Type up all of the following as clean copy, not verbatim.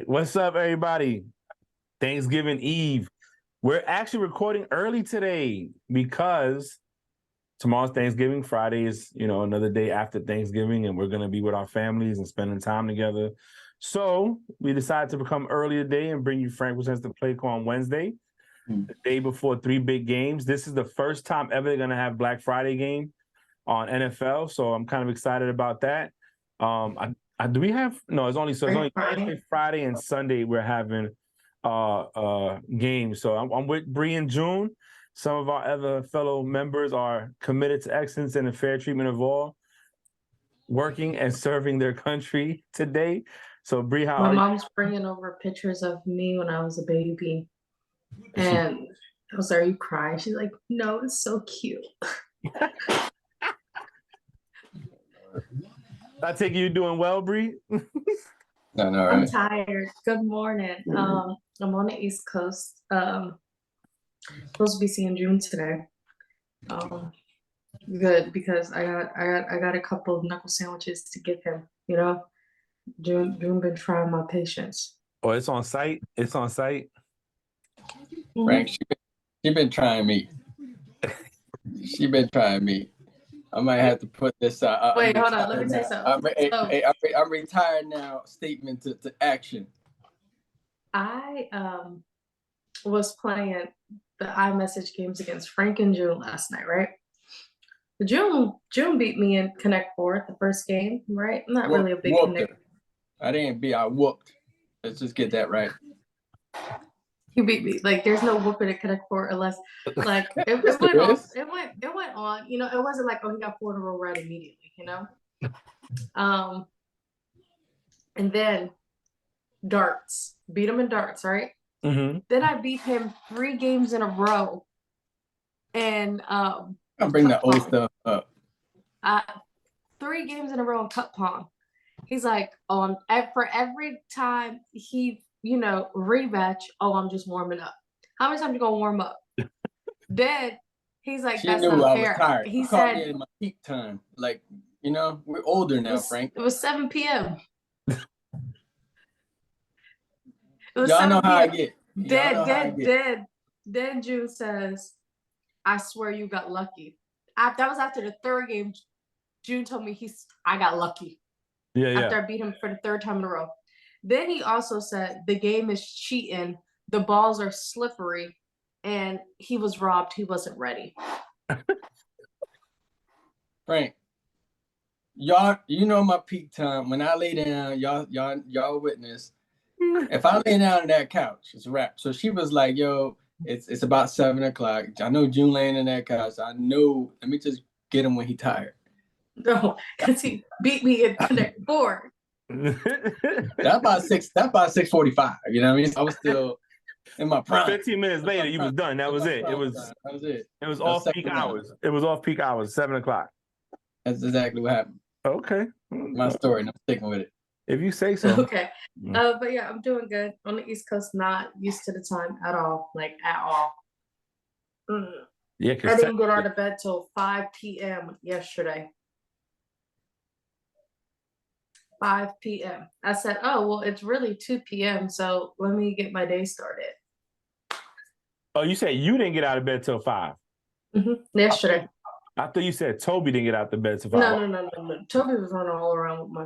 What's up, everybody? Thanksgiving Eve. We're actually recording early today because tomorrow's Thanksgiving. Friday is, another day after Thanksgiving, and we're going to be with our families and spending time together. So we decided to become early today and bring you Frank Presents the Play Call on Wednesday, the day before three big games. This is the first time ever they're going to have Black Friday game on NFL, so I'm kind of excited about that. Do we have no? It's only Thursday, Friday, and Sunday we're having games. So I'm with Bree and June. Some of our other fellow members are committed to excellence and the fair treatment of all, working and serving their country today. So Bree, how My are you? mom's bringing over pictures of me when I was a baby, and I was like, "Are you crying?" She's like, "No, it's so cute." I take you doing well, Bree? No, right. I'm tired. Good morning. I'm on the East Coast. Supposed to be seeing June today. Good because I got a couple of knuckle sandwiches to give him. June been trying my patience. Oh, it's on site. It's on site. Frank, she been trying me. She been trying me. I might have to put this out. Wait, hold on. Let me say something. I'm retired now. Statement to action. I was playing the iMessage games against Frank and June last night, right? June beat me in Connect Four the first game, right? I'm not really a big Connect. I didn't beat. I whooped. Let's just get that right. You beat me. Like, there's no whooping at Connect Four unless, like, it went off. It went on. It wasn't like, oh, he got 4 in a row right immediately. And then darts, beat him in darts, right? Mm-hmm. Then I beat him 3 games in a row, and I'll bring the old stuff up. 3 games in a row in cup pong. He's like, oh, for every time he, rematch, oh, I'm just warming up. How many times you gonna warm up? Then he's like, that's not fair. Was tired. He said me in my peak time. Like, we're older now, Frank. It was 7 p.m. It was Y'all 7 know how I p.m. get. Then June says, I swear you got lucky. That was after the 3rd game. June told me I got lucky. Yeah. After I beat him for the 3rd time in a row. Then he also said the game is cheating, the balls are slippery, and he was robbed. He wasn't ready. Frank, y'all, my peak time. When I lay down, y'all witness. If I lay down on that couch, it's a wrap. So she was like, yo, it's about 7 o'clock. I know June laying in that couch. I know, let me just get him when he tired. No, because he beat me in Connect Four. That's about 6:45. You know what I mean? I was still in my prime. 15 minutes later, you was done. That was it. That was it. It was off peak hours. It was off peak hours, 7 o'clock. That's exactly what happened. Okay. My story, and I'm sticking with it. If you say so. Okay. But yeah, I'm doing good. On the East Coast, not used to the time at all. Like, at all. Yeah, I didn't get out of bed till 5 p.m. yesterday. 5 p.m. I said, oh, well, it's really 2 p.m., so let me get my day started. Oh, you said you didn't get out of bed till 5? Yesterday. I thought you said Toby didn't get out of bed till 5. No. Toby was running all around with my...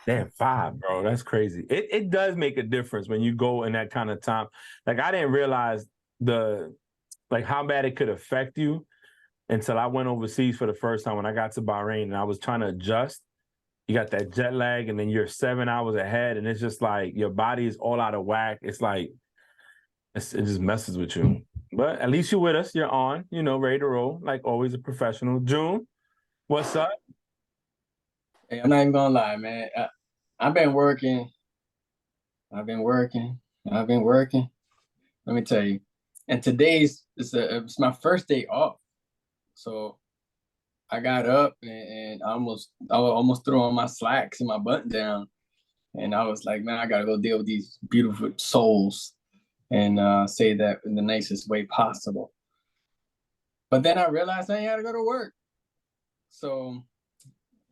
Damn, 5, bro. That's crazy. It does make a difference when you go in that kind of time. Like, I didn't realize how bad it could affect you until I went overseas for the first time when I got to Bahrain and I was trying to adjust. You got that jet lag and then you're 7 hours ahead and it's just like your body is all out of whack. It's like, it just messes with you. But at least you're with us. You're on, ready to roll. Like always a professional. June, what's up? Hey, I'm not even gonna lie, man. I've been working. Let me tell you. And today's it's my first day off. So I got up and I almost threw on my slacks and my button down. And I was like, man, I gotta go deal with these beautiful souls and say that in the nicest way possible. But then I realized I had to go to work. So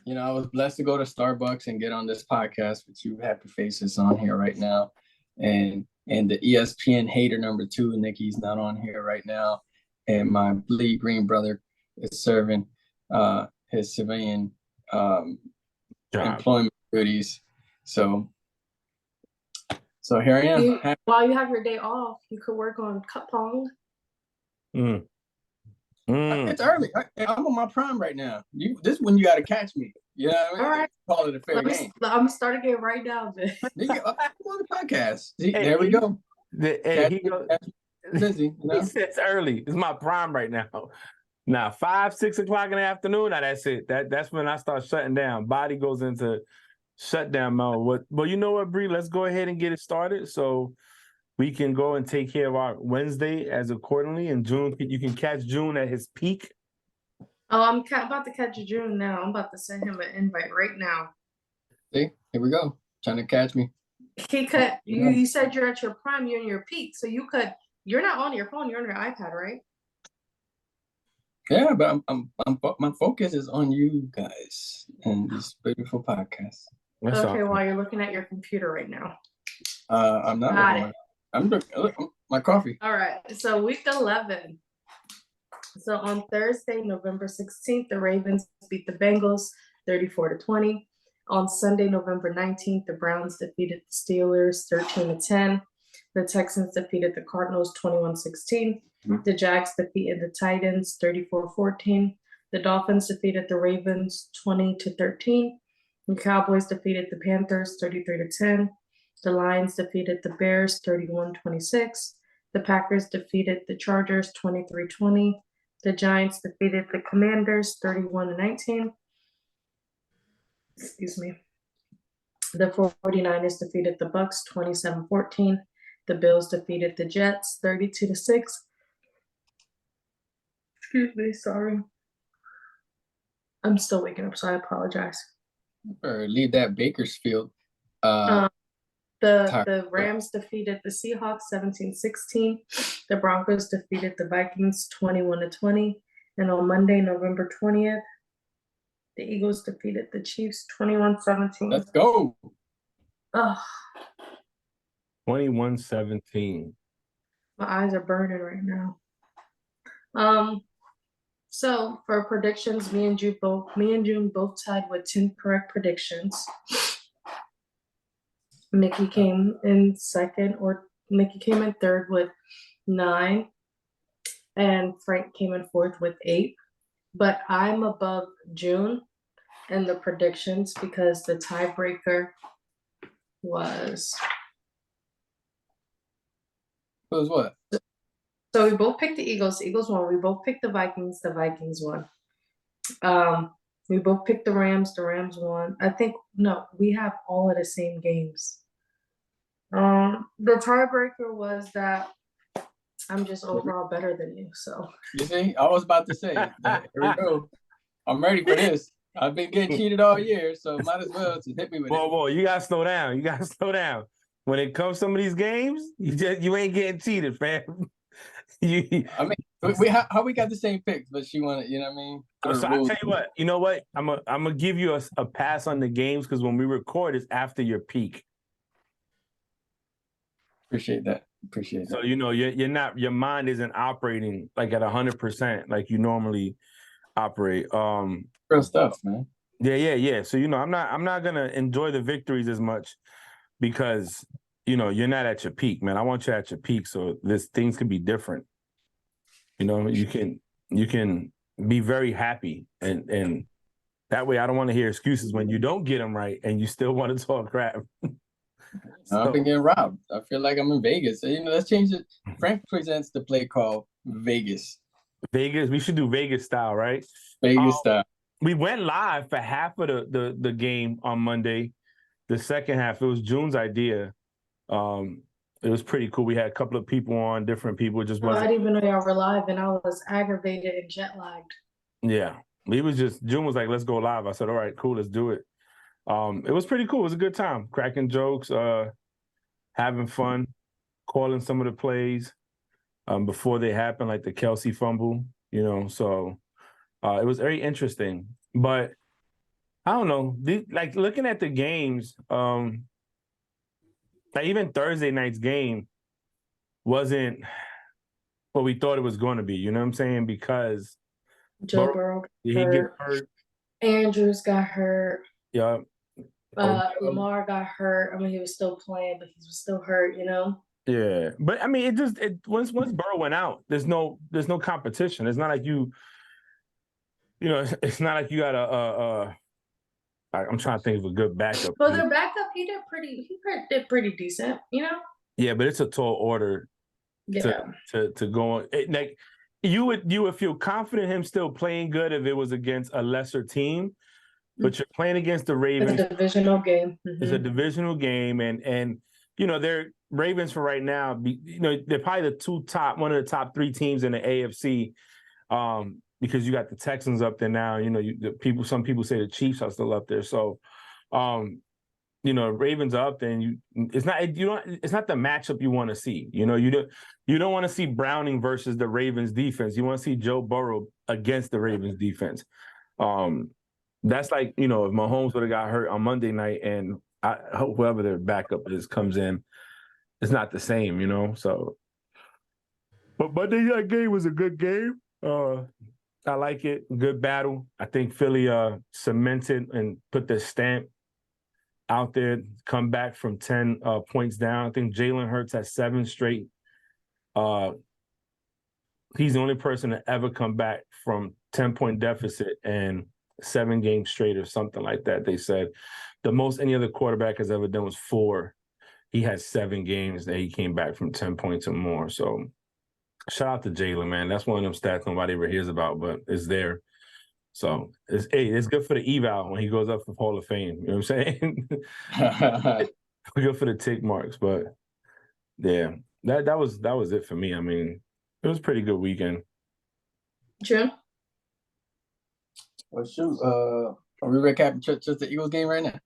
I was blessed to go to Starbucks and get on this podcast with you happy faces on here right now. And the ESPN hater number 2, Nikki's not on here right now. And my Bleed Green brother is serving his civilian employment duties. So here I am. While you have your day off, you could work on cup pong. It's early. I'm on my prime right now. This one you got to catch me. You know what I mean? All right. Call it a fair game. I'm gonna start a game right now, man. I'm on the podcast. See, there we go. Busy. He said it's early. It's my prime right now. Now 5, 6 o'clock in the afternoon. Now that's it. That's when I start shutting down. Body goes into shutdown mode. But you know what, Bree? Let's go ahead and get it started so we can go and take care of our Wednesday as accordingly. And June, you can catch June at his peak. Oh, I'm about to catch June now. I'm about to send him an invite right now. See, here we go. Trying to catch me. He could. You said you're at your prime. You're in your peak, so you could. You're not on your phone. You're on your iPad, right? Yeah, but my focus is on you guys and this beautiful podcast. That's okay, awesome. While you're looking at your computer right now. I'm not. I'm looking. My coffee. All right. So week 11. So on Thursday, November 16th, the Ravens beat the Bengals 34-20. On Sunday, November 19th, the Browns defeated the Steelers 13-10. The Texans defeated the Cardinals 21-16. The Jags defeated the Titans 34-14. The Dolphins defeated the Ravens 20-13. The Cowboys defeated the Panthers 33-10. The Lions defeated the Bears 31-26. The Packers defeated the Chargers 23-20. The Giants defeated the Commanders 31-19. Excuse me. The 49ers defeated the Bucks 27-14. The Bills defeated the Jets 32-6. Excuse me, sorry. I'm still waking up, so I apologize. Or leave that Bakersfield. The Rams defeated the Seahawks 17-16. The Broncos defeated the Vikings 21-20. And on Monday, November 20th, the Eagles defeated the Chiefs 21-17. Let's go. 21-17. My eyes are burning right now. So for predictions, me and June both tied with 10 correct predictions. Nikki came in third with 9, and Frank came in fourth with 8. But I'm above June in the predictions because the tiebreaker was what? So we both picked the Eagles. The Eagles won. We both picked the Vikings. The Vikings won. We both picked the Rams. The Rams won. We have all of the same games. The tiebreaker was that I'm just overall better than you. So you see, I was about to say, here we go. I'm ready for this. I've been getting cheated all year, so might as well just hit me with it. Whoa, you gotta slow down. When it comes to some of these games, you ain't getting cheated, fam. How we got the same picks, but she wanted, you know what I mean? So I tell you what, you know what? I'm gonna give you a pass on the games because when we record, it's after your peak. Appreciate that. So you're not, your mind isn't operating like at 100% like you normally operate. Real stuff, man. Yeah. So I'm not gonna enjoy the victories as much because you're not at your peak, man. I want you at your peak so things can be different. You can be very happy and that way I don't want to hear excuses when you don't get them right and you still want to talk crap. I've been getting robbed. I feel like I'm in Vegas. So, let's change it. Frank presents the play called Vegas. Vegas, we should do Vegas style, right? Vegas style. We went live for half of the game on Monday. The second half, it was June's idea. It was pretty cool. We had a couple of people on, different people. Just wasn't. I didn't even know y'all were live, and I was aggravated and jet lagged. Yeah, June was like, "Let's go live." I said, "All right, cool, let's do it." It was pretty cool. It was a good time, cracking jokes, having fun, calling some of the plays before they happened, like the Kelce fumble. So it was very interesting. But I don't know. Like looking at the games, like even Thursday night's game wasn't what we thought it was going to be. You know what I'm saying? Because Joe Burrow got he get hurt. hurt. Andrews got hurt. Yeah. Lamar got hurt. I mean, he was still playing, but he was still hurt. Yeah, but I mean, once Burrow went out, there's no competition. It's not like it's not like you got I'm trying to think of a good backup. Well, their backup, he did pretty decent. Yeah, but it's a tall order Yeah. to go on. Like you would feel confident him still playing good if it was against a lesser team, but you're playing against the Ravens. It's a divisional game. It's a divisional game, and they're Ravens for right now. They're probably one of the top 3 teams in the AFC. Because you got the Texans up there now. Some people say the Chiefs are still up there. So, Ravens are up there, and it's not the matchup you want to see. You don't want to see Browning versus the Ravens defense. You want to see Joe Burrow against the Ravens defense. That's like if Mahomes would have got hurt on Monday night, and whoever their backup is comes in, it's not the same. So, but Monday night game was a good game. I like it. Good battle. I think Philly cemented and put their stamp out there, come back from 10 points down. I think Jalen Hurts has 7 straight. He's the only person to ever come back from 10-point deficit and 7 games straight or something like that. They said the most any other quarterback has ever done was 4. He had 7 games that he came back from 10 points or more. So shout out to Jalen, man. That's one of them stats nobody ever hears about, but it's there. So it's good for the eval when he goes up for Hall of Fame. You know what I'm saying? Good for the tick marks, but yeah, that was it for me. I mean, it was a pretty good weekend. Jim? Well, shoot. Are we recapping just the Eagles game right now?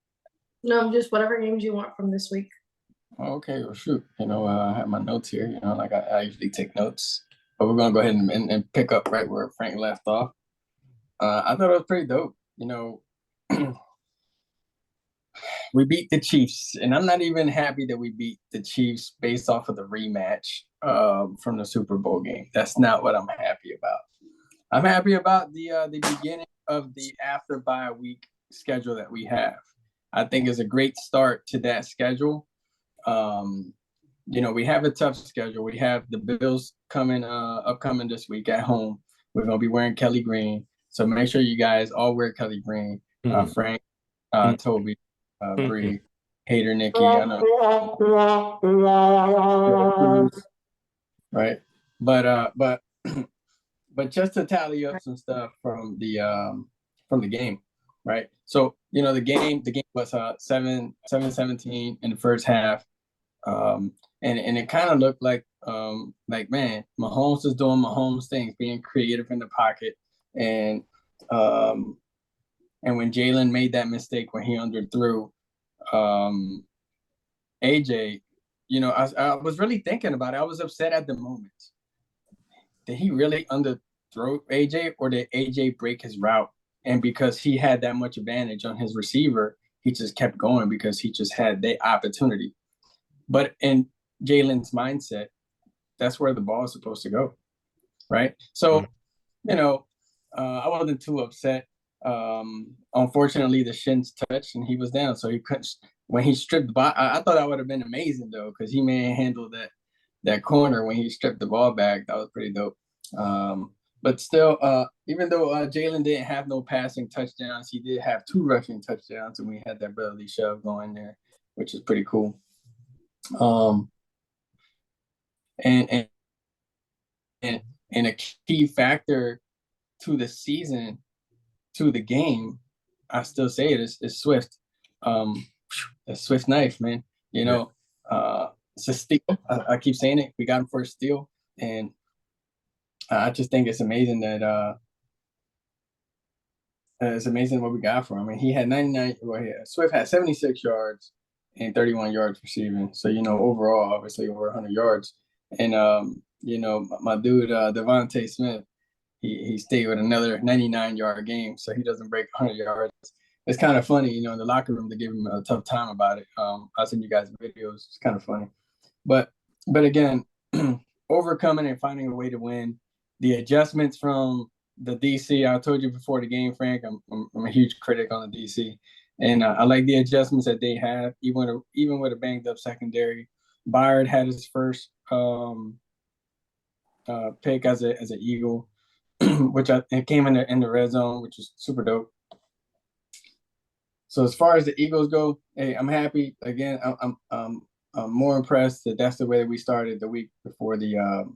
No, just whatever games you want from this week. Okay, well, shoot. I have my notes here. Like I usually take notes, but we're gonna go ahead and pick up right where Frank left off. I thought it was pretty dope. We beat the Chiefs, and I'm not even happy that we beat the Chiefs based off of the rematch from the Super Bowl game. That's not what I'm happy about. I'm happy about the beginning of the after bye week schedule that we have. I think it's a great start to that schedule. We have a tough schedule. We have the Bills upcoming this week at home. We're gonna be wearing Kelly green, so make sure you guys all wear Kelly green. Frank, Toby, Bree, Hater, Nikki, I know. Right, but just to tally up some stuff from the game, right? So the game was 7-17 in the first half. And it kind of looked like man, Mahomes is doing Mahomes things, being creative in the pocket, and when Jalen made that mistake when he underthrew AJ, I was really thinking about it. I was upset at the moment. Did he really underthrow AJ, or did AJ break his route? And because he had that much advantage on his receiver, he just kept going because he just had the opportunity. But in Jalen's mindset, that's where the ball is supposed to go, right? So, I wasn't too upset. Unfortunately, the shins touched and he was down, so he couldn't. When he stripped the ball, I thought that would have been amazing though, because he manhandled that corner when he stripped the ball back. That was pretty dope. But still, even though Jalen didn't have no passing touchdowns, he did have 2 rushing touchdowns, and we had that brotherly shove going there, which is pretty cool. And a key factor to the season, to the game, I still say it is Swift. A Swift knife, man. It's a steal. I keep saying it. We got him for a steal, and I just think it's amazing that it's amazing what we got for him. I mean, he had 99. Well, Swift had 76 yards and 31 yards receiving. So overall, obviously over 100 yards. And my dude Devontae Smith, he stayed with another 99-yard game, so he doesn't break 100 yards it's kind of funny, in the locker room, they give him a tough time about it. I'll send you guys videos. It's kind of funny, but again, overcoming and finding a way to win. The adjustments from the DC, I told you before the game, Frank, I'm a huge critic on the DC, and I like the adjustments that they have, even with a banged up secondary. Byard had his first pick as an Eagle, which it came in the red zone, which is super dope. So as far as the Eagles go, hey, I'm happy. Again, I'm more impressed that that's the way that we started the week before the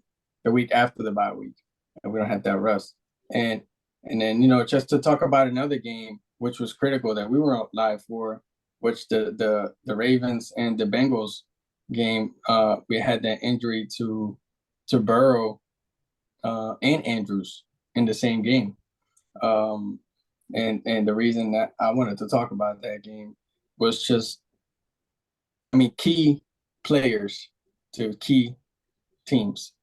week after the bye week, and we don't have that rust. And then just to talk about another game, which was critical that we were live for, which the Ravens and the Bengals game, we had that injury to Burrow and Andrews in the same game. And the reason that I wanted to talk about that game was just, key players to key teams.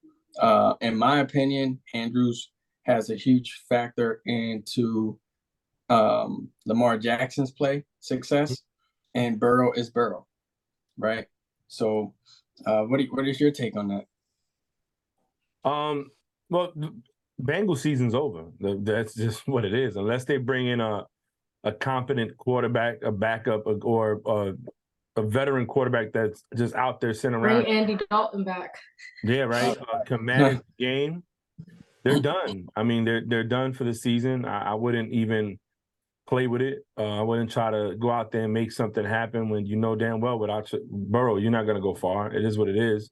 In my opinion, Andrews has a huge factor into Lamar Jackson's play success, and Burrow is Burrow, right? So, what is your take on that? Well, Bengals season's over. That's just what it is. Unless they bring in a competent quarterback, a backup, or a veteran quarterback that's just out there sitting around. Bring Andy Dalton back. Yeah, right. Can manage the game. They're done. I mean, they're done for the season. I wouldn't even play with it. I wouldn't try to go out there and make something happen when you know damn well without Burrow, you're not going to go far. It is what it is.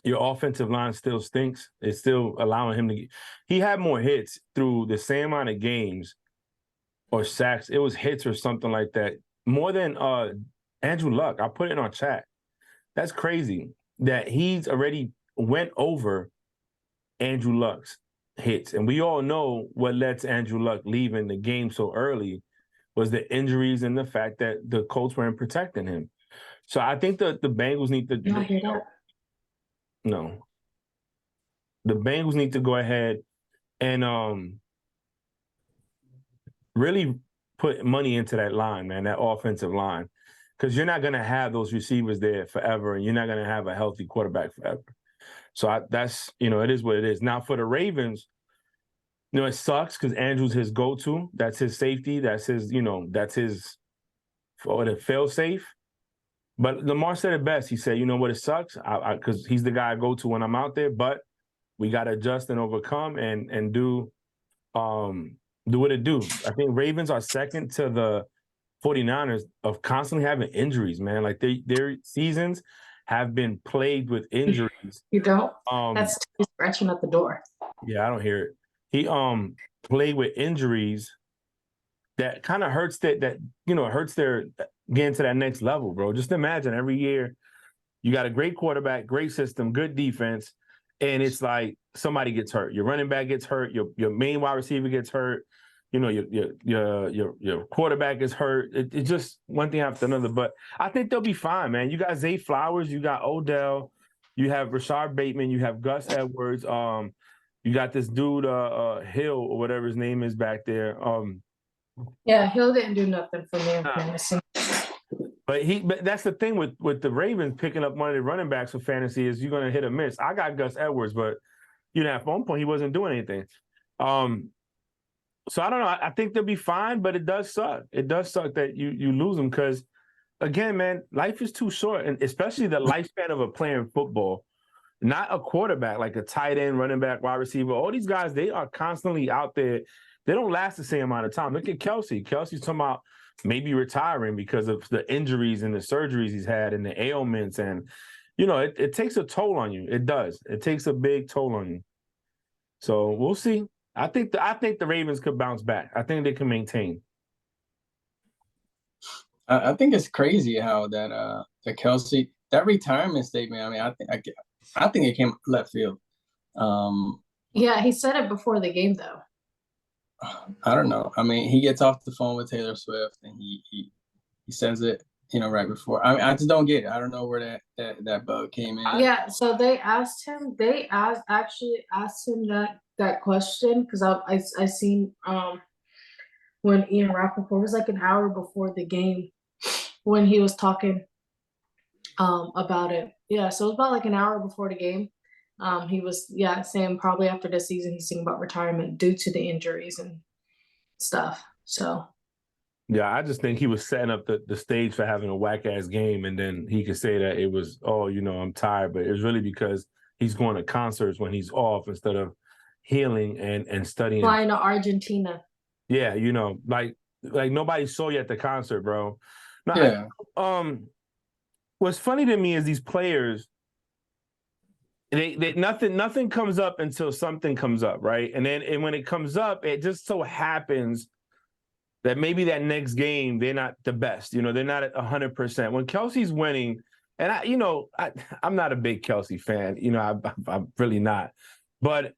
Your offensive line still stinks. It's still allowing him to get. He had more hits through the same amount of games or sacks. It was hits or something like that. More than Andrew Luck. I put it on chat. That's crazy that he's already went over Andrew Luck's hits. And we all know what led to Andrew Luck leaving the game so early was the injuries and the fact that the Colts weren't protecting him. So I think the Bengals need to I hear that. No. The Bengals need to go ahead and really put money into that line, man, that offensive line. Because you're not going to have those receivers there forever, and you're not going to have a healthy quarterback forever. So that's, it is what it is. Now, for the Ravens, it sucks because Andrews his go-to. That's his safety. That's his, that's his fail-safe. But Lamar said it best. He said, it sucks because he's the guy I go to when I'm out there, but we got to adjust and overcome and do what it do. I think Ravens are second to the 49ers of constantly having injuries, man. Like their seasons have been plagued with injuries. You don't? That's scratching at the door. Yeah, I don't hear it. He played with injuries that kind of hurts hurts their getting to that next level, bro. Just imagine every year you got a great quarterback, great system, good defense, and it's like somebody gets hurt. Your running back gets hurt. Your main wide receiver gets hurt. Your quarterback is hurt. It's just one thing after another. But I think they'll be fine, man. You got Zay Flowers, you got Odell, you have Rashard Bateman, you have Gus Edwards. You got this dude Hill or whatever his name is back there. Yeah, Hill didn't do nothing for me in fantasy. But that's the thing with the Ravens picking up one of the running backs for fantasy is you're gonna hit or miss. I got Gus Edwards, but at one point he wasn't doing anything. So I don't know. I think they'll be fine, but it does suck. It does suck that you lose them because, again, man, life is too short, and especially the lifespan of a player in football, not a quarterback, like a tight end, running back, wide receiver. All these guys, they are constantly out there. They don't last the same amount of time. Look at Kelsey. Kelsey's talking about maybe retiring because of the injuries and the surgeries he's had and the ailments. And, it takes a toll on you. It does. It takes a big toll on you. So we'll see. I think the Ravens could bounce back. I think they can maintain. I think it's crazy how that the Kelsey, that retirement statement. I mean, I think it came left field. Yeah, he said it before the game though. I don't know. I mean, he gets off the phone with Taylor Swift and he says it, right before. I mean, I just don't get it. I don't know where that bug came in. Yeah, so they actually asked him that question because I seen when Ian Rappaport was like an hour before the game when he was talking about it. Yeah, so it was about like an hour before the game. He was saying probably after the season he's thinking about retirement due to the injuries and stuff. So Yeah, I just think he was setting up the stage for having a whack ass game, and then he could say that it was, oh, I'm tired, but it was really because he's going to concerts when he's off instead of healing and studying. flying to Argentina. Yeah, like nobody saw you at the concert, bro. No, Yeah. What's funny to me is these players. They nothing comes up until something comes up, right? And when it comes up, it just so happens that maybe that next game they're not the best. They're not at 100%. When Kelsey's winning, and I'm not a big Kelsey fan. I'm really not. But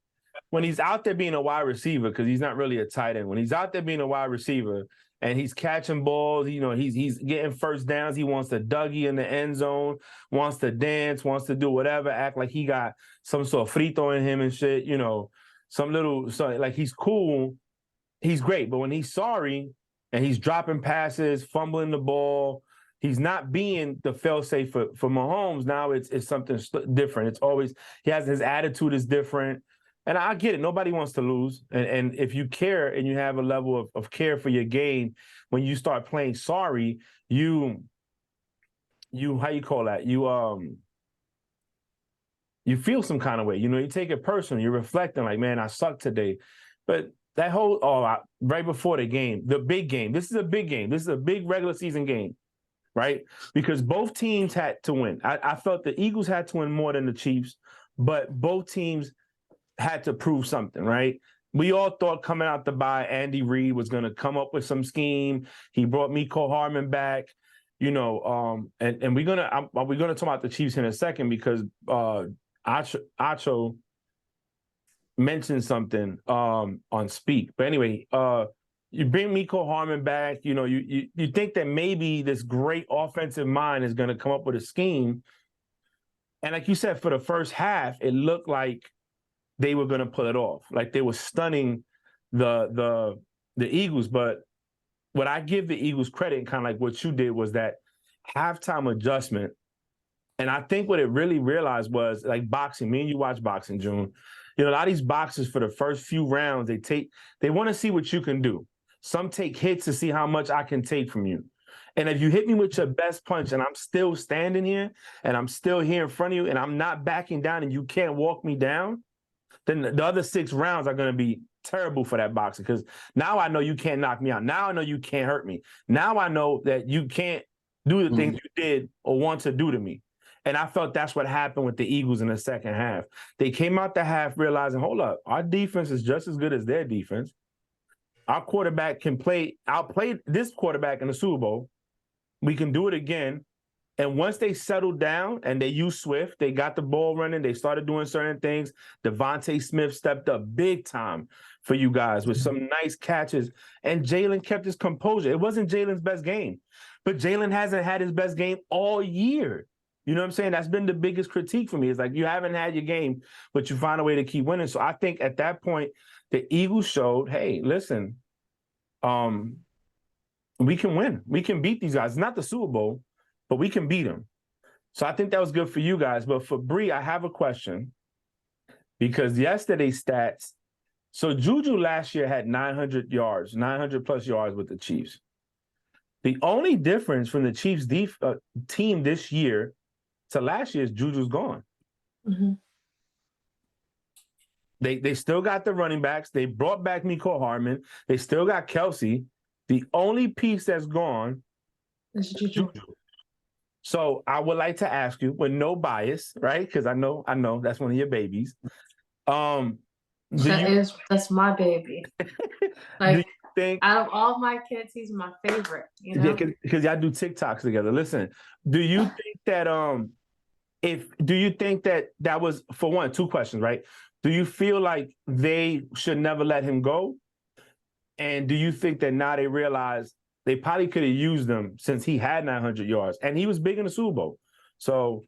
when he's out there being a wide receiver, because he's not really a tight end, when he's out there being a wide receiver and he's catching balls, he's getting first downs, he wants to Dougie in the end zone, wants to dance, wants to do whatever, act like he got some sort of frito in him and shit, like he's cool, he's great. But when he's sorry and he's dropping passes, fumbling the ball, he's not being the fail-safe for Mahomes. Now it's something different. It's always, his attitude is different. And I get it. Nobody wants to lose. And if you care and you have a level of care for your game, when you start playing sorry, you how you call that? You feel some kind of way. You take it personal. You're reflecting like, man, I sucked today. But that whole right before the game, the big game. This is a big game. This is a big regular season game, right? Because both teams had to win. I felt the Eagles had to win more than the Chiefs, but both teams had to prove something, right? We all thought coming out the bye, Andy Reid was going to come up with some scheme. He brought Mecole Hardman back, and we're gonna talk about the Chiefs in a second because Acho mentioned something on Speak. But anyway, you bring Mecole Hardman back. You think that maybe this great offensive mind is going to come up with a scheme, and like you said, for the first half, it looked like they were going to pull it off. Like they were stunning the Eagles. But what I give the Eagles credit, and kind of like what you did, was that halftime adjustment. And I think what it really realized was like boxing. Me and you watch boxing, June. A lot of these boxers for the first few rounds, they want to see what you can do. Some take hits to see how much I can take from you. And if you hit me with your best punch and I'm still standing here and I'm still here in front of you and I'm not backing down and you can't walk me down, then the other 6 rounds are going to be terrible for that boxer because now I know you can't knock me out. Now I know you can't hurt me. Now I know that you can't do the things you did or want to do to me. And I felt that's what happened with the Eagles in the second half. They came out the half realizing, hold up, our defense is just as good as their defense. Our quarterback can outplay this quarterback in the Super Bowl. We can do it again. And once they settled down and they used Swift, they got the ball running, they started doing certain things. Devontae Smith stepped up big time for you guys with some nice catches. And Jalen kept his composure. It wasn't Jalen's best game, but Jalen hasn't had his best game all year. You know what I'm saying? That's been the biggest critique for me. It's like you haven't had your game, but you find a way to keep winning. So I think at that point, the Eagles showed, hey, listen, we can win. We can beat these guys. It's not the Super Bowl, but we can beat them. So I think that was good for you guys. But for Bree, I have a question because yesterday's stats. So Juju last year had 900 plus yards with the Chiefs. The only difference from the Chiefs team this year to last year is Juju's gone. Mm-hmm. They still got the running backs. They brought back Mecole Hardman. They still got Kelsey. The only piece that's gone is Juju. So I would like to ask you, with no bias, right? Because I know that's one of your babies. That's my baby. Like, do you think out of all my kids, he's my favorite. Yeah, because y'all do TikToks together. Listen, do you think that that was, for one, 2 questions, right? Do you feel like they should never let him go? And do you think that now they realize they probably could have used him since he had 900 yards and he was big in the Super Bowl? So,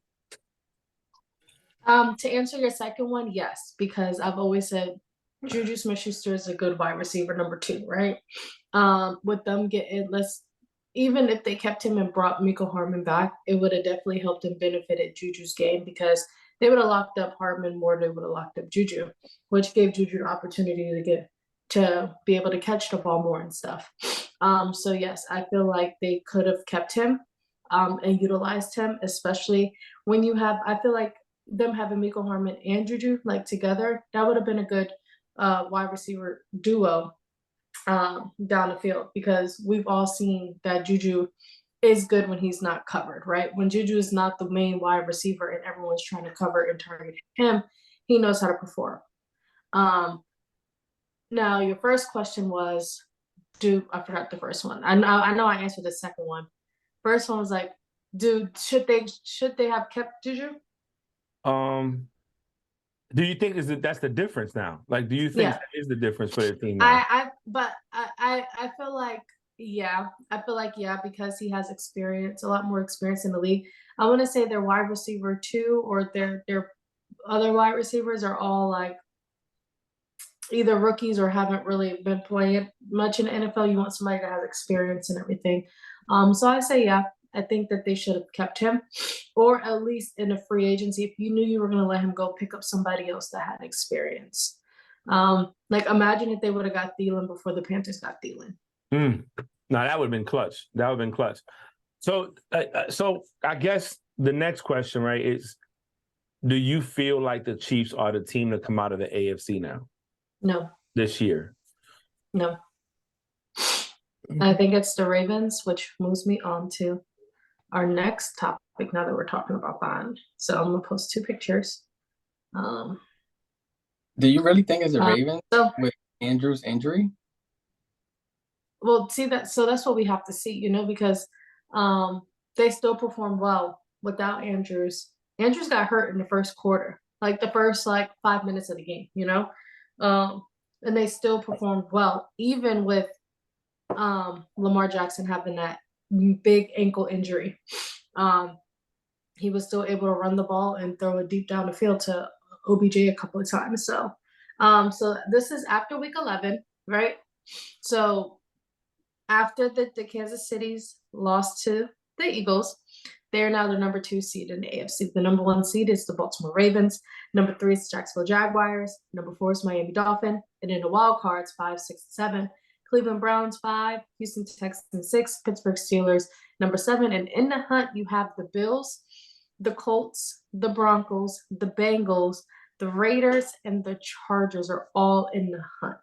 to answer your second one, yes, because I've always said Juju Smith-Schuster is a good wide receiver number 2, right? With them getting less, even if they kept him and brought Miko Harmon back, it would have definitely helped and benefited Juju's game because they would have locked up Harmon more than they would have locked up Juju, which gave Juju the opportunity to be able to catch the ball more and stuff. So yes, I feel like they could have kept him and utilized him, especially when you have, I feel like them having Miko Harmon and Juju like together, that would have been a good wide receiver duo down the field because we've all seen that Juju is good when he's not covered, right? When Juju is not the main wide receiver and everyone's trying to cover and target him, he knows how to perform. Now your first question was, I forgot the first one. I know I answered the second one. First one was like, should they have kept Juju? Do you think that's the difference now? Like, do you think that is the difference for their team now? I feel like yeah, because he has experience, a lot more experience in the league. I want to say their wide receiver 2 or their other wide receivers are all like either rookies or haven't really been playing much in the NFL. You want somebody that has experience and everything. So I say yeah. I think that they should have kept him, or at least in a free agency. If you knew you were going to let him go, pick up somebody else that had experience. Like imagine if they would have got Thielen before the Panthers got Thielen. No, that would have been clutch. That would have been clutch. So I guess the next question, right, is: do you feel like the Chiefs are the team to come out of the AFC now? No. This year? No. I think it's the Ravens, which moves me on to our next topic now that we're talking about Bond. So I'm gonna post 2 pictures. Do you really think it's the Ravens with Andrews' injury? Well, see that's what we have to see, because they still performed well without Andrews. Andrews got hurt in the first quarter, like the first 5 minutes of the game, and they still performed well, even with Lamar Jackson having that big ankle injury. He was still able to run the ball and throw it deep down the field to OBJ a couple of times. So this is after week 11, right? So after the Kansas City's lost to the Eagles, they're now the number 2 seed in the AFC. The number 1 seed is the Baltimore Ravens. Number 3 is the Jacksonville Jaguars. Number 4 is Miami Dolphins. And in the wild cards, 5, 6, 7. Cleveland Browns 5, Houston Texans 6, Pittsburgh Steelers number 7. And in the hunt, you have the Bills, the Colts, the Broncos, the Bengals, the Raiders, and the Chargers are all in the hunt.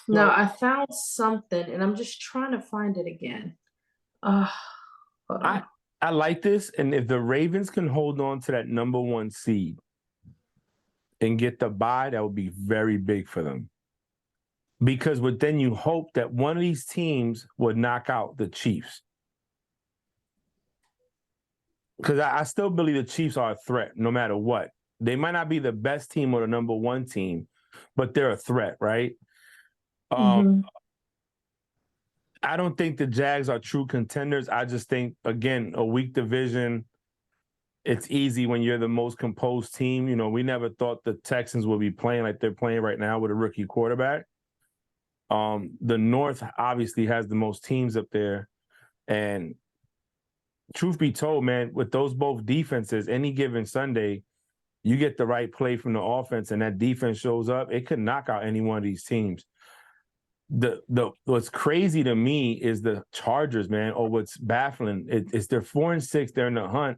Now, I found something, and I'm just trying to find it again. Hold on. I like this, and if the Ravens can hold on to that number 1 seed and get the bye, that would be very big for them. Because then you hope that one of these teams would knock out the Chiefs. Because I still believe the Chiefs are a threat no matter what. They might not be the best team or the number 1 team, but they're a threat, right? I don't think the Jags are true contenders. I just think, again, a weak division, it's easy when you're the most composed team. We never thought the Texans would be playing like they're playing right now with a rookie quarterback. The North obviously has the most teams up there. And truth be told, man, with those both defenses, any given Sunday, you get the right play from the offense and that defense shows up, it could knock out any one of these teams. What's crazy to me is the Chargers, man, or what's baffling is they're 4-6, they're in the hunt.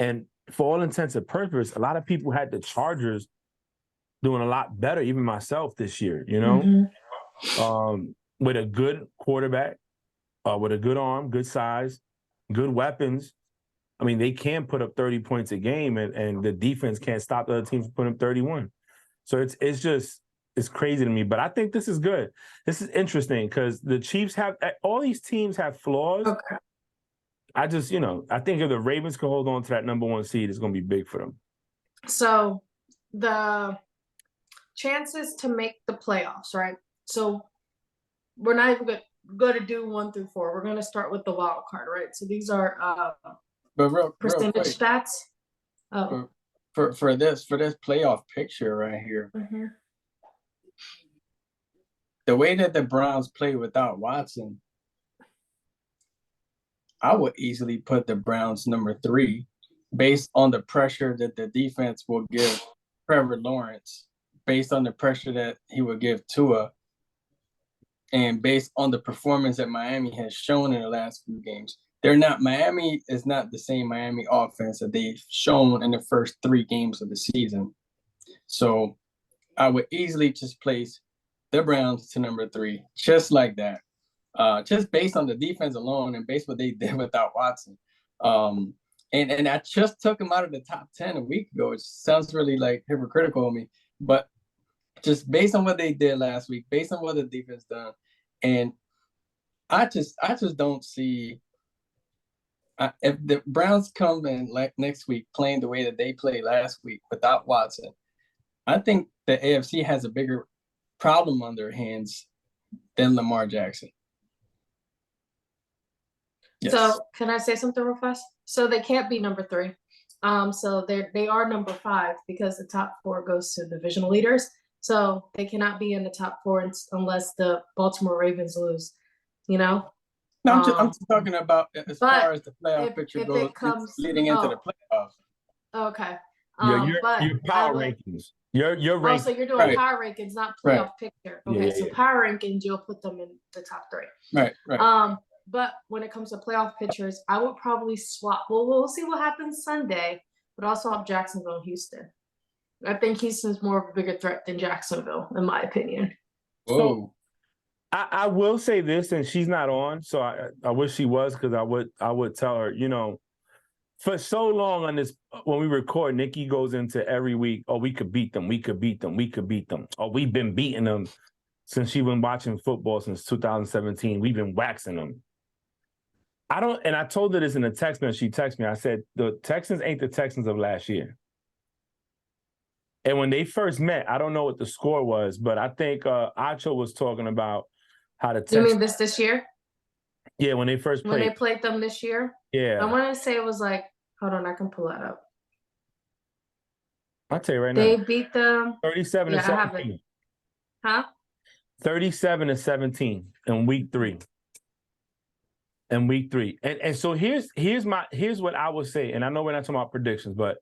And for all intents and purposes, a lot of people had the Chargers doing a lot better, even myself this year, with a good quarterback, with a good arm, good size, good weapons. I mean, they can put up 30 points a game, and the defense can't stop the other teams from putting up 31. So it's crazy to me. But I think this is good. This is interesting because the Chiefs all these teams have flaws. Okay. I just, I think if the Ravens can hold on to that number 1 seed, it's going to be big for them. So the chances to make the playoffs, right? So we're not even going to do 1 through 4. We're going to start with the wild card, right? So these are percentage stats. for this playoff picture right here, the way that the Browns play without Watson, I would easily put the Browns number 3 based on the pressure that the defense will give Trevor Lawrence, based on the pressure that he will give Tua, and based on the performance that Miami has shown in the last few games. Miami is not the same Miami offense that they've shown in the first 3 games of the season. So I would easily just place the Browns to number 3, just like that. Just based on the defense alone and based on what they did without Watson. And I just took him out of the top 10 a week ago, which sounds really like hypocritical of me, but just based on what they did last week, based on what the defense done, and I just don't see if the Browns come in like next week playing the way that they played last week without Watson, I think the AFC has a bigger problem on their hands than Lamar Jackson. Yes. So can I say something real fast? So they can't be number 3. So they are number 5 because the top 4 goes to divisional leaders. So they cannot be in the top 4 unless the Baltimore Ravens lose, you know? No, I'm just talking about as far as the playoff picture goes, leading into the playoffs. Okay. Your power rankings. Your rankings. Oh, so you're doing power rankings, not playoff picture. Okay, so power rankings, you'll put them in the top 3. Right. But when it comes to playoff pictures, I would probably swap. Well, we'll see what happens Sunday, but also have Jacksonville and Houston. I think Houston's more of a bigger threat than Jacksonville, in my opinion. Whoa. So, I will say this, and she's not on, so I wish she was, because I would tell her, you know, for so long on this, when we record, Nikki goes into every week, oh, we could beat them, we could beat them, we could beat them. Oh, we've been beating them since she's been watching football since 2017. We've been waxing them. And I told her this in a text message. She texted me. I said, the Texans ain't the Texans of last year. And when they first met, I don't know what the score was, but I think Acho was talking about how the Texans. You mean this year? Yeah, when they first played. When they played them this year? Yeah. I want to say it was like, hold on, I can pull that up. I'll tell you right now. They beat them 37-17. Huh? 37-17 in week 3. And so here's what I would say, and I know we're not talking about predictions, but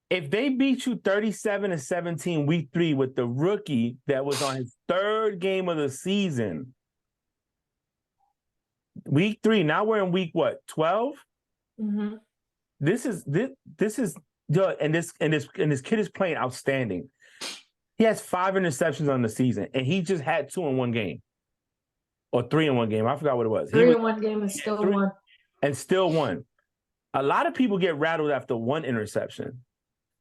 if they beat you 37-17 week 3 with the rookie that was on his 3rd game of the season, week 3, now we're in week what, 12? Mm-hmm. This is and this kid is playing outstanding. He has 5 interceptions on the season, and he just had 2 in one game. Or 3 in one game. I forgot what it was. 3 in one game and still won. And still won. A lot of people get rattled after 1 interception.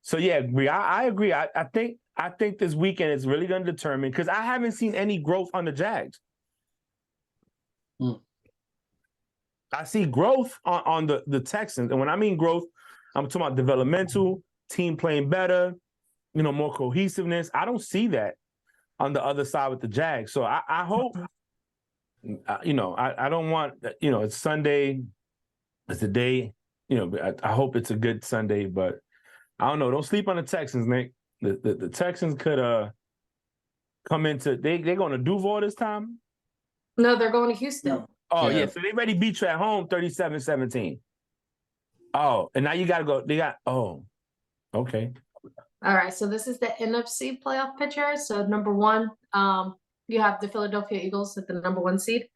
So yeah, I agree. I think this weekend is really going to determine, because I haven't seen any growth on the Jags. I see growth on the Texans. And when I mean growth, I'm talking about developmental, team playing better, you know, more cohesiveness. I don't see that on the other side with the Jags. So I hope, you know, I don't want, you know, it's Sunday. It's the day, you know, I hope it's a good Sunday, but I don't know. Don't sleep on the Texans, Nick. The Texans could come into, they're going to Duval this time? No, they're going to Houston. No. Oh, yeah. So they already beat you at home 37-17. Oh, and now you got to go. Okay. All right. So this is the NFC playoff picture. So number 1, you have the Philadelphia Eagles at the number 1 seed.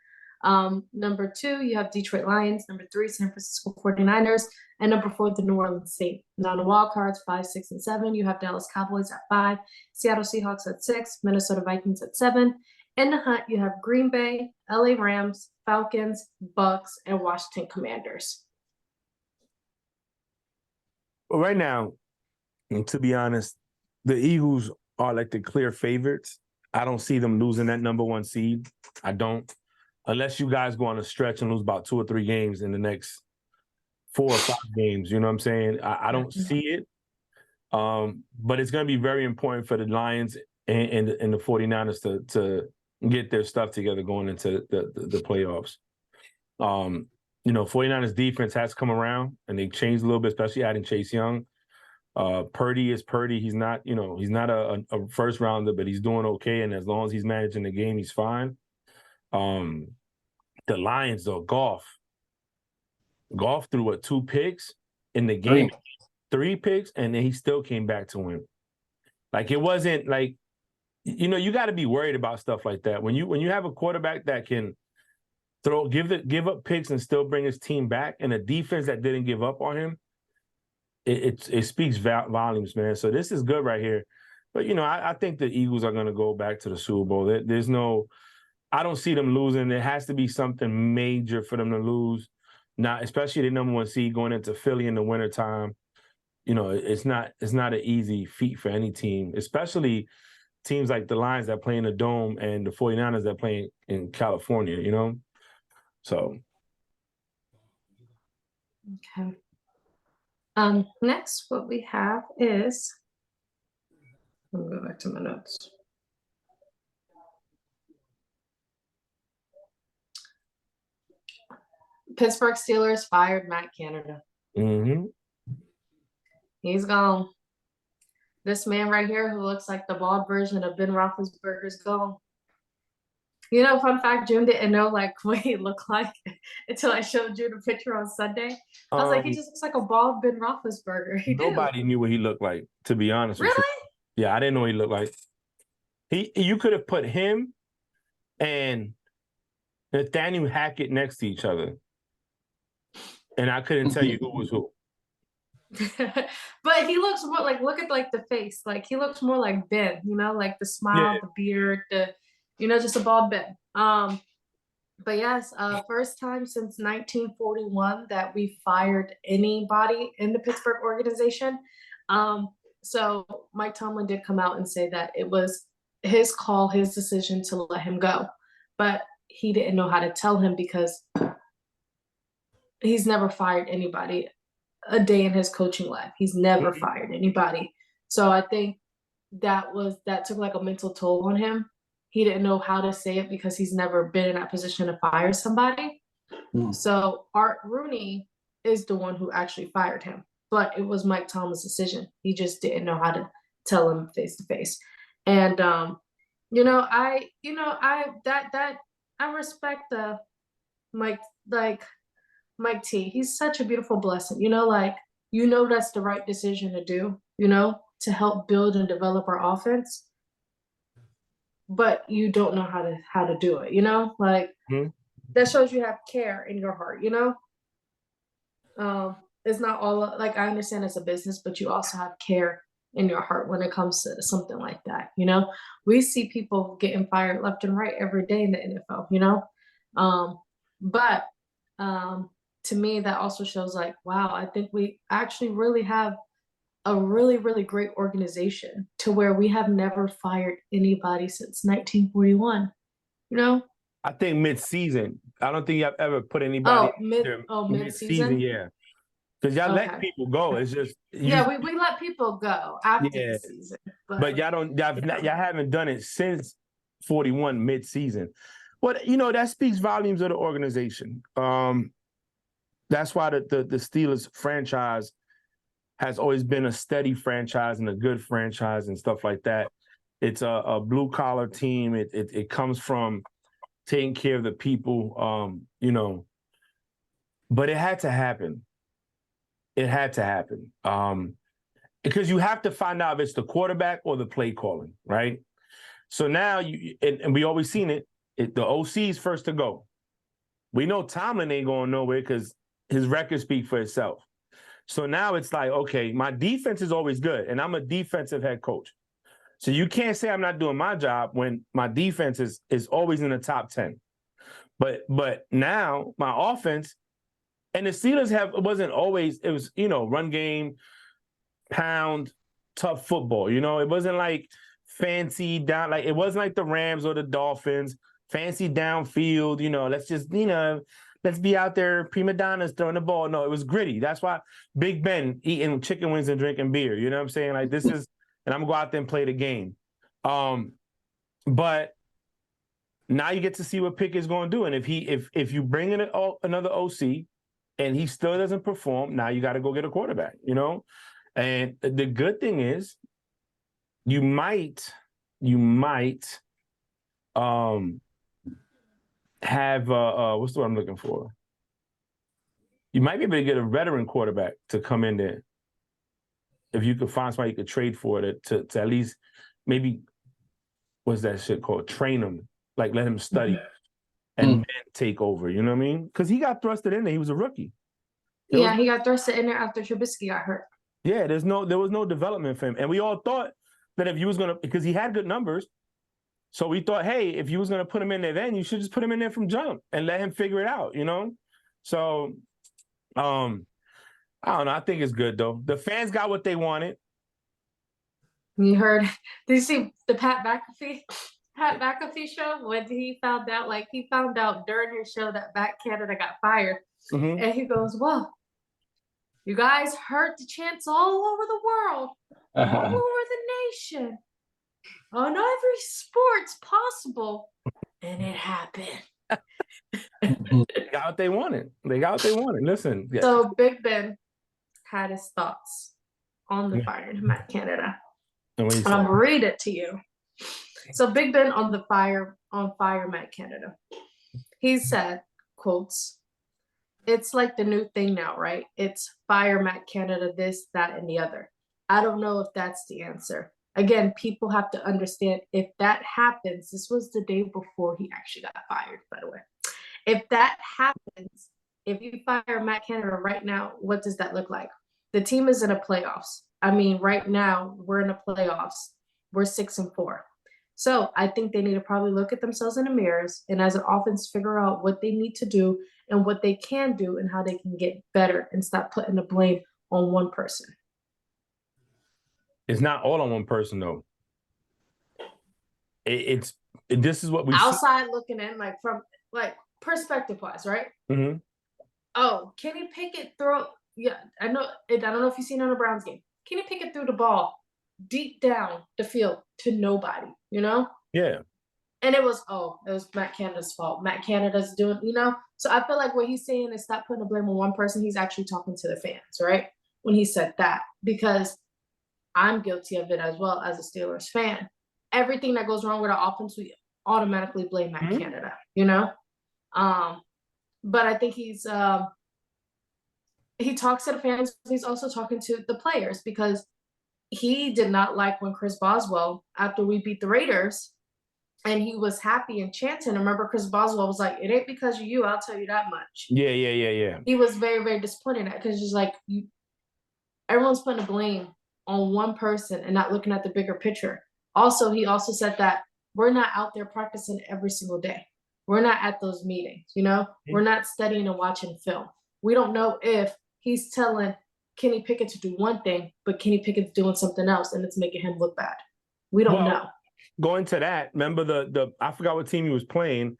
Number 2, you have Detroit Lions. Number 3, San Francisco 49ers. And number 4, the New Orleans Saints. Now the wild cards, 5, 6, and 7. You have Dallas Cowboys at 5, Seattle Seahawks at 6, Minnesota Vikings at 7. In the hunt, you have Green Bay, LA Rams, Falcons, Bucks, and Washington Commanders. Well, right now, to be honest, the Eagles are like the clear favorites. I don't see them losing that number 1 seed. I don't. Unless you guys go on a stretch and lose about 2 or 3 games in the next 4 or 5 games. You know what I'm saying? I don't see it. But it's going to be very important for the Lions and the 49ers to get their stuff together going into the playoffs. You know, 49ers defense has come around, and they changed a little bit, especially adding Chase Young. Purdy is Purdy. He's not, he's not a first rounder, but he's doing okay. And as long as he's managing the game, he's fine. The Lions, though, Goff threw what, 2 picks in the game, 3 picks, and then he still came back to win. Like, it wasn't like, you got to be worried about stuff like that. When you have a quarterback that can give up picks and still bring his team back, and a defense that didn't give up on him, it speaks volumes, man. So this is good right here. But, I think the Eagles are going to go back to the Super Bowl. There's no – I don't see them losing. There has to be something major for them to lose. Now, especially the number 1 seed going into Philly in the wintertime. It's not an easy feat for any team, especially teams like the Lions that play in the Dome and the 49ers that play in California, So. Okay. Next, what we have is, let me go back to my notes. Pittsburgh Steelers fired Matt Canada. Mm-hmm. He's gone. This man right here, who looks like the bald version of Ben Roethlisberger, is gone. Fun fact, June didn't know like what he looked like until I showed June a picture on Sunday. I was like, he just looks like a bald Ben Roethlisberger. Nobody knew what he looked like, to be honest with you. Really? Yeah, I didn't know what he looked like. You could have put him and Nathaniel Hackett next to each other, and I couldn't tell you who was who. But he looks more like, look at like the face, like he looks more like Ben, like the smile, the beard, just a bald Ben. But yes, first time since 1941 that we fired anybody in the Pittsburgh organization. So Mike Tomlin did come out and say that it was his call, his decision to let him go, but he didn't know how to tell him because he's never fired anybody a day in his coaching life. He's never fired anybody. So I think that took like a mental toll on him. He didn't know how to say it because he's never been in that position to fire somebody. So Art Rooney is the one who actually fired him, but it was Mike Tomlin's decision. He just didn't know how to tell him face to face. And I respect the Mike T. He's such a beautiful blessing. That's the right decision to do, to help build and develop our offense. But you don't know how to do it, that shows you have care in your heart, It's not all like, I understand it's a business, but you also have care in your heart when it comes to something like that. We see people getting fired left and right every day in the NFL, but to me, that also shows like, wow, I think we actually really have a really, really great organization to where we have never fired anybody since 1941, I think mid-season. I don't think I've ever put anybody mid-season? Yeah. Because y'all let people go. It's just we let people go after the season. But y'all haven't done it since 41 mid-season. Well, that speaks volumes of the organization. That's why the Steelers franchise has always been a steady franchise and a good franchise and stuff like that. It's a blue-collar team. It comes from taking care of the people, But it had to happen. It had to happen. Because you have to find out if it's the quarterback or the play calling, right? So now, and we always seen it, the OC's first to go. We know Tomlin ain't going nowhere because his record speaks for itself. So now it's like, okay, my defense is always good, and I'm a defensive head coach. So you can't say I'm not doing my job when my defense is always in the top 10. But now my offense, and the Steelers it was, run game, pound, tough football. It wasn't like fancy down, like it wasn't like the Rams or the Dolphins, fancy downfield, let's just, let's be out there, prima donnas throwing the ball. No, it was gritty. That's why Big Ben eating chicken wings and drinking beer. You know what I'm saying? Like this is, and I'm gonna go out there and play the game. But now you get to see what Pickett's going to do. And if you bring in another OC and he still doesn't perform, now you got to go get a quarterback, And the good thing is, you might have what's the word I'm looking for? You might be able to get a veteran quarterback to come in there if you could find somebody you could trade for to at least maybe what's that shit called? Train him, like let him study and then take over. You know what I mean? Because he got thrusted in there. He was a rookie. He got thrusted in there after Trubisky got hurt. Yeah, there was no development for him, and we all thought that if you was gonna, because he had good numbers, so we thought, hey, if you was gonna put him in there, then you should just put him in there from jump and let him figure it out. You know, so I don't know. I think it's good though. The fans got what they wanted. You heard? Did you see the Pat McAfee show when he found out? Like he found out during his show that Matt Canada got fired, and he goes, "Well, you guys heard the chants all over the world, all over the nation, on every sports possible, and it happened." They got what they wanted. Listen. Yeah. So Big Ben had his thoughts on the fired Matt Canada. And I'm gonna read it to you. So Big Ben on fire Matt Canada. He said, quotes, "It's like the new thing now, right? It's fire Matt Canada, this, that, and the other. I don't know if that's the answer. Again, people have to understand if that happens." This was the day before he actually got fired, by the way. If that happens, if you fire Matt Canada right now, what does that look like? The team is in a playoffs. I mean, right now we're in the playoffs. We're 6-4. So I think they need to probably look at themselves in the mirrors and as an offense figure out what they need to do and what they can do and how they can get better and stop putting the blame on one person. It's not all on one person though. This is what we outside looking in, like from like perspective wise, right? Mm-hmm. Oh, Kenny Pickett throw. Yeah, I know. I don't know if you've seen on the Browns game. Kenny Pickett threw the ball deep down the field to nobody. You know? Yeah. And it was Matt Canada's fault. Matt Canada's doing, you know? So I feel like what he's saying is stop putting the blame on one person. He's actually talking to the fans, right? When he said that, because I'm guilty of it as well as a Steelers fan. Everything that goes wrong with our offense, we automatically blame Matt Canada, you know? But I think he talks to the fans. He's also talking to the players because he did not like when Chris Boswell, after we beat the Raiders, and he was happy and chanting. Remember, Chris Boswell was like, "It ain't because of you, I'll tell you that much." Yeah. He was very, very disappointed at because just like everyone's putting the blame on one person and not looking at the bigger picture. Also, he also said that we're not out there practicing every single day. We're not at those meetings, you know? We're not studying and watching film. We don't know if he's telling Kenny Pickett to do one thing, but Kenny Pickett's doing something else and it's making him look bad. We don't know. Going to that, remember the I forgot what team he was playing,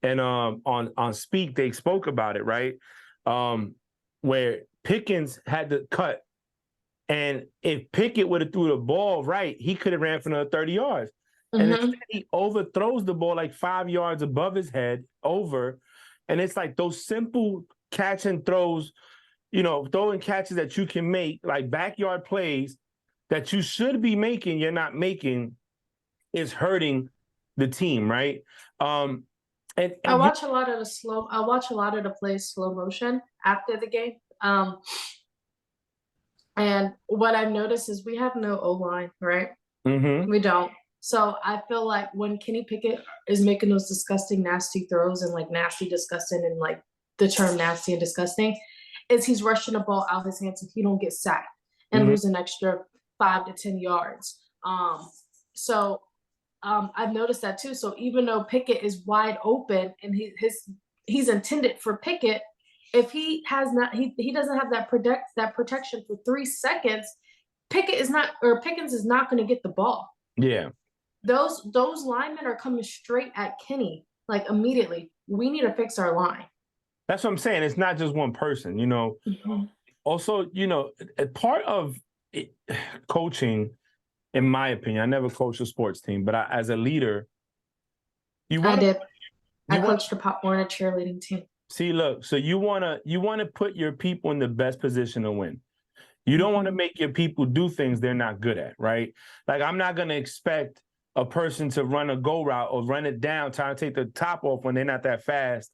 and on Speak they spoke about it, right? Where Pickens had to cut, and if Pickett would have threw the ball right, he could have ran for another 30 yards. And instead he overthrows the ball like 5 yards above his head over, and it's like those simple catch and throws, you know, throwing catches that you can make, like backyard plays that you should be making, you're not making, is hurting the team, right? And I watch a lot of the plays slow motion after the game. And what I've noticed is we have no O-line, right? Mm-hmm. We don't. So I feel like when Kenny Pickett is making those disgusting, nasty throws and like nasty, disgusting, and like the term nasty and disgusting, is he's rushing the ball out his hands if he don't get sacked and lose an extra 5 to 10 yards. I've noticed that too. So even though Pickett is wide open and he's intended for Pickett, if he doesn't have that protection for 3 seconds, Pickens is not going to get the ball. Yeah. Those linemen are coming straight at Kenny, like immediately. We need to fix our line. That's what I'm saying. It's not just one person, you know. Also, you know, part of coaching, in my opinion, I never coached a sports team, but as a leader, I coached the Pop Warner cheerleading team. See, look, so you wanna put your people in the best position to win. You don't want to make your people do things they're not good at, right? Like, I'm not going to expect a person to run a go route or run it down, trying to take the top off when they're not that fast.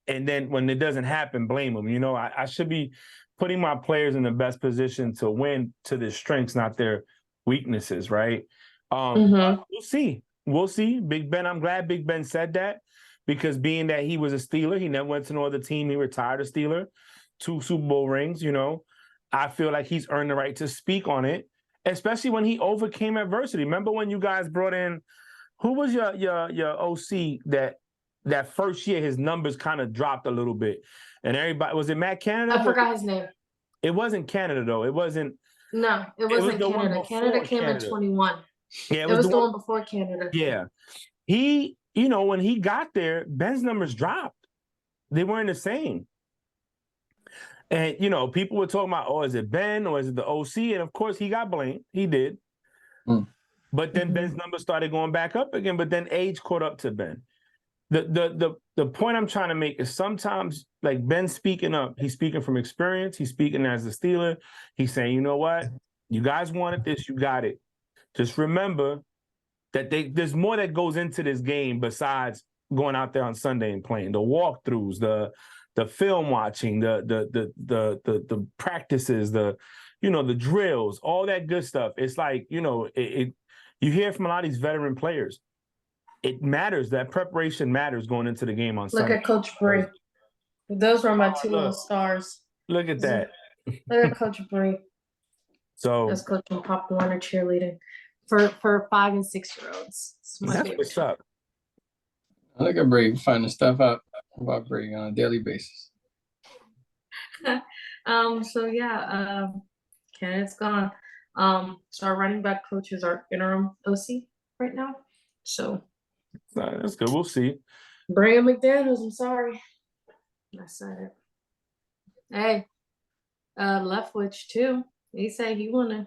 And then when it doesn't happen, blame them. You know, I should be putting my players in the best position to win to their strengths, not their weaknesses, right? Mhm. We'll see. We'll see. Big Ben, I'm glad Big Ben said that, because being that he was a Steeler, he never went to no other team. He retired a Steeler, 2 Super Bowl rings, you know. I feel like he's earned the right to speak on it, especially when he overcame adversity. Remember when you guys brought in, who was your OC that first year his numbers kind of dropped a little bit, and everybody, was it Matt Canada? I forgot his name. It wasn't Canada though. It wasn't. No, it was wasn't the one Canada. Canada before came in Canada. 21. Yeah, It was the one before Canada. Yeah, he, you know, when he got there, Ben's numbers dropped. They weren't the same. And, you know, people were talking about, oh, is it Ben or is it the OC? And of course, he got blamed. He did. But then Ben's numbers started going back up again. But then age caught up to Ben. The point I'm trying to make is sometimes, like, Ben speaking up, he's speaking from experience. He's speaking as a Steeler. He's saying, you know what? You guys wanted this. You got it. Just remember that there's more that goes into this game besides going out there on Sunday and playing. The walkthroughs, the film watching, the practices, the drills, all that good stuff. It's like, you hear from a lot of these veteran players. It matters. That preparation matters going into the game on Sunday. Look at Coach Bree. Those were my two little stars. Look at that. Look at Coach Bree. So that's coaching Pop Warner cheerleading for 5 and 6 year olds. That's what's up. Look at Bree finding stuff out about Bree on a daily basis. So yeah, Canada's gone. So our running back coach is our interim OC right now. So that's good. We'll see. Brandon McDaniels, I'm sorry. I said it. Hey, Leftwich too. He said he wanna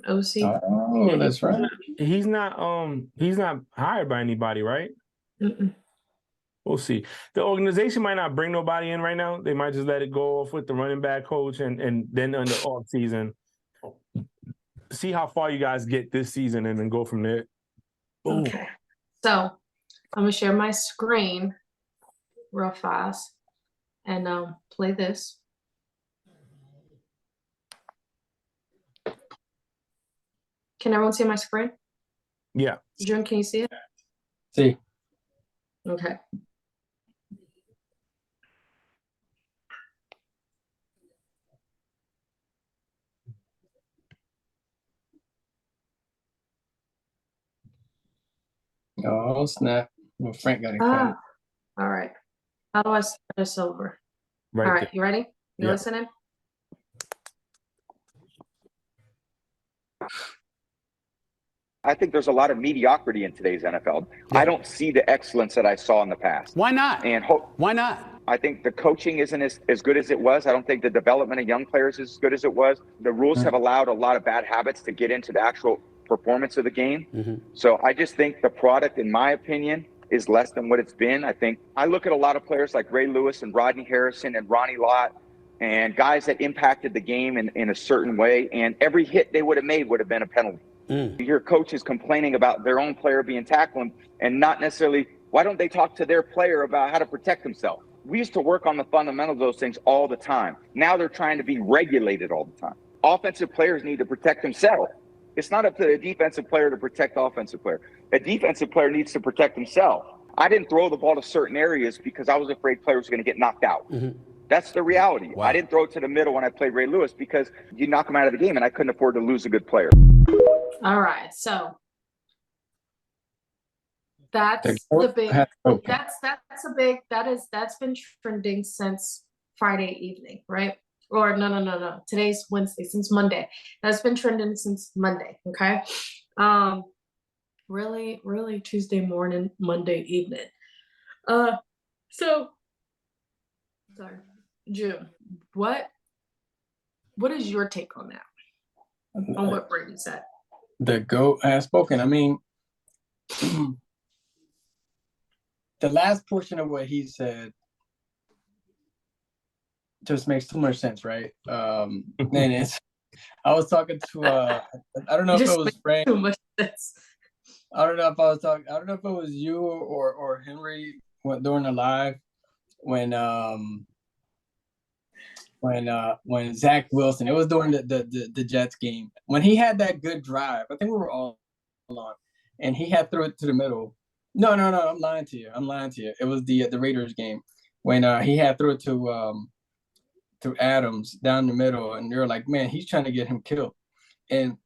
OC. Oh, that's right. He's not hired by anybody, right? Mm-mm. We'll see. The organization might not bring nobody in right now. They might just let it go off with the running back coach, and then in the off season, see how far you guys get this season, and then go from there. Ooh. Okay. So I'm gonna share my screen real fast and play this. Can everyone see my screen? Yeah. June, can you see it? See. Okay. Oh, snap. Well, Frank got it. All right. How do I start this over? Right. All right. You ready? You listening? I think there's a lot of mediocrity in today's NFL. Yeah. I don't see the excellence that I saw in the past. Why not? And why not? I think the coaching isn't as good as it was. I don't think the development of young players is as good as it was. The rules have allowed a lot of bad habits to get into the actual performance of the game. So I just think the product, in my opinion, is less than what it's been. I look at a lot of players like Ray Lewis and Rodney Harrison and Ronnie Lott and guys that impacted the game in a certain way. And every hit they would have made would have been a penalty. You hear coaches complaining about their own player being tackled and not necessarily, why don't they talk to their player about how to protect himself? We used to work on the fundamentals of those things all the time. Now they're trying to be regulated all the time. Offensive players need to protect themselves. It's not up to a defensive player to protect the offensive player. A defensive player needs to protect himself. I didn't throw the ball to certain areas because I was afraid players were going to get knocked out. That's the reality. Wow. I didn't throw it to the middle when I played Ray Lewis because you knock him out of the game, and I couldn't afford to lose a good player. All right, so that's the big. That's been trending since Friday evening, right? Or no. Today's Wednesday, since Monday. That's been trending since Monday. Okay, really Tuesday morning, Monday evening. So sorry, June. What is your take on that? On what Brady said? The GOAT has spoken. I mean, the last portion of what he said just makes too much sense, right? And I was talking to I don't know if it Just was makes Frank. too much sense. I don't know if I was talking. I don't know if it was you or Henry during the live when when Zach Wilson. It was during the Jets game when he had that good drive. I think we were all on, and he had threw it to the middle. No. I'm lying to you. It was the Raiders game when he had threw it to Adams down the middle, and they're like, man, he's trying to get him killed, and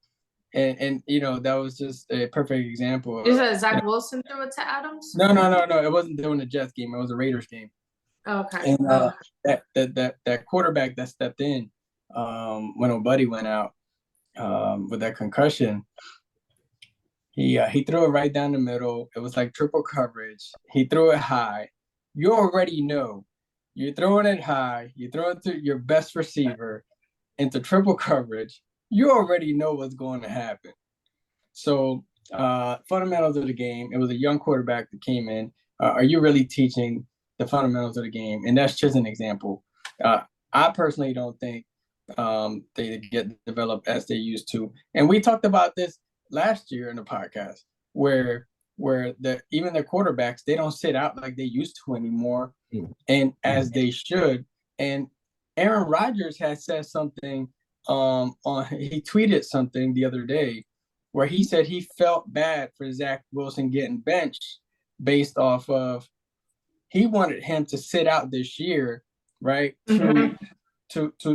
you know that was just a perfect example. You said Zach Wilson threw it to Adams? No. It wasn't during the Jets game. It was a Raiders game. Okay. And that quarterback that stepped in when O'Buddy went out with that concussion, he threw it right down the middle. It was like triple coverage. He threw it high. You already know you're throwing it high. You throw it to your best receiver into triple coverage. You already know what's going to happen. So fundamentals of the game. It was a young quarterback that came in. Are you really teaching the fundamentals of the game? And that's just an example. I personally don't think they get developed as they used to. And we talked about this last year in the podcast, where even the quarterbacks, they don't sit out like they used to anymore, and as they should. And Aaron Rodgers has said something he tweeted something the other day where he said he felt bad for Zach Wilson getting benched based off of he wanted him to sit out this year, right? To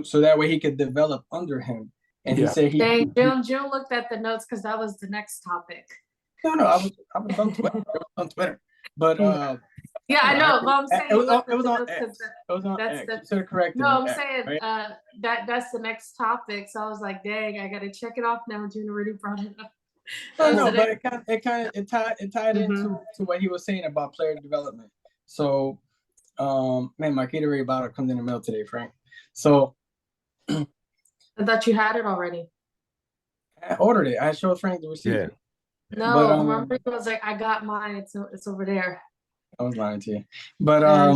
so that way he could develop under him. And he said June looked at the notes because that was the next topic. No, I was on Twitter. But yeah, I know. But I'm saying it was on X. It was on X. You should have corrected me. No, I'm X, saying right? that's the next topic. So I was like, dang, I gotta check it off now. June already brought it up. No, but it tied into what he was saying about player development. So man, my Gatorade bottle comes in the mail today, Frank. So I thought you had it already. I ordered it. I showed Frank the receipt. Yeah. No, But, remember he was like, I got mine. It's over there. I was lying to you, but I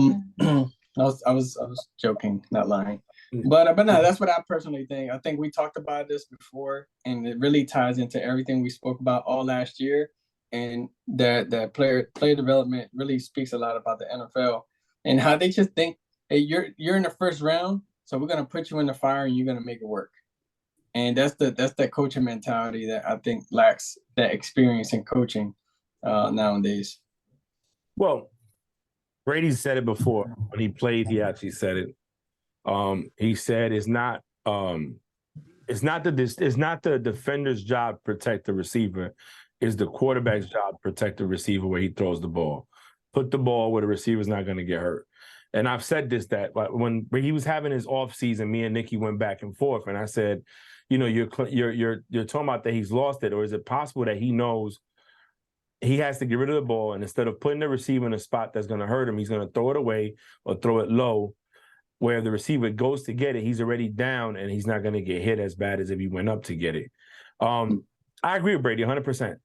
was joking, not lying. But no, that's what I personally think. I think we talked about this before, and it really ties into everything we spoke about all last year. And that player development really speaks a lot about the NFL and how they just think, hey, you're in the first round, so we're gonna put you in the fire and you're gonna make it work. And that's that coaching mentality that I think lacks that experience in coaching nowadays. Well, Brady said it before when he played. He actually said it. He said it's not the defender's job to protect the receiver. It's the quarterback's job to protect the receiver where he throws the ball. Put the ball where the receiver's not going to get hurt. And I've said this, that when he was having his off season, me and Nikki went back and forth, and I said, you know, you're talking about that he's lost it, or is it possible that he knows he has to get rid of the ball, and instead of putting the receiver in a spot that's going to hurt him, he's going to throw it away or throw it low, where the receiver goes to get it, he's already down, and he's not going to get hit as bad as if he went up to get it. I agree with Brady 100%.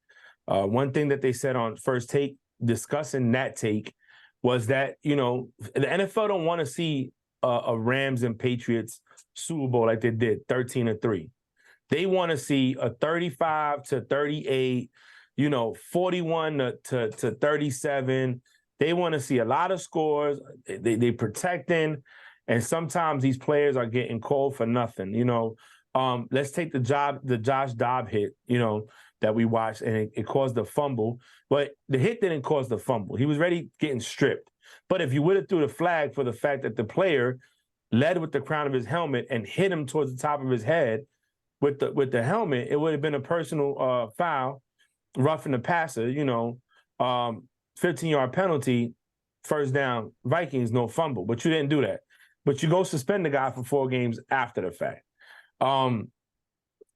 One thing that they said on First Take, discussing that take, was that, you know, the NFL don't want to see a Rams and Patriots Super Bowl like they did, 13-3. They want to see a 35-38, you know, 41-37. They want to see a lot of scores. They protecting, and sometimes these players are getting called for nothing. You know, let's take the Josh Dobbs hit, you know, that we watched, and it caused the fumble. But the hit didn't cause the fumble. He was already getting stripped. But if you would have threw the flag for the fact that the player led with the crown of his helmet and hit him towards the top of his head with the helmet, it would have been a personal foul, roughing the passer, you know, 15-yard penalty, first down, Vikings, no fumble. But you didn't do that. But you go suspend the guy for 4 games after the fact.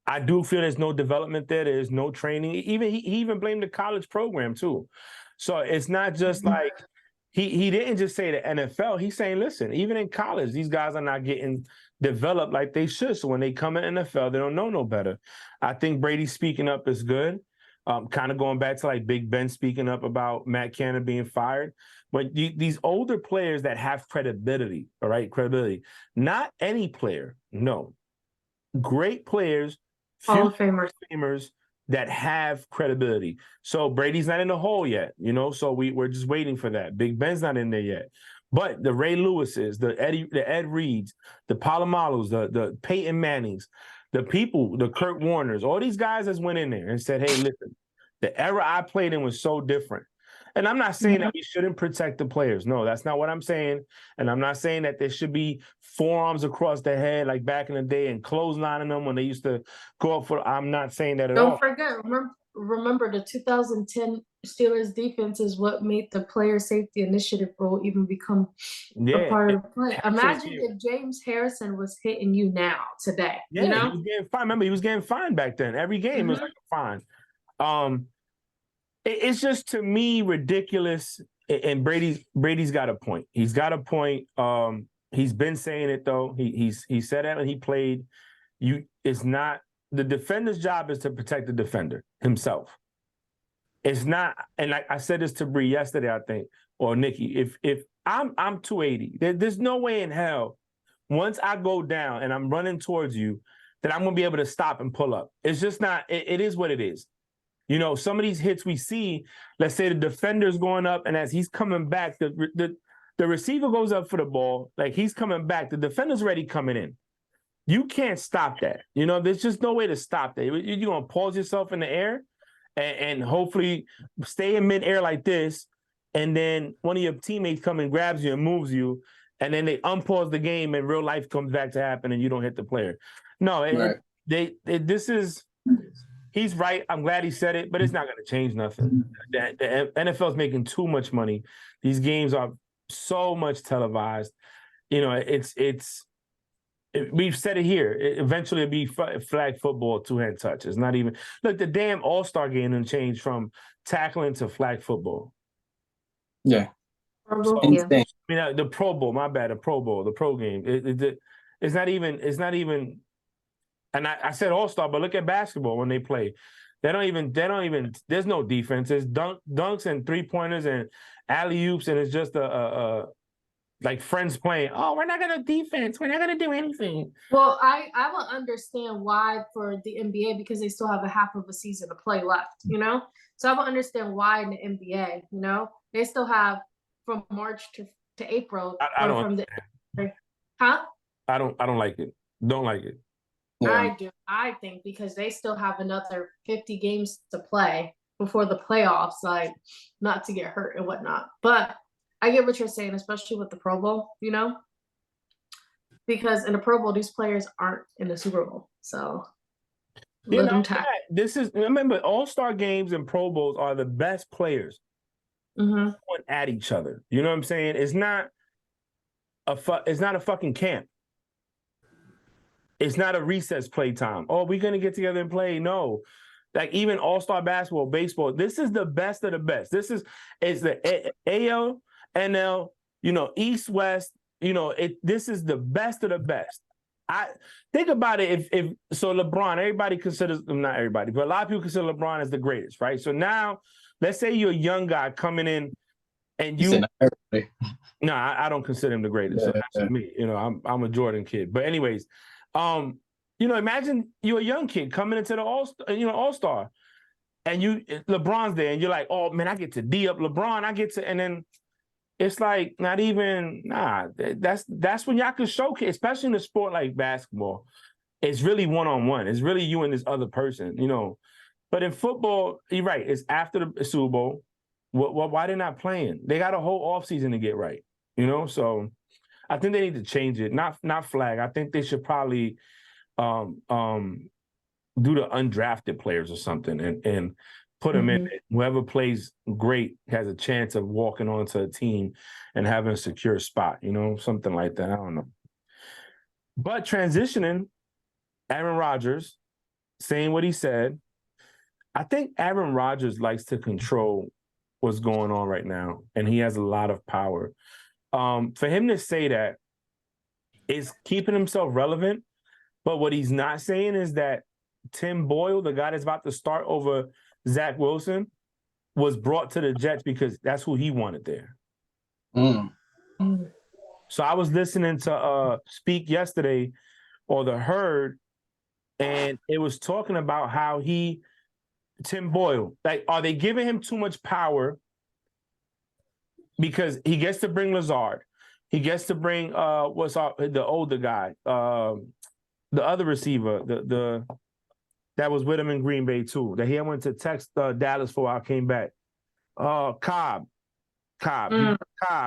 I do feel there's no development there. There's no training. He even blamed the college program too. So it's not just like he didn't just say the NFL. He's saying, listen, even in college, these guys are not getting developed like they should. So when they come in NFL, they don't know no better. I think Brady speaking up is good. Kind of going back to like Big Ben speaking up about Matt Canada being fired. But these older players that have credibility, all right, credibility, not any player, no. great players, Hall few of Famers. Famers that have credibility. So Brady's not in the hole yet, so we're just waiting for that. Big Ben's not in there yet. But the Ray Lewises, the Ed Reeds, the Palomalos, the Peyton Mannings, the people, the Kurt Warners, all these guys that went in there and said, hey, listen, the era I played in was so different. And I'm not saying that we shouldn't protect the players. No, that's not what I'm saying. And I'm not saying that there should be forearms across the head like back in the day and clotheslining them when they used to go up for. I'm not saying that at all. Don't forget, remember the 2010 Steelers defense is what made the player safety initiative rule even become a part of the play. Imagine if James Harrison was hitting you now today. Yeah, you know? he was getting fined. Remember, he was getting fined back then. Every game was like a fine. It's just, to me, ridiculous. And Brady's got a point. He's got a point. He's been saying it though. He said that when he played. It's not the defender's job is to protect the defender himself. It's not. And I said this to Bree yesterday, I think, or Nikki. If I'm 280, there's no way in hell once I go down and I'm running towards you that I'm gonna be able to stop and pull up. It's just not. It is what it is. Some of these hits we see, let's say the defender's going up, and as he's coming back, the receiver goes up for the ball, like he's coming back, the defender's already coming in. You can't stop that. There's just no way to stop that. You're going to pause yourself in the air and hopefully stay in midair like this, and then one of your teammates comes and grabs you and moves you, and then they unpause the game and real life comes back to happen and you don't hit the player. No, this is... He's right. I'm glad he said it, but it's not going to change nothing. The NFL's making too much money. These games are so much televised. We've said it here. Eventually, it'll be flag football, two-hand touch. It's not even... Look, the damn All-Star game done changed from tackling to flag football. Yeah. So, the Pro Bowl, my bad, the Pro Bowl, the pro game. It's not even... And I said All-Star, but look at basketball when they play. They don't even, there's no defense. It's dunks and three-pointers and alley-oops, and it's just like friends playing. Oh, we're not going to defense. We're not going to do anything. Well, I will understand why for the NBA, because they still have a half of a season to play left, So I will understand why in the NBA, they still have from March to April. I don't from Huh? I don't like it. Don't like it. Yeah. I do. I think because they still have another 50 games to play before the playoffs, like not to get hurt and whatnot. But I get what you're saying, especially with the Pro Bowl, because in the Pro Bowl, these players aren't in the Super Bowl. So let them tackle. Remember, All-Star games and Pro Bowls are the best players going at each other. You know what I'm saying? It's not a fucking camp. It's not a recess play time. Oh, we're going to get together and play. No. Like even All-Star basketball, baseball, this is the best of the best. It's the AL, NL, East, West, this is the best of the best. I think about it. If LeBron, everybody considers, not everybody, but a lot of people consider LeBron as the greatest, right? So now let's say you're a young guy coming in and no, I don't consider him the greatest. So that's me. I'm a Jordan kid. But anyways, imagine you're a young kid coming into the All-Star, and LeBron's there, and you're like, oh man, I get to D up LeBron, and then it's like not even that's when y'all can showcase, especially in a sport like basketball. It's really one-on-one. It's really you and this other person, But in football, you're right. It's after the Super Bowl. Why they're not playing? They got a whole offseason to get right, So I think they need to change it. Not flag. I think they should probably do the undrafted players or something and put them in. Whoever plays great has a chance of walking onto a team and having a secure spot, something like that. I don't know. But transitioning, Aaron Rodgers saying what he said. I think Aaron Rodgers likes to control what's going on right now, and he has a lot of power. For him to say that is keeping himself relevant, but what he's not saying is that Tim Boyle, the guy that's about to start over Zach Wilson, was brought to the Jets because that's who he wanted there. So I was listening to Speak yesterday, or The Herd, and it was talking about how Tim Boyle, like, are they giving him too much power? Because he gets to bring Lazard. He gets to bring the older guy, the other receiver, the that was with him in Green Bay too. That he went to Dallas for a while, came back. Cobb.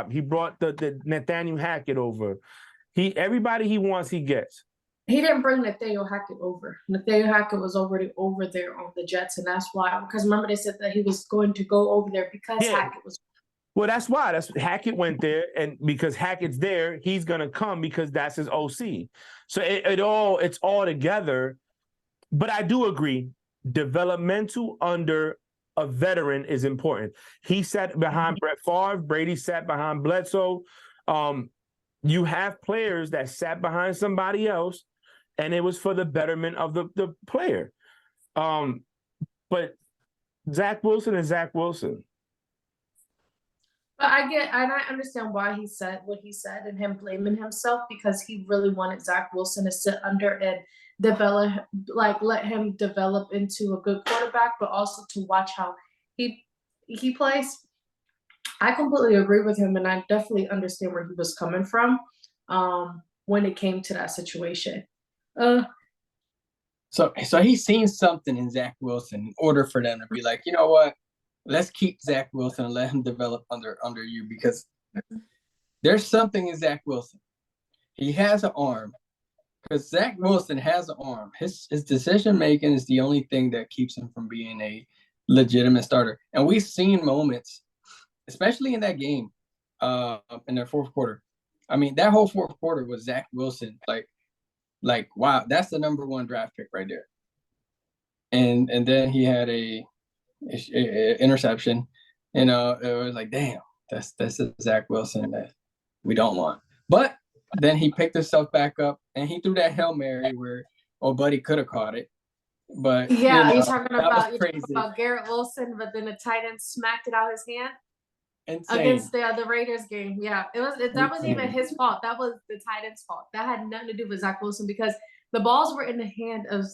He brought the Nathaniel Hackett over. Everybody he wants, he gets. He didn't bring Nathaniel Hackett over. Nathaniel Hackett was already over there on the Jets, and that's why. Because remember, they said that he was going to go over there because Hackett was. Well, that's why. Hackett went there, and because Hackett's there, he's gonna come because that's his OC. So it's all together. But I do agree, developmental under a veteran is important. He sat behind Brett Favre. Brady sat behind Bledsoe. You have players that sat behind somebody else, and it was for the betterment of the player. But Zach Wilson is Zach Wilson. But I understand why he said what he said and him blaming himself, because he really wanted Zach Wilson to sit under and develop, like, let him develop into a good quarterback, but also to watch how he plays. I completely agree with him, and I definitely understand where he was coming from when it came to that situation. So he's seen something in Zach Wilson in order for them to be like, you know what? Let's keep Zach Wilson and let him develop under you, because there's something in Zach Wilson. He has an arm. Because Zach Wilson has an arm. His decision making is the only thing that keeps him from being a legitimate starter. And we've seen moments, especially in that game, in their fourth quarter. I mean, that whole fourth quarter was Zach Wilson. Like wow, that's the number 1 draft pick right there. And then he had a interception. It was like, damn, that's a Zach Wilson that we don't want. But then he picked himself back up and he threw that Hail Mary where Buddy could have caught it. But yeah, you're talking about Garrett Wilson, but then the tight end smacked it out of his hand. Insane. Against the Raiders game. Yeah, that wasn't even his fault. That was the tight end's fault. That had nothing to do with Zach Wilson, because the balls were in the hand of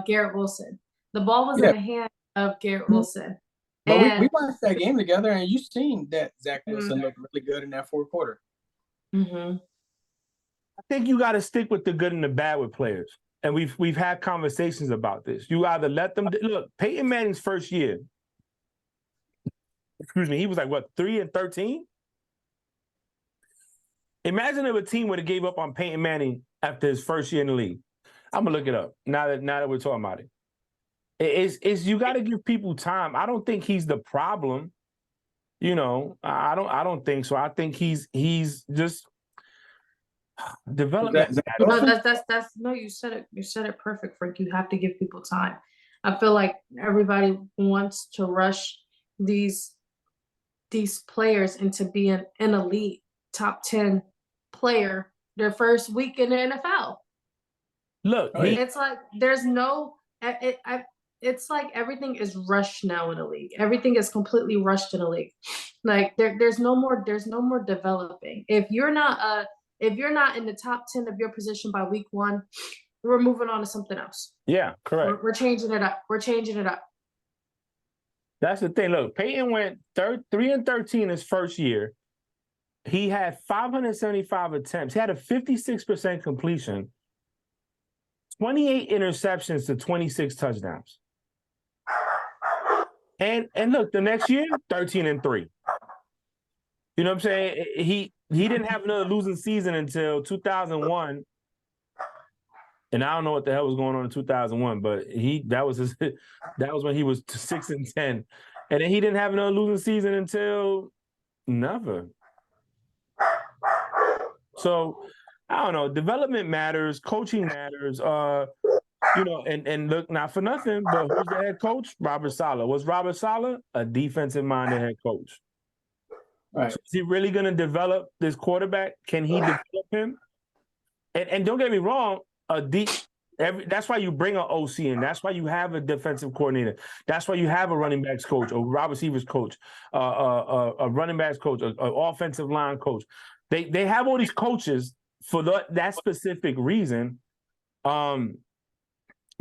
Garrett Wilson. The ball was in the hand of Garrett Wilson. But we watched that game together, and you've seen that Zach Wilson looked really good in that fourth quarter. Mm-hmm. I think you got to stick with the good and the bad with players. And we've had conversations about this. You either let them look. Peyton Manning's first year, he was like, what, 3-13? Imagine if a team would have gave up on Peyton Manning after his first year in the league. I'm gonna look it up now that we're talking about it. It's you got to give people time. I don't think he's the problem. I don't think so. I think he's just development. No, you said it. You said it perfect, Frank. You have to give people time. I feel like everybody wants to rush these players into being an elite top 10 player their first week in the NFL. Look, it's like there's no. It's like everything is rushed now in the league. Everything is completely rushed in the league. Like there's no more developing. If you're not in the top 10 of your position by week 1, we're moving on to something else. Yeah, correct. We're changing it up. That's the thing. Look, Peyton went 3-13 his first year. He had 575 attempts. He had a 56% completion, 28 interceptions to 26 touchdowns. And look, the next year, 13-3. You know what I'm saying? He didn't have another losing season until 2001. And I don't know what the hell was going on in 2001, but that was when he was 6-10. And then he didn't have another losing season until never. So I don't know. Development matters, coaching matters. And look, not for nothing, but who's the head coach? Robert Saleh. Was Robert Saleh a defensive-minded head coach? Right. So is he really going to develop this quarterback? Can he develop him? And don't get me wrong, that's why you bring an OC in. That's why you have a defensive coordinator. That's why you have a running backs coach, a wide receivers coach, a running backs coach, an offensive line coach. They have all these coaches for that specific reason.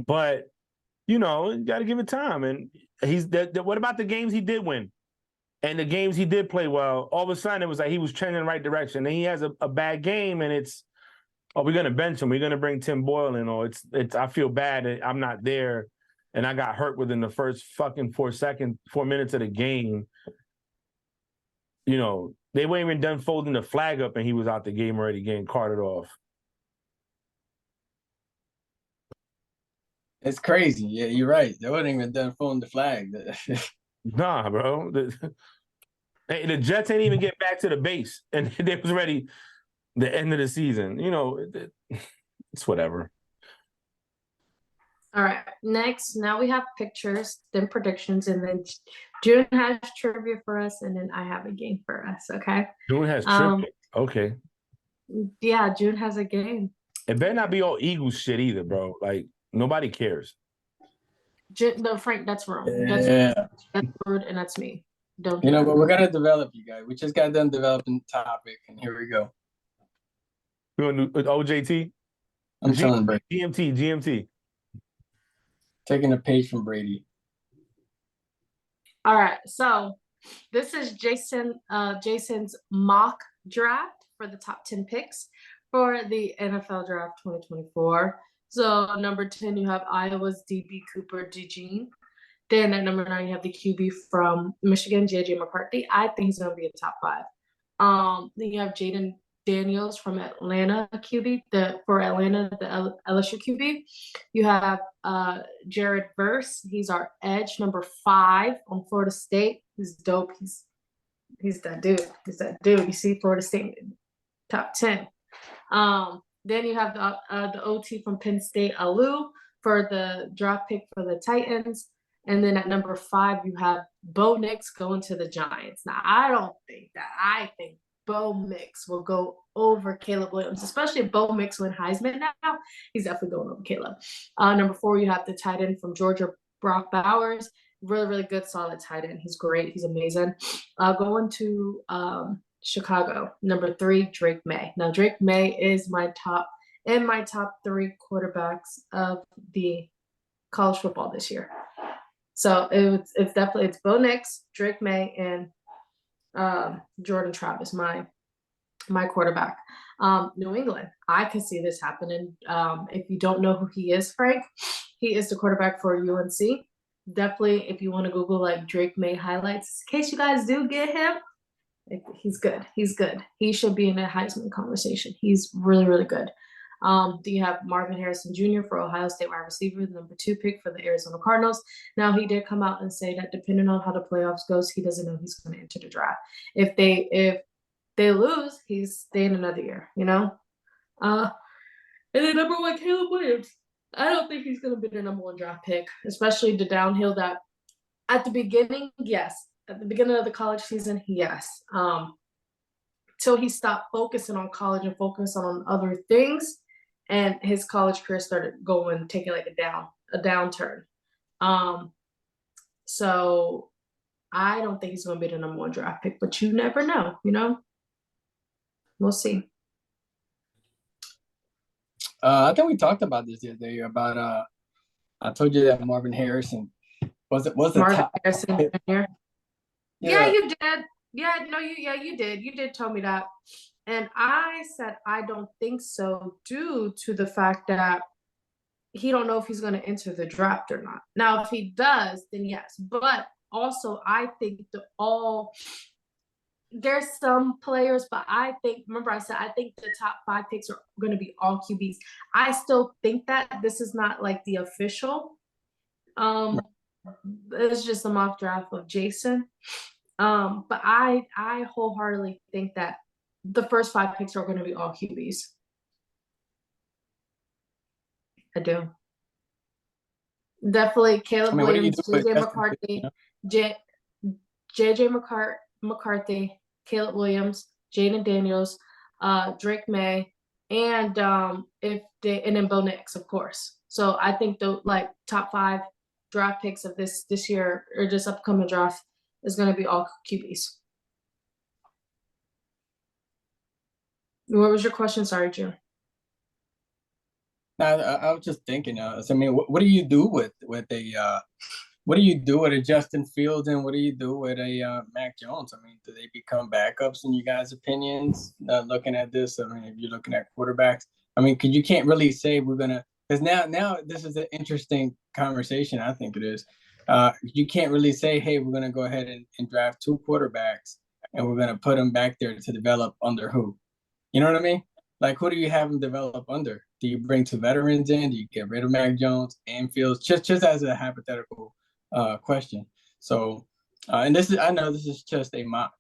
But you know, you got to give it time. And he's what about the games he did win? And the games he did play well, all of a sudden it was like he was trending in the right direction. Then he has a bad game, and it's, oh, we're gonna bench him. We're gonna bring Tim Boyle in, or it's. I feel bad that I'm not there, and I got hurt within the first fucking 4 minutes of the game. You know, they weren't even done folding the flag up, and he was out the game already getting carted off. It's crazy. Yeah, you're right. They wasn't even done folding the flag. Nah, bro. The Jets ain't even get back to the base, and they was ready the end of the season. You know, it's whatever. All right. Next, now we have pictures, then predictions, and then June has trivia for us, and then I have a game for us. Okay. June has trivia. Okay. Yeah, June has a game. It better not be all Eagles shit either, bro. Like, nobody cares. No, Frank, that's wrong. Yeah. That's rude, and that's me. Don't. You know, but we're gonna develop, you guys. We just got done developing the topic, and here we go. You want to do OJT? I'm telling Brady. GMT. Taking a page from Brady. All right, so this is Jason's mock draft for the top 10 picks for the NFL Draft 2024. So number 10, you have Iowa's DB Cooper DeJean. Then at number 9, you have the QB from Michigan, JJ McCarthy. I think he's going to be a top 5. Then you have Jaden Daniels from Atlanta QB, the LSU QB. You have Jared Verse. He's our edge, number 5 on Florida State. He's dope. He's that dude. He's that dude. You see Florida State top 10. Then you have the OT from Penn State, Alou, for the draft pick for the Titans. And then at number 5, you have Bo Nix going to the Giants. Now, I don't think that. I think Bo Nix will go over Caleb Williams, especially if Bo Nix win Heisman now. He's definitely going over Caleb. Number 4, you have the tight end from Georgia, Brock Bowers. Really, really good, solid tight end. He's great. He's amazing. Going to Chicago. Number 3, Drake May. Now, Drake May is my top 3 quarterbacks of the college football this year. So it's definitely Bo Nix, Drake May, and Jordan Travis, my quarterback. New England, I could see this happening. If you don't know who he is, Frank, he is the quarterback for UNC. Definitely, if you want to Google like Drake May highlights, in case you guys do get him, he's good. He's good. He should be in a Heisman conversation. He's really, really good. Do you have Marvin Harrison Jr. for Ohio State wide receiver, the number 2 pick for the Arizona Cardinals? Now, he did come out and say that depending on how the playoffs goes, he doesn't know he's going to enter the draft. If they lose, he's staying another year, you know? And then number 1, Caleb Williams. I don't think he's going to be the number 1 draft pick, especially the downhill that at the beginning, yes. At the beginning of the college season, yes. Till he stopped focusing on college and focused on other things, and his college career started taking like a downturn. So I don't think he's going to be the number 1 draft pick, but you never know, you know? We'll see. I think we talked about this the other day about I told you that Marvin Harrison was Marvin Harrison Jr. Yeah, you did. You did. You did tell me that. And I said, I don't think so, due to the fact that he don't know if he's going to enter the draft or not. Now, if he does, then yes. But also, I think there's some players, but remember I said, I think the top 5 picks are going to be all QBs. I still think that this is not like the official. It's just a mock draft of Jason. But I wholeheartedly think that the first 5 picks are going to be all QBs. I do. Definitely Caleb Williams, JJ McCarthy, JJ McCarthy, Caleb Williams, Jaden Daniels, Drake May, and then Bo Nix, of course. So I think the top 5 draft picks of this year or this upcoming draft is going to be all QBs. What was your question? Sorry, June. I was just thinking. I mean, what do you do with what do you do with a Justin Fields and what do you do with a Mac Jones? I mean, do they become backups in you guys' opinions? Looking at this, I mean, if you're looking at quarterbacks, I mean, because you can't really say we're gonna. Because now this is an interesting conversation. I think it is. You can't really say, hey, we're gonna go ahead and draft 2 quarterbacks and we're gonna put them back there to develop under who? You know what I mean? Like, who do you have them develop under? Do you bring 2 veterans in? Do you get rid of Mac Jones and Fields? Just as a hypothetical question. So, and this is, I know this is just a mock,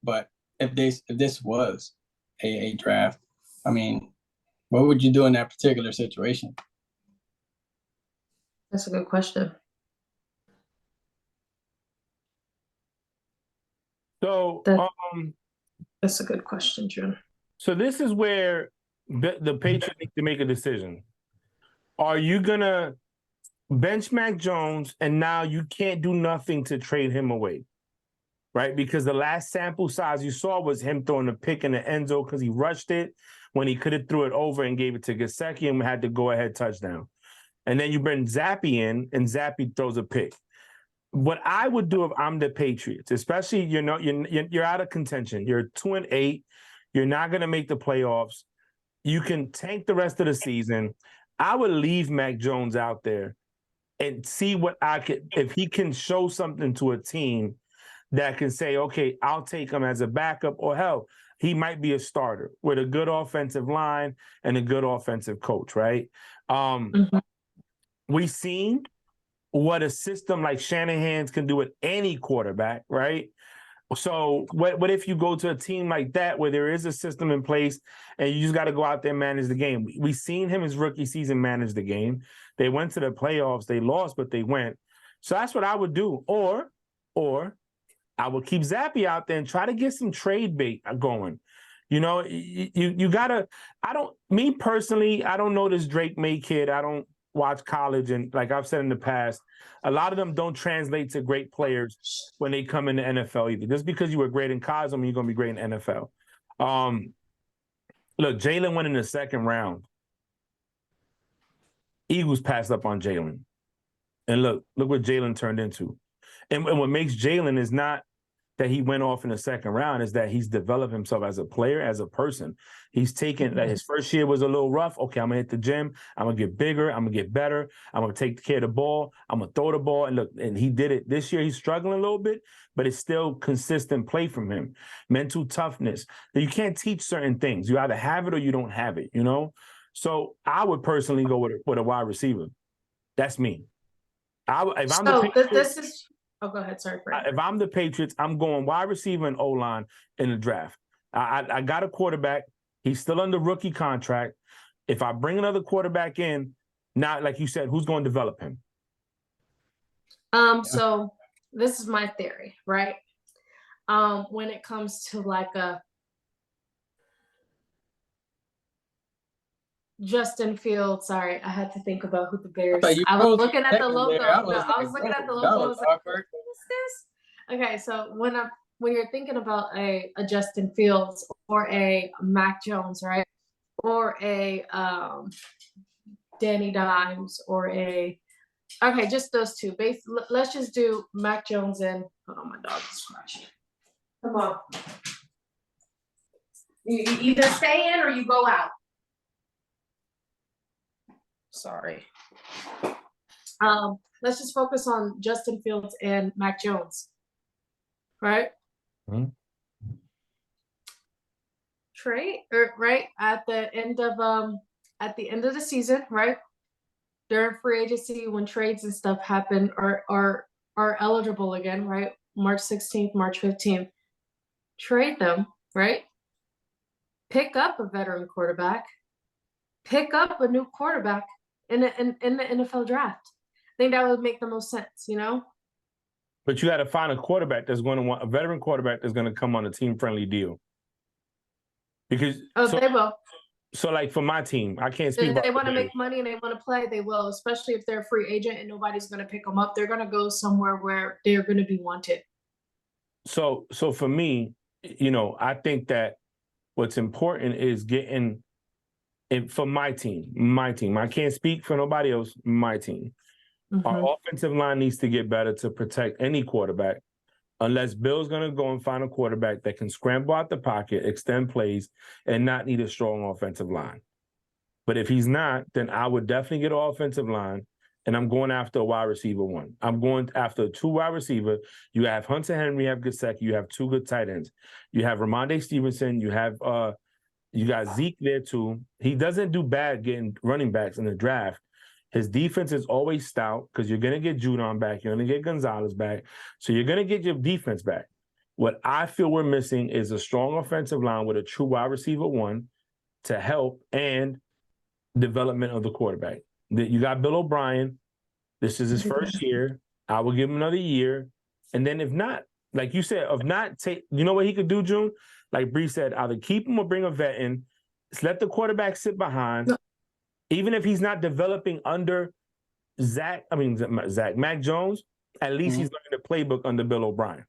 but if this was a draft, I mean, what would you do in that particular situation? That's a good question. So, That- That's a good question, June. so this is where the Patriots need to make a decision. Are you gonna bench Mac Jones and now you can't do nothing to trade him away? Right? Because the last sample size you saw was him throwing a pick in the end zone because he rushed it when he could have threw it over and gave it to Gesicki and had to go ahead touchdown. And then you bring Zappe in and Zappe throws a pick. What I would do if I'm the Patriots, especially you're out of contention. You're 2-8. You're not going to make the playoffs. You can tank the rest of the season. I would leave Mac Jones out there and see what if he can show something to a team that can say, okay, I'll take him as a backup, or hell, he might be a starter with a good offensive line and a good offensive coach, right? We've seen what a system like Shanahan's can do with any quarterback, right? So what if you go to a team like that where there is a system in place and you just got to go out there and manage the game? We've seen him his rookie season manage the game. They went to the playoffs. They lost, but they went. So that's what I would do. Or I would keep Zappe out there and try to get some trade bait going. You know, you gotta. Me personally, I don't know this Drake May kid. I don't watch college, and like I've said in the past, a lot of them don't translate to great players when they come in the NFL either. Just because you were great in college, I mean you're gonna be great in the NFL. Look, Jalen went in the second round. Eagles passed up on Jalen, and look what Jalen turned into. And what makes Jalen is not that he went off in the second round, is that he's developed himself as a player, as a person. He's taken that his first year was a little rough. Okay, I'm gonna hit the gym. I'm gonna get bigger. I'm gonna get better. I'm gonna take care of the ball. I'm gonna throw the ball. And look, and he did it. This year he's struggling a little bit, but it's still consistent play from him. Mental toughness. You can't teach certain things. You either have it or you don't have it, you know? So I would personally go with a wide receiver. That's me. This is. Oh, go ahead. Sorry, Frank. If I'm the Patriots, I'm going wide receiver and O-line in the draft. I got a quarterback. He's still under rookie contract. If I bring another quarterback in, now, like you said, who's going to develop him? So this is my theory, right? When it comes to like a Justin Fields, sorry, I had to think about who the Bears. I was looking at the logo. I was looking at the logo. I was like, what is this? Okay, so when you're thinking about a Justin Fields or a Mac Jones, right? Or a Danny Dimes or just those two. Let's just do Mac Jones and my dog is crashing. Come on. You either stay in or you go out. Sorry. Let's just focus on Justin Fields and Mac Jones. Right? Mm-hmm. Trade right at the end of the season, right? During free agency, when trades and stuff happen are eligible again, right? March 16th, March 15th. Trade them, right? Pick up a veteran quarterback. Pick up a new quarterback in the NFL draft. I think that would make the most sense, you know? But you got to find a quarterback that's going to want a veteran quarterback that's going to come on a team-friendly deal. Because they will. So, like for my team, I can't speak. If they want to make money and they want to play, they will. Especially if they're a free agent and nobody's going to pick them up, they're going to go somewhere where they're going to be wanted. So for me, you know, I think that what's important is getting And for my team, I can't speak for nobody else. My team, our offensive line needs to get better to protect any quarterback. Unless Bill's going to go and find a quarterback that can scramble out the pocket, extend plays, and not need a strong offensive line. But if he's not, then I would definitely get an offensive line, and I'm going after a wide receiver one. I'm going after a 2 wide receiver. You have Hunter Henry, you have Gesicki, you have 2 good tight ends. You have Ramondre Stevenson, you got Zeke there too. He doesn't do bad getting running backs in the draft. His defense is always stout because you're going to get Judon back. You're going to get Gonzalez back. So you're going to get your defense back. What I feel we're missing is a strong offensive line with a true wide receiver one to help and development of the quarterback. You got Bill O'Brien. This is his first year. I will give him another year. And then if not, like you said, you know what he could do, June? Like Bree said, either keep him or bring a vet in. Just let the quarterback sit behind. Even if he's not developing under Mac Jones, at least he's learning the playbook under Bill O'Brien.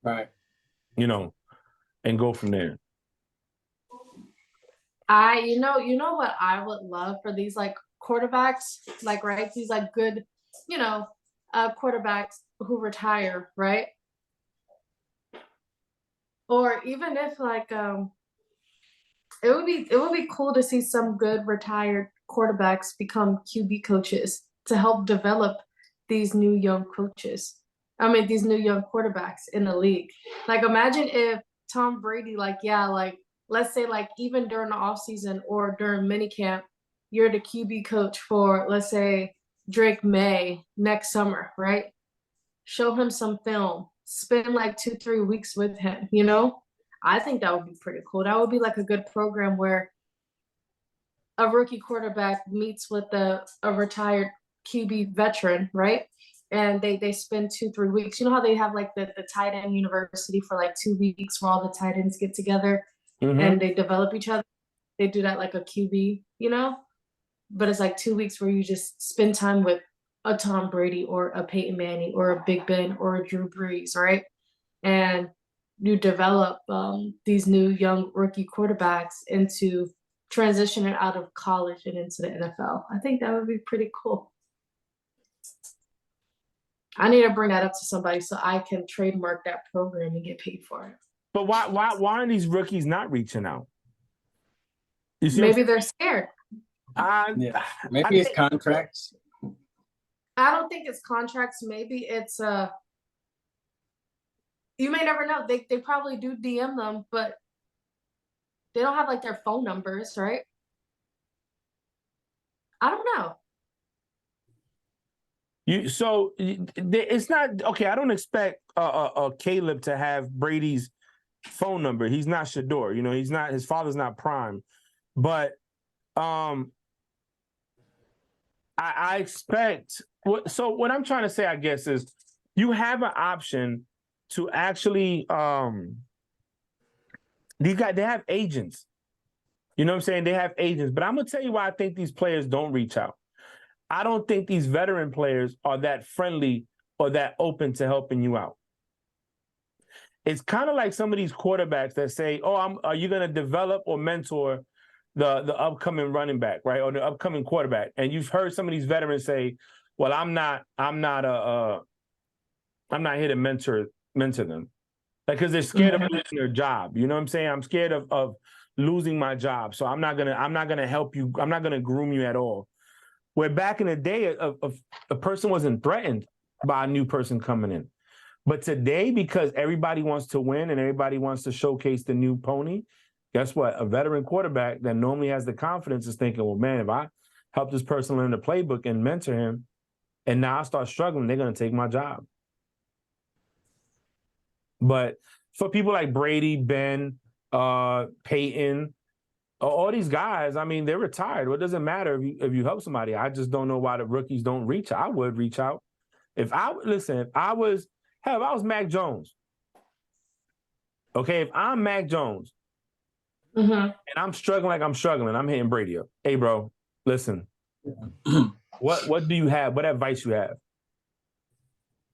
Right. You know, and go from there. You know what I would love for these like quarterbacks, like, right? These like good, quarterbacks who retire, right? Or even if like it would be cool to see some good retired quarterbacks become QB coaches to help develop these new young coaches. These new young quarterbacks in the league. Like imagine if Tom Brady, let's say like even during the offseason or during minicamp, you're the QB coach for, let's say, Drake May next summer, right? Show him some film, spend like 2-3 weeks with him, I think that would be pretty cool. That would be like a good program where a rookie quarterback meets with a retired QB veteran, right? And they spend 2-3 weeks. You know how they have like the tight end university for like 2 weeks where all the tight ends get together and they develop each other? They do that like a QB, But it's like 2 weeks where you just spend time with a Tom Brady or a Peyton Manning or a Big Ben or a Drew Brees, right? And you develop these new young rookie quarterbacks into transitioning out of college and into the NFL. I think that would be pretty cool. I need to bring that up to somebody so I can trademark that program and get paid for it. But why are these rookies not reaching out? Maybe they're scared. Maybe it's contracts. I don't think it's contracts. Maybe it's you may never know. They probably do DM them, but they don't have like their phone numbers, right? I don't know. It's not okay. I don't expect Caleb to have Brady's phone number. He's not Shador. He's not. His father's not Prime, but I expect. So what I'm trying to say, I guess, is you have an option to actually. They have agents. You know what I'm saying? They have agents, but I'm gonna tell you why I think these players don't reach out. I don't think these veteran players are that friendly or that open to helping you out. It's kind of like some of these quarterbacks that say, are you going to develop or mentor the upcoming running back, right? Or the upcoming quarterback. And you've heard some of these veterans say, well, I'm not here to mentor them. Because they're scared of losing their job. You know what I'm saying? I'm scared of losing my job. So I'm not gonna help you. I'm not gonna groom you at all. Where back in the day, a person wasn't threatened by a new person coming in. But today, because everybody wants to win and everybody wants to showcase the new pony, guess what? A veteran quarterback that normally has the confidence is thinking, well, man, if I help this person learn the playbook and mentor him, and now I start struggling, they're going to take my job. But for people like Brady, Ben, Peyton, all these guys, they're retired. What does it matter if you help somebody? I just don't know why the rookies don't reach out. I would reach out. If I was Mac Jones, okay, if I'm Mac Jones and I'm struggling like I'm struggling, I'm hitting Brady up. Hey, bro, listen, what do you have? What advice you have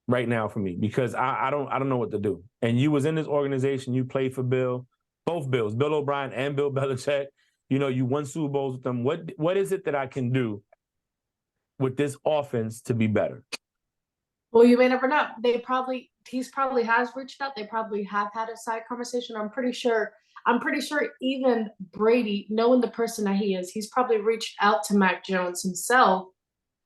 right now for me? Because I don't know what to do. And you was in this organization, you played for both Bills, Bill O'Brien and Bill Belichick. You won Super Bowls with them. What is it that I can do with this offense to be better? Well, you may never know. He's probably has reached out. They probably have had a side conversation. I'm pretty sure even Brady, knowing the person that he is, he's probably reached out to Mac Jones himself,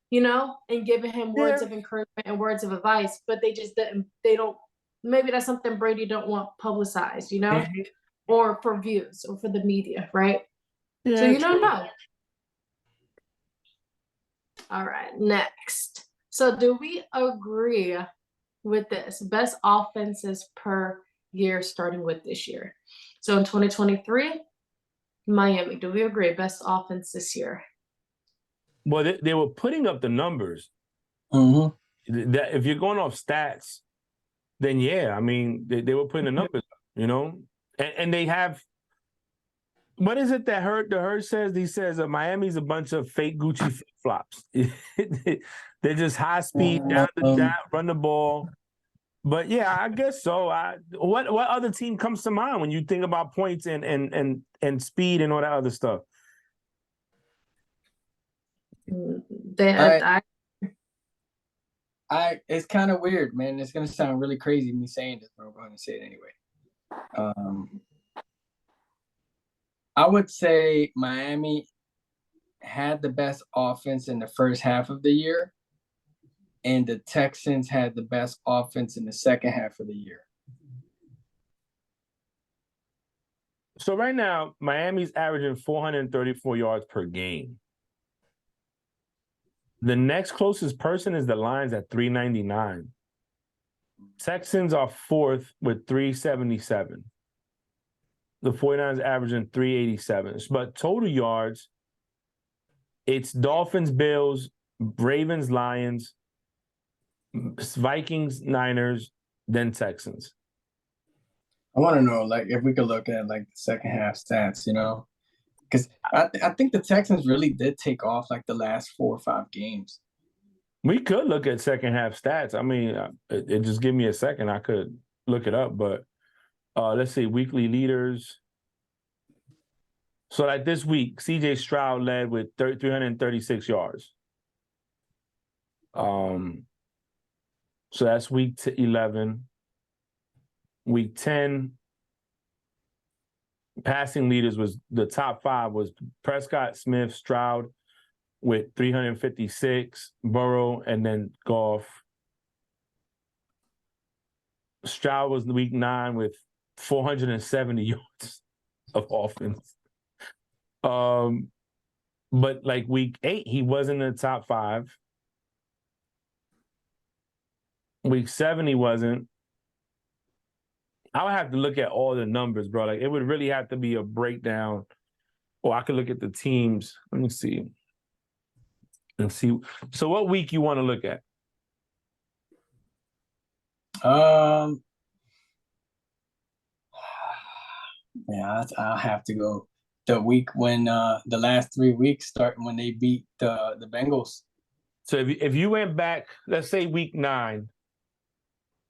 and giving him words of encouragement and words of advice, but they just didn't, maybe that's something Brady don't want publicized, or for views or for the media, right? Yeah, So you don't know. All right, next. So do we agree with this? Best offenses per year starting with this year. So in 2023, Miami, do we agree? Best offense this year. Well, they were putting up the numbers. Mm-hmm. That if you're going off stats, then yeah, I mean they were putting the numbers up, and they have. What is it that the Herd says? He says Miami's a bunch of fake Gucci flip flops. They're just high speed down, run the ball. But yeah, I guess so. What other team comes to mind when you think about points and speed and all that other stuff? It's kind of weird, man. It's gonna sound really crazy me saying this, but I'm going to say it anyway. I would say Miami had the best offense in the first half of the year, and the Texans had the best offense in the second half of the year. So right now, Miami's averaging 434 yards per game. The next closest person is the Lions at 399. Texans are fourth with 377. The 49ers averaging 387. But total yards, it's Dolphins, Bills, Ravens, Lions, Vikings, Niners, then Texans. I want to know, like, if we could look at like the second half stats, because I think the Texans really did take off like the last 4 or 5 games. We could look at second half stats. I mean, it just give me a second. I could look it up, but let's see, weekly leaders. So like this week, CJ Stroud led with 336 yards. So that's week 11. Week 10, passing leaders was the top 5 was Prescott, Smith, Stroud with 356, Burrow, and then Goff. Stroud was week 9 with 470 yards of offense. But like week 8, he wasn't in the top 5. Week 7, he wasn't. I would have to look at all the numbers, bro. Like it would really have to be a breakdown, or I could look at the teams. Let me see. And see. So, what week you want to look at? Yeah, I'll have to go the week when the last 3 weeks start when they beat the Bengals. So if you went back, let's say week 9,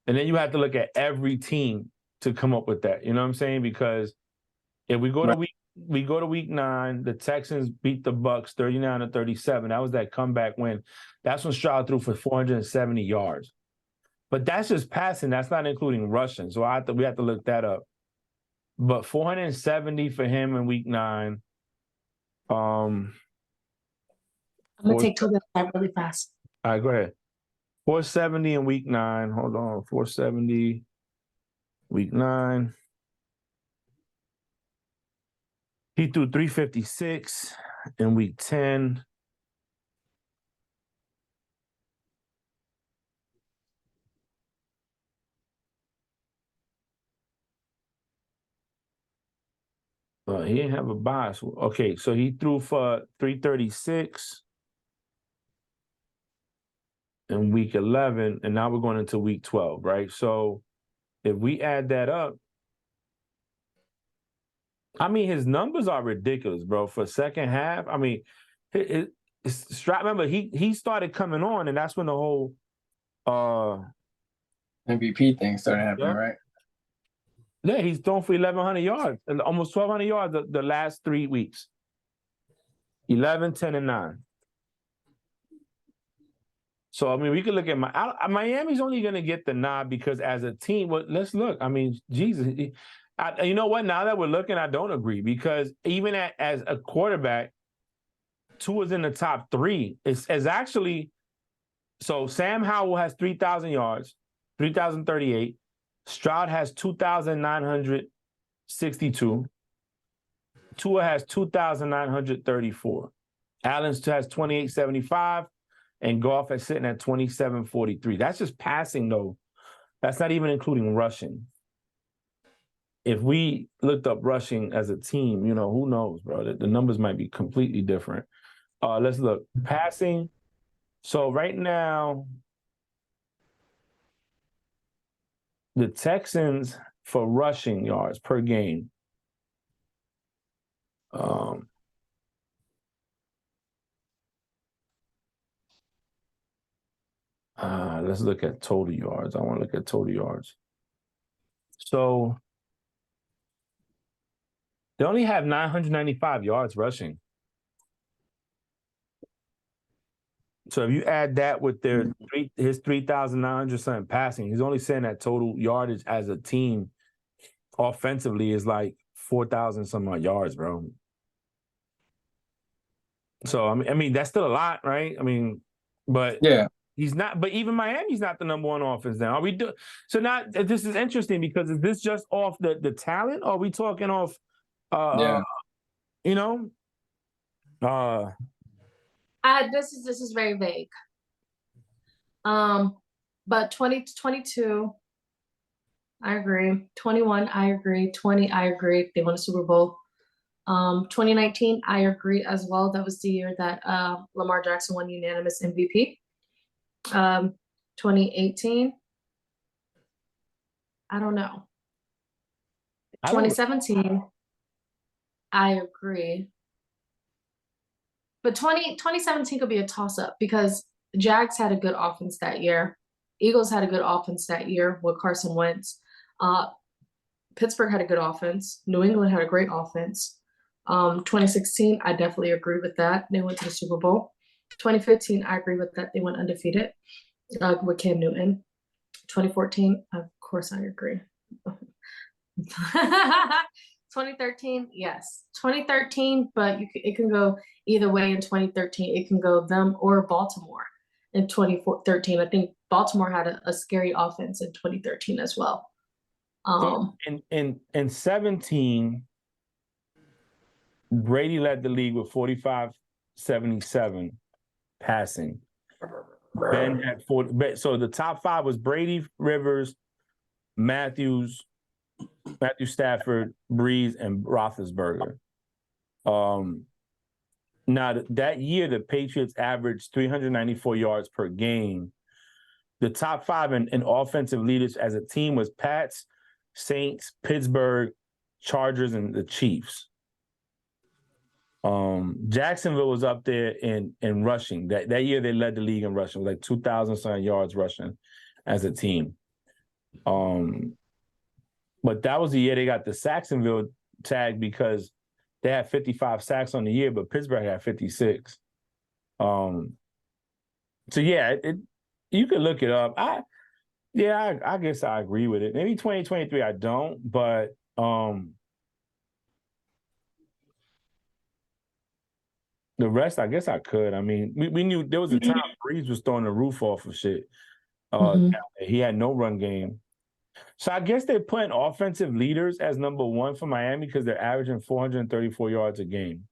and then you have to look at every team to come up with that. You know what I'm saying? Because if we go to week 9, the Texans beat the Bucs 39-37. That was that comeback win. That's when Stroud threw for 470 yards. But that's just passing. That's not including rushing. So we have to look that up. But 470 for him in week 9. I'm gonna take to that really fast. All right, go ahead. 470 in week 9. Hold on. 470 week 9. He threw 356 in week 10. He didn't have a bias. Okay, so he threw for 336 in week 11, and now we're going into week 12, right? So if we add that up, I mean, his numbers are ridiculous, bro. For second half, I mean, remember he started coming on, and that's when the whole MVP thing started happening, right? Yeah, he's thrown for 1,100 yards and almost 1,200 yards the last 3 weeks. 11, 10, and 9. So, I mean, we could look at Miami's only going to get the nod because as a team, well, let's look. I mean, Jesus. You know what? Now that we're looking, I don't agree because even as a quarterback, Tua's in the top 3. It's actually – so Sam Howell has 3,000 yards, 3,038. Stroud has 2,962. Tua has 2,934. Allen has 2,875. And Goff is sitting at 2,743. That's just passing, though. That's not even including rushing. If we looked up rushing as a team, you know, who knows, bro? The numbers might be completely different. Let's look. Passing. So right now, the Texans for rushing yards per game. Let's look at total yards. I want to look at total yards. So they only have 995 yards rushing. So if you add that with his 3,900 something passing, he's only saying that total yardage as a team offensively is like 4,000 some odd yards, bro. So I mean that's still a lot, right? I mean, but Yeah. He's not, but even Miami's not the number 1 offense now. Are we so now this is interesting because is this just off the talent or are we talking off you know? This is very vague. But 2022, I agree. 21, I agree. 20, I agree. They won a Super Bowl. 2019, I agree as well. That was the year that Lamar Jackson won unanimous MVP. 2018, I don't know. 2017, I agree. But 2017 could be a toss-up because Jags had a good offense that year. Eagles had a good offense that year with Carson Wentz. Pittsburgh had a good offense. New England had a great offense. 2016, I definitely agree with that. They went to the Super Bowl. 2015, I agree with that. They went undefeated with Cam Newton. 2014, of course, I agree. 2013, yes. 2013, but it can go either way in 2013. It can go them or Baltimore in 2013. I think Baltimore had a scary offense in 2013 as well. So in 17, Brady led the league with 4,577 passing. Ben had 40. So the top 5 was Brady, Rivers, Matthew Stafford, Breeze, and Roethlisberger. Now that year, the Patriots averaged 394 yards per game. The top 5 in offensive leaders as a team was Pats, Saints, Pittsburgh, Chargers, and the Chiefs. Jacksonville was up there in rushing. That year they led the league in rushing, like 2,000 something yards rushing as a team. But that was the year they got the Sacksonville tag because they had 55 sacks on the year, but Pittsburgh had 56. So yeah, you could look it up. I guess I agree with it. Maybe 2023 I don't, but the rest, I guess I could. I mean, we knew there was a time Breeze was throwing the roof off of shit. He had no run game. So I guess they're putting offensive leaders as number 1 for Miami because they're averaging 434 yards a game.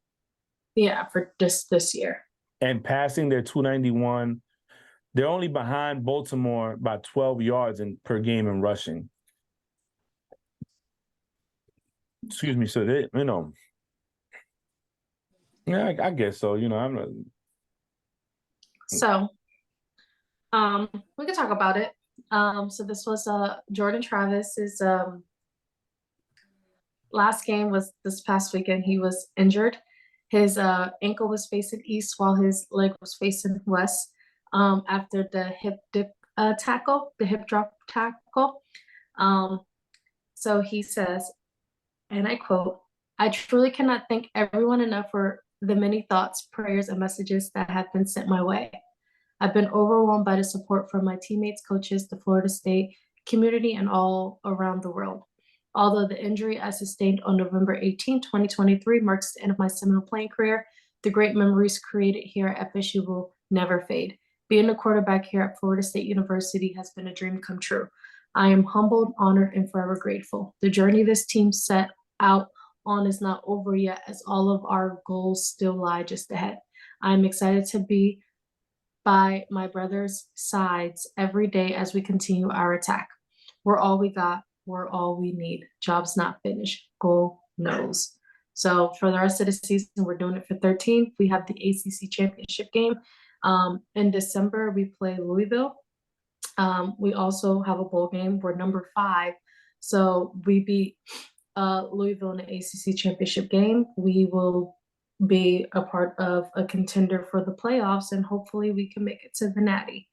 Yeah, for this year. And passing, they're 291. They're only behind Baltimore by 12 yards per game in rushing. Excuse me. So they, yeah, I guess so. I'm not. So, we can talk about it. So this was Jordan Travis's last game was this past weekend. He was injured. His ankle was facing east while his leg was facing west after the hip drop tackle. So he says, and I quote, "I truly cannot thank everyone enough for the many thoughts, prayers, and messages that have been sent my way. I've been overwhelmed by the support from my teammates, coaches, the Florida State community, and all around the world. Although the injury I sustained on November 18, 2023 marks the end of my Seminole playing career, the great memories created here at FSU will never fade. Being a quarterback here at Florida State University has been a dream come true. I am humbled, honored, and forever grateful. The journey this team set out on is not over yet, as all of our goals still lie just ahead. I'm excited to be by my brother's sides every day as we continue our attack. We're all we got. We're all we need. Job's not finished. Goal knows. So for the rest of the season, we're doing it for 13. We have the ACC championship game. In December, we play Louisville. We also have a bowl game. We're number 5. So we beat Louisville in the ACC championship game. We will be a part of a contender for the playoffs, and hopefully we can make it to the Natty.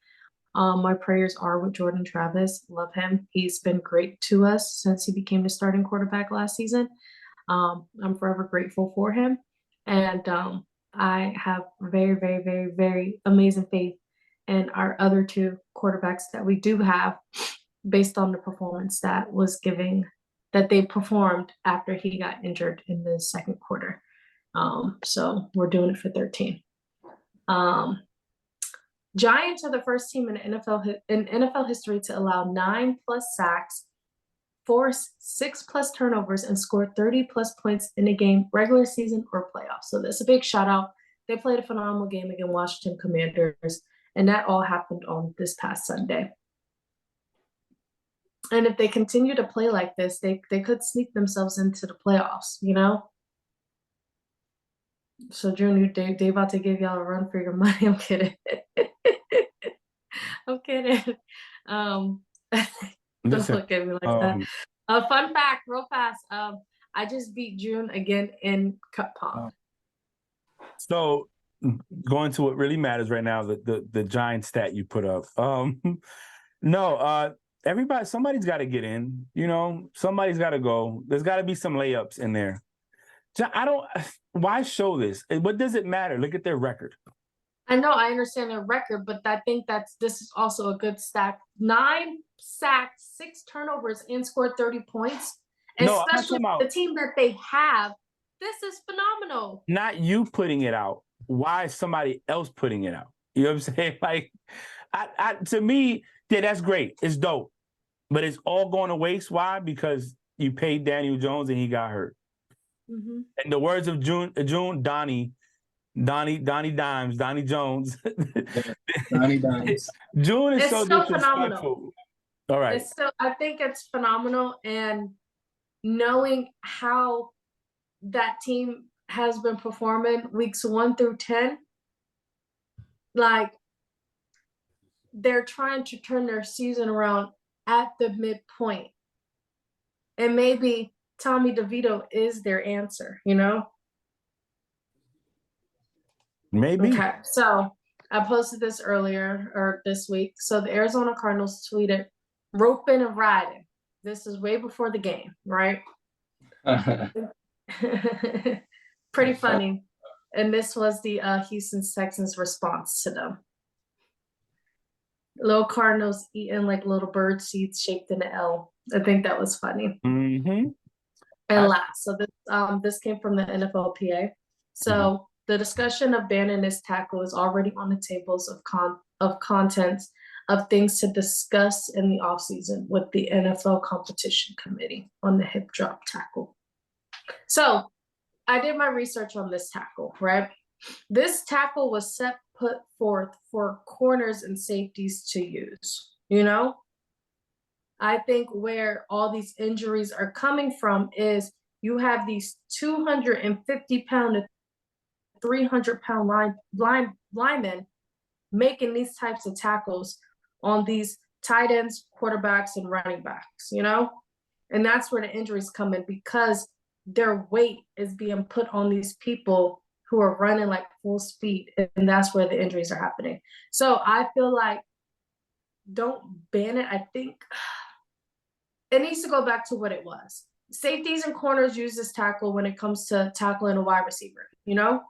My prayers are with Jordan Travis. Love him. He's been great to us since he became the starting quarterback last season. I'm forever grateful for him. And I have very, very, very, very amazing faith in our other 2 quarterbacks that we do have based on the performance that they performed after he got injured in the second quarter. So we're doing it for 13. Giants are the first team in NFL history to allow 9+ sacks, force 6+ turnovers, and score 30+ points in a game, regular season or playoffs. So that's a big shout out. They played a phenomenal game against Washington Commanders, and that all happened on this past Sunday. And if they continue to play like this, they could sneak themselves into the playoffs, you know? So Junior, they about to give y'all a run for your money. I'm kidding. I'm kidding. Don't look at me like that. A fun fact, real fast. I just beat June again in cup pong. So going to what really matters right now, the giant stat you put up. Everybody, somebody's got to get in. You know, somebody's got to go. There's got to be some layups in there. Why show this? What does it matter? Look at their record. I know, I understand their record, but I think this is also a good stat. 9 sacks, 6 turnovers, and scored 30 points. No, especially the team that they have. This is phenomenal. Not you putting it out. Why is somebody else putting it out? You know what I'm saying? Like, to me, yeah, that's great. It's dope. But it's all going to waste. Why? Because you paid Daniel Jones and he got hurt. Mm-hmm. In the words of Donnie Dimes, Donnie Jones. Donnie Dimes. June is it's so disrespectful. Phenomenal. All right. I think it's phenomenal, and knowing how that team has been performing weeks 1 through 10, like they're trying to turn their season around at the midpoint. And maybe Tommy DeVito is their answer, you know? Maybe. Okay, so I posted this earlier or this week. So the Arizona Cardinals tweeted, "Roping and riding." This is way before the game, right? Pretty funny. And this was the Houston Texans response to them. Little Cardinals eating like little bird seeds shaped in an L. I think that was funny. Mm-hmm. And last, so this came from the NFLPA. So the discussion of banning this tackle is already on the tables of contents of things to discuss in the offseason with the NFL competition committee on the hip drop tackle. So I did my research on this tackle, right? This tackle was put forth for corners and safeties to use, you know? I think where all these injuries are coming from is you have these 250-pound to 300-pound linemen making these types of tackles on these tight ends, quarterbacks, and running backs, you know? And that's where the injuries come in, because their weight is being put on these people who are running like full speed, and that's where the injuries are happening. So I feel like don't ban it. I think it needs to go back to what it was. Safeties and corners use this tackle when it comes to tackling a wide receiver, you know?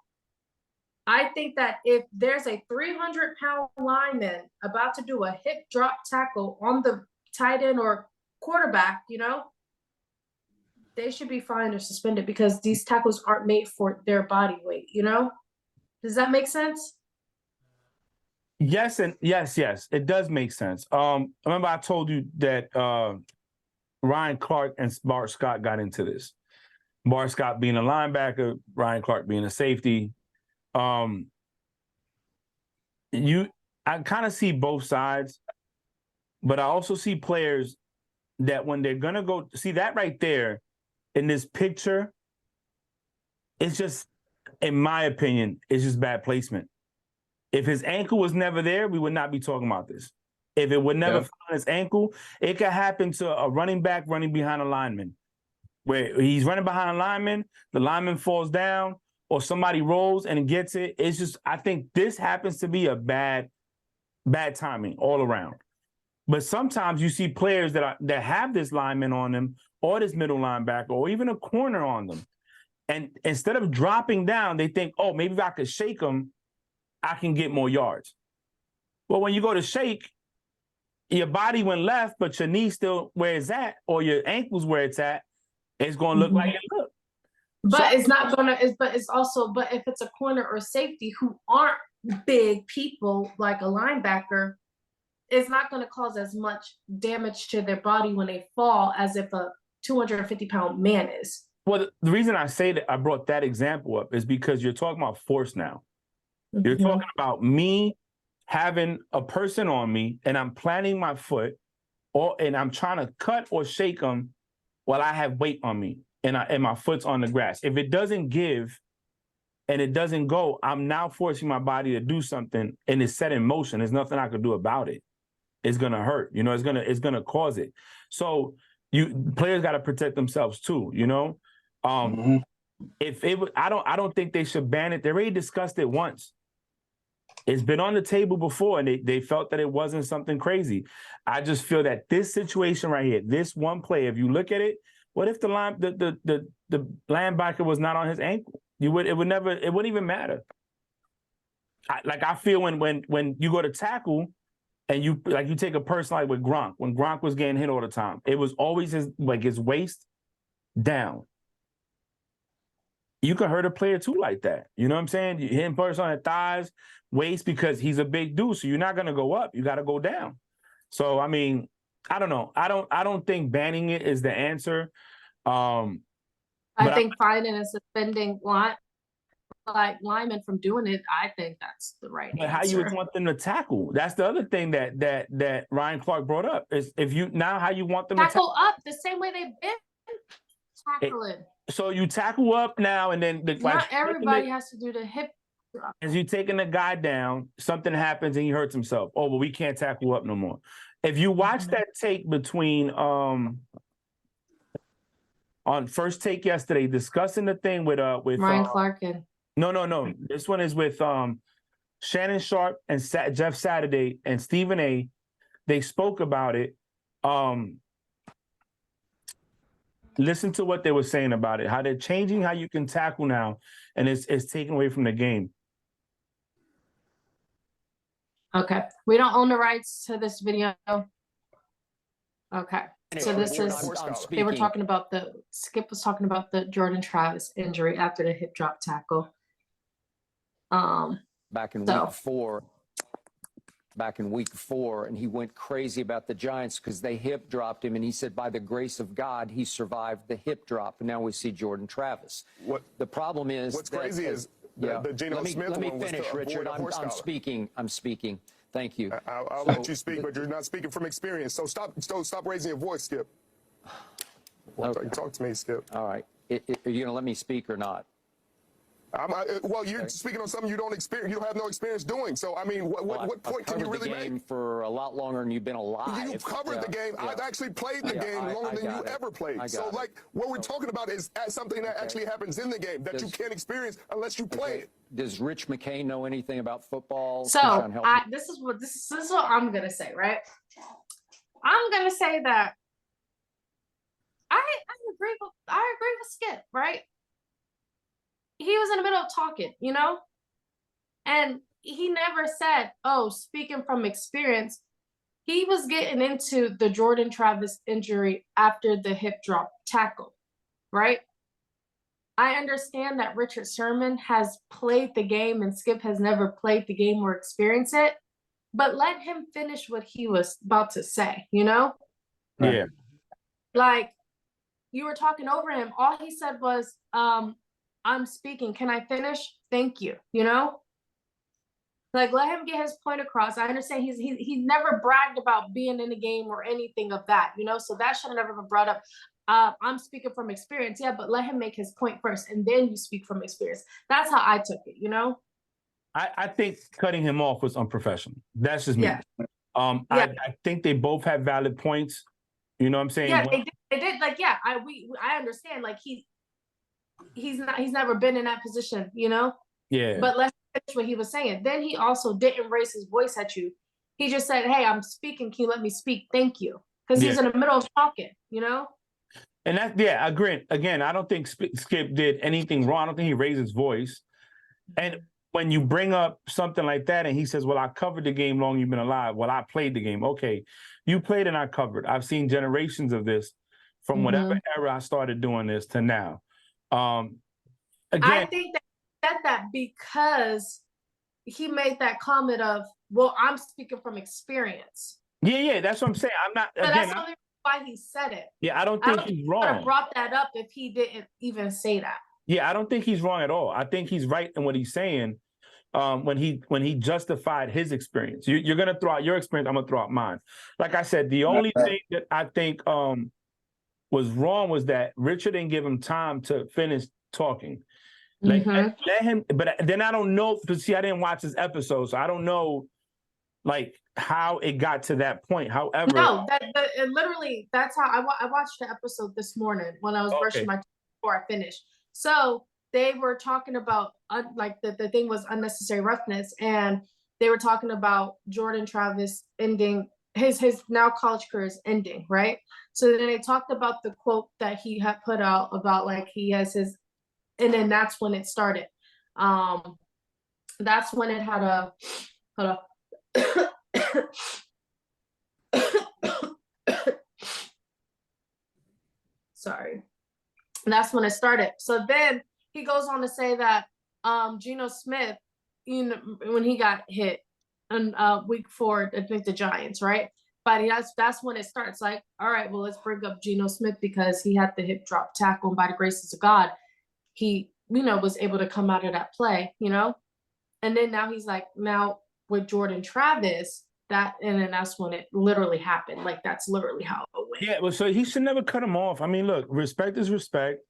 I think that if there's a 300-pound lineman about to do a hip drop tackle on the tight end or quarterback, they should be fined or suspended because these tackles aren't made for their body weight, Does that make sense? Yes, and yes, it does make sense. Remember I told you that Ryan Clark and Bart Scott got into this. Bart Scott being a linebacker, Ryan Clark being a safety. I kind of see both sides, but I also see players that when they're gonna go see that right there in this picture, it's just, in my opinion, it's just bad placement. If his ankle was never there, we would not be talking about this. If it would never find his ankle, it could happen to a running back running behind a lineman, where he's running behind a lineman, the lineman falls down, or somebody rolls and gets it. It's just, I think this happens to be a bad timing all around. But sometimes you see players that have this lineman on them, or this middle linebacker, or even a corner on them. And instead of dropping down, they think, oh, maybe if I could shake them, I can get more yards. Well, when you go to shake, your body went left, but your knee still where it's at, or your ankle's where it's at, it's going to look like it look. But it's not going to, but if it's a corner or safety who aren't big people like a linebacker, it's not going to cause as much damage to their body when they fall as if a 250-pound man is. Well, the reason I say that I brought that example up is because you're talking about force now. You're talking about me having a person on me and I'm planting my foot, and I'm trying to cut or shake them while I have weight on me and my foot's on the grass. If it doesn't give and it doesn't go, I'm now forcing my body to do something and it's set in motion. There's nothing I can do about it. It's gonna hurt, it's gonna cause it. So players got to protect themselves too, If it I don't think they should ban it. They already discussed it once. It's been on the table before, and they felt that it wasn't something crazy. I just feel that this situation right here, this one play, if you look at it, what if the linebacker was not on his ankle? It wouldn't even matter. I feel when you go to tackle and you take a person like with Gronk, when Gronk was getting hit all the time, it was always his waist down. You can hurt a player too like that. You know what I'm saying? You hit a person on the thighs, waist, because he's a big dude. So you're not going to go up. You got to go down. So, I mean, I don't know. I don't think banning it is the answer. I think fining and suspending linemen from doing it, I think that's the right answer. How you would want them to tackle? That's the other thing that Ryan Clark brought up is how you want them to tackle up the same way they've been tackling. So you tackle up now, and then not everybody has to do the hip drop. As you taking the guy down, something happens and he hurts himself. Oh, well, we can't tackle up no more. If you watch that take between on First Take yesterday, discussing the thing with Ryan Clark and no. This one is with Shannon Sharp and Jeff Saturday and Stephen A. They spoke about it. Listen to what they were saying about it, how they're changing how you can tackle now, and it's taken away from the game. Okay. We don't own the rights to this video. Okay. So this is, they were talking about Skip was talking about the Jordan Travis injury after the hip drop tackle. Back in week four, and he went crazy about the Giants because they hip dropped him, and he said by the grace of God he survived the hip drop, and now we see Jordan Travis. The problem is what's crazy is the Geno Smith let me one finish, was Richard. I'm speaking. Thank you. I'll let you speak, but you're not speaking from experience. So stop raising your voice, Skip. Okay. Talk to me, Skip. All right. Are you gonna let me speak or not? Well, you're speaking on something you don't have no experience doing. So, I mean, what point can you really make? I've covered the game for a lot longer than you've been alive. You've covered the game. Yeah. I've actually played the game longer than you ever played. So, what we're talking about is something that actually happens in the game that you can't experience unless you play it. Does Rich McCain know anything about football? So, this is what I'm gonna say, right? I'm gonna say that I agree with Skip, right? He was in the middle of talking, And he never said, oh, speaking from experience, he was getting into the Jordan Travis injury after the hip drop tackle, right? I understand that Richard Sherman has played the game and Skip has never played the game or experienced it, but let him finish what he was about to say, you know? Yeah. Like, you were talking over him. All he said was, I'm speaking. Can I finish? Thank you, you know? Like, let him get his point across. I understand he's never bragged about being in the game or anything of that, you know? So that should have never been brought up. I'm speaking from experience, yeah, but let him make his point first, and then you speak from experience. That's how I took it, you know? I think cutting him off was unprofessional. That's just me. Yeah. I think they both have valid points. You know what I'm saying? Yeah, they did. Like, yeah, I understand. Like, he's never been in that position, you know? Yeah. But let's finish what he was saying. Then he also didn't raise his voice at you. He just said, hey, I'm speaking. Can you let me speak? Thank you. Because he's in the middle of talking, you know? And that, I agree. Again, I don't think Skip did anything wrong. I don't think he raised his voice. And when you bring up something like that and he says, well, I covered the game long you've been alive. Well, I played the game. Okay, you played and I covered. I've seen generations of this from whatever era I started doing this to now. Again, I think that he said that because he made that comment of, well, I'm speaking from experience. Yeah, that's what I'm saying. I'm not, So again, that's only why he said it. Yeah, I don't think he's wrong. I would have brought that up if he didn't even say that. Yeah, I don't think he's wrong at all. I think he's right in what he's saying when he justified his experience. You're going to throw out your experience, I'm going to throw out mine. Like I said, the only thing that I think was wrong was that Richard didn't give him time to finish talking. Like, let him, but then I don't know, because see, I didn't watch this episode, so I don't know, like, how it got to that point. However, no, literally, that's how I watched the episode this morning when I was brushing my teeth before I finished. So they were talking about like the thing was unnecessary roughness, and they were talking about Jordan Travis ending his now college career is ending, right? So then they talked about the quote that he had put out about like he has his, and then that's when it started. That's when it had a hold up. Sorry. And that's when it started. So then he goes on to say that Geno Smith, you know, when he got hit in week 4 against the Giants, right? But that's when it starts. Like, all right, well, let's bring up Geno Smith because he had the hip drop tackle, and by the graces of God, he, you know, was able to come out of that play, you know? And then now he's like, now with Jordan Travis, and then that's when it literally happened. Like, that's literally how it went. Yeah, well, so he should never cut him off. I mean, look, respect is respect.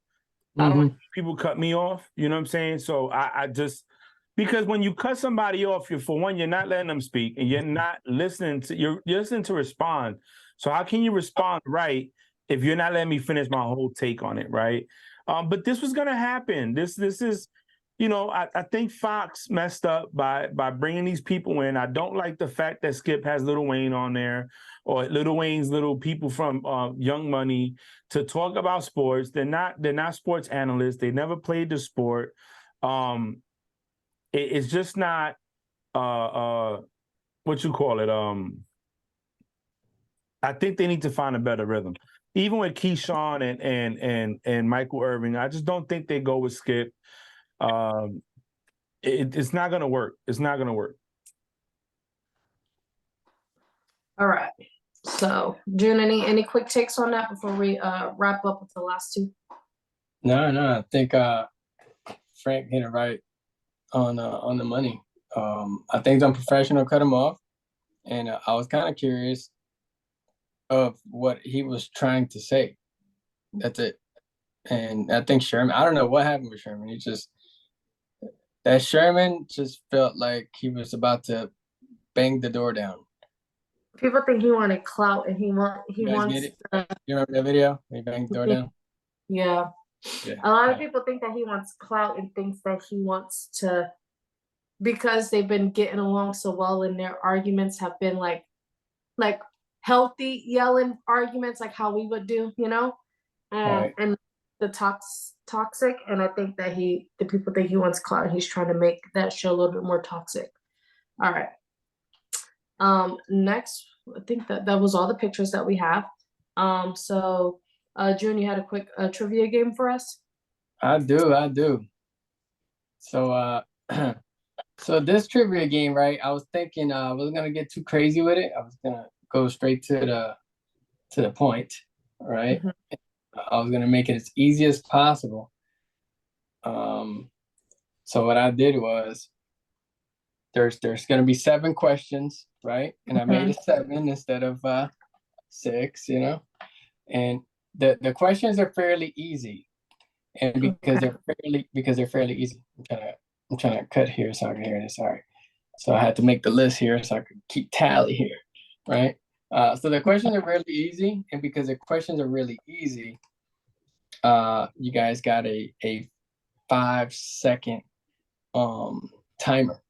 I don't like people cut me off. You know what I'm saying? So I just, because when you cut somebody off, you're not letting them speak, and you're not listening to, you're listening to respond. So how can you respond right if you're not letting me finish my whole take on it, right? But this was gonna happen. This is, you know, I think Fox messed up by bringing these people in. I don't like the fact that Skip has Lil Wayne on there, or Lil Wayne's little people from Young Money to talk about sports. They're not sports analysts. They never played the sport. It's just not what you call it. I think they need to find a better rhythm. Even with Keyshawn and Michael Irvin, I just don't think they go with Skip. It's not gonna work. It's not gonna work. All right. So, June, any quick takes on that before we wrap up with the last two? No, I think Frank hit it right on the money. I think it's unprofessional, cut him off, and I was kind of curious of what he was trying to say. That's it. And I think Sherman, I don't know what happened with Sherman. Sherman just felt like he was about to bang the door down. People think he wanted clout, and he wants. You remember that video? He banged the door down. Yeah. A lot of people think that he wants clout and thinks that he wants to, because they've been getting along so well, and their arguments have been like healthy yelling arguments, like how we would do, you know, and the toxic, and I think that the people think he wants clout, and he's trying to make that show a little bit more toxic. All right. Next, I think that was all the pictures that we have. So June, you had a quick trivia game for us? I do. So so this trivia game, right? I was thinking I wasn't gonna get too crazy with it. I was gonna go straight to the point, right? I was gonna make it as easy as possible. So what I did was there's gonna be 7 questions, right? And I made it 7 instead of 6, you know. And the questions are fairly easy, and because they're fairly easy. I'm trying to cut here so I can hear this. All right. So I had to make the list here so I could keep tally here, right? So the questions are really easy, and because the questions are really easy, you guys got a 5-second timer.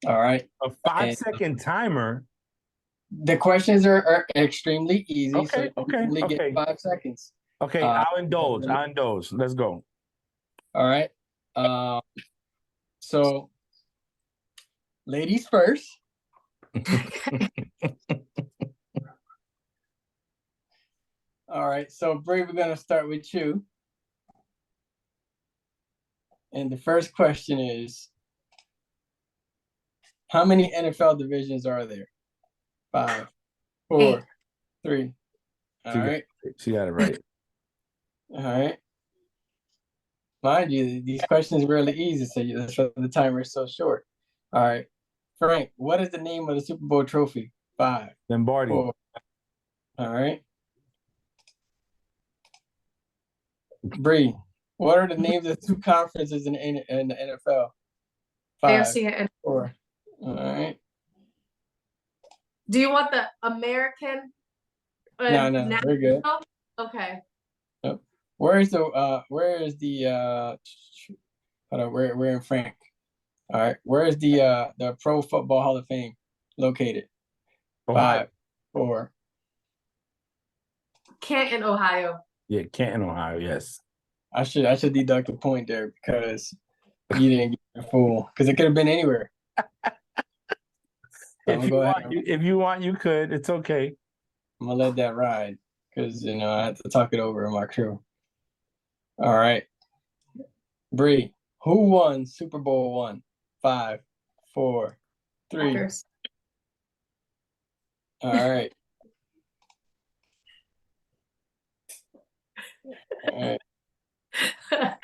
All right. A 5-second timer. The questions are extremely easy. Okay, So you only get 5 seconds. Okay, I'll indulge. Let's go. All right. So ladies first. All right. So Bray, we're gonna start with you. And the first question is, how many NFL divisions are there? 5, 4, 3. All right. She got it right. All right. Mind you, these questions are really easy, so that's why the timer is so short. All right. Frank, what is the name of the Super Bowl trophy? 5, Lombardi. 4. All right. Bree, what are the names of the 2 conferences in the NFL? 5, AFC and 4. All right. Do you want the American? No, we're good. Okay. Yep. Where is the hold on, we're in Frank. All right. Where is the Pro Football Hall of Fame located? Ohio. 5, 4. Canton, Ohio. Yeah, Canton, Ohio. Yes. I should deduct a point there because you didn't get the full, because it could have been anywhere. If you want, you could. It's okay. I'm gonna let that ride because I had to talk it over in my crew. All right, Bree, who won Super Bowl 1? 5, 4, 3. Packers. All right. All right.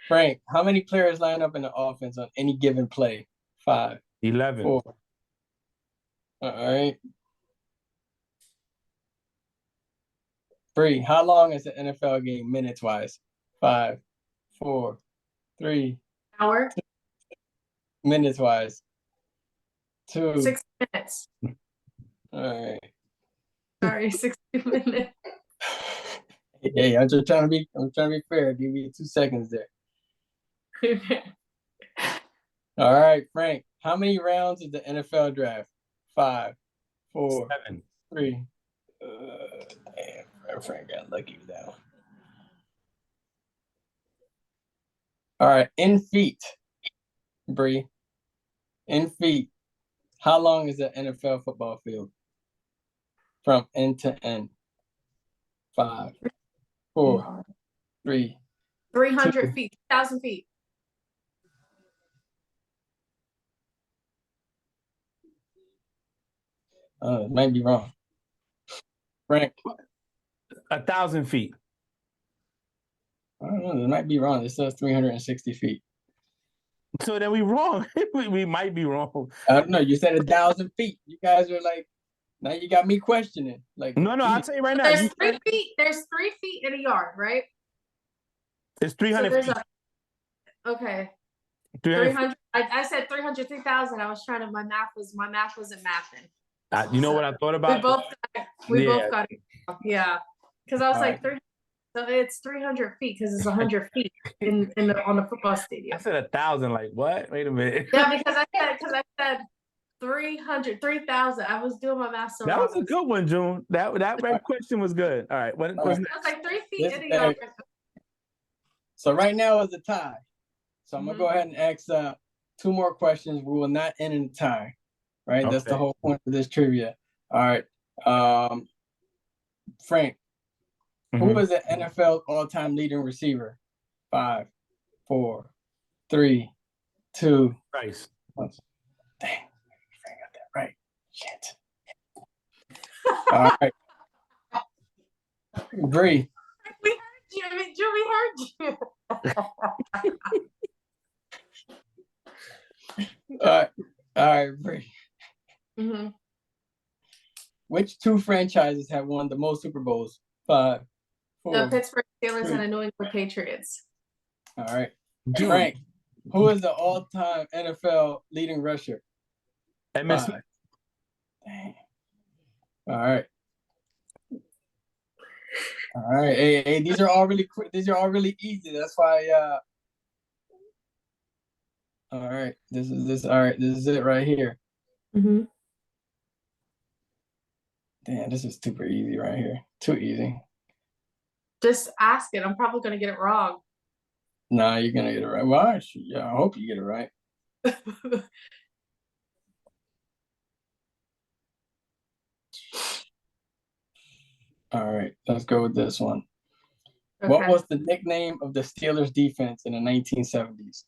Frank, how many players line up in the offense on any given play? 5, 11. 4. All right. Bree, how long is the NFL game minutes wise? 5, 4, 3. Hour. Minutes wise. 2. 60 minutes. All right. Sorry, 60 minutes. Hey, I'm trying to be fair. Give me 2 seconds there. All right, Frank. How many rounds is the NFL draft? 5, 4, 7. 3. Damn, Frank got lucky with that one. All right, in feet, Bree. In feet, how long is the NFL football field? From end to end. 5, 4, 3. 300 feet, 1,000 feet. It might be wrong. Frank. 1,000 feet. I don't know. It might be wrong. It says 360 feet. So then we wrong. we might be wrong. I don't know. You said 1,000 feet. You guys are like, now you got me questioning. Like, no, I'll tell you right now. There's 3 feet. There's 3 feet in a yard, right? It's 300 feet. Okay. 300. I said 300, 3,000. I was trying to. My math wasn't mathing. You know what I thought about? We both got it. Yeah, because I was All like 300. So it's 300 feet because it's 100 feet on the football stadium. I said 1,000. Like what? Wait a minute. Yeah, because I said 300, 3,000. I was doing my math so That wrong. was a good one, June. That question was good. All right. What was I was like 3 feet in a yard. So right now it's a tie. So I'm gonna Mhm. go ahead and ask 2 more questions. We will not end in a tie. Right? That's the Okay. whole point of this trivia. All right. Frank, who Mhm. is the NFL all-time leading receiver? 5, 4, 3, 2, Price. 1. Dang, Frank got that right. Shit. All right. Bree. We heard you. I mean, Drew, we heard you. All right, Bree. hmm Which 2 franchises have won the most Super Bowls? 5, The 4. Pittsburgh Steelers three. and the New England Patriots. All right. Dude. Frank, who is the all-time NFL leading rusher? Emmitt 5. Smith. Dang. All right. All right. Hey, these are all really quick. These are all really easy. That's why. All right. This is all right. This is it right here. Mm-hmm. Damn, this is super easy right here. Too easy. Just ask it. I'm probably gonna get it wrong. Nah, you're gonna get it right. Well, I hope you get it right. All right. Let's go with this one. What Okay. was the nickname of the Steelers defense in the 1970s?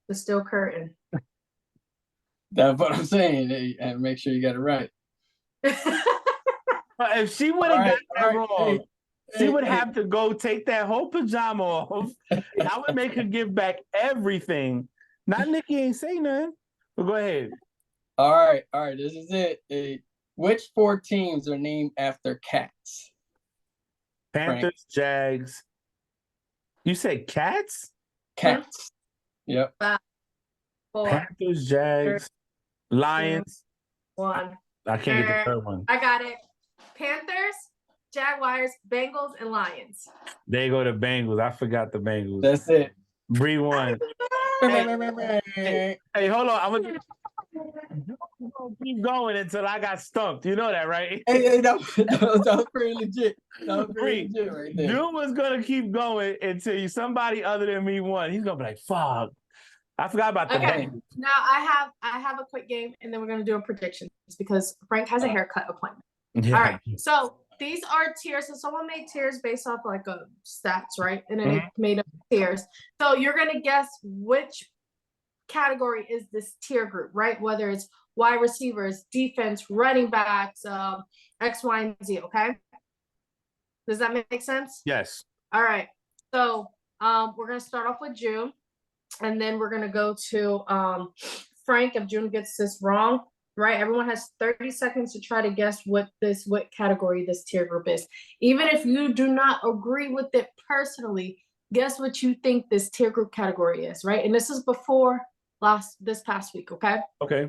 The steel curtain. That's what I'm saying. Hey, and make sure you got it right. But if she would have got that wrong, she would have to go take that whole pajama off. I would make her give back everything. Not Nikki ain't say nothing. But go ahead. All right. This is it. Hey, which 4 teams are named after cats? Panthers, Frank. Jags. You said cats? Cats. Yep. 4, Panthers, Jags, Lions. 1. I can't get the third one. I got it. Panthers, Jaguars, Bengals, and Lions. There you go, the Bengals. I forgot the Bengals. That's it. Bree won. Hey, hold on. I'm gonna keep going until I got stumped. You know that, right? Hey, that was pretty legit. That was Bree, pretty legit right there. June was gonna keep going until somebody other than me won. He's gonna be like, "Fuck, I forgot about the Okay. Bengals." Now I have a quick game, and then we're gonna do a predictions because Frank has a haircut appointment. Yeah. All right. So these are tiers. So someone made tiers based off like a stats, right? And then they made up tiers. So you're gonna guess which category is this tier group, right? Whether it's wide receivers, defense, running backs, X, Y, and Z. Okay. Does that make sense? Yes. All right. So we're gonna start off with June, and then we're gonna go to Frank. If June gets this wrong, right? Everyone has 30 seconds to try to guess what category this tier group is. Even if you do not agree with it personally, guess what you think this tier group category is, right? And this is before this past week, okay? Okay.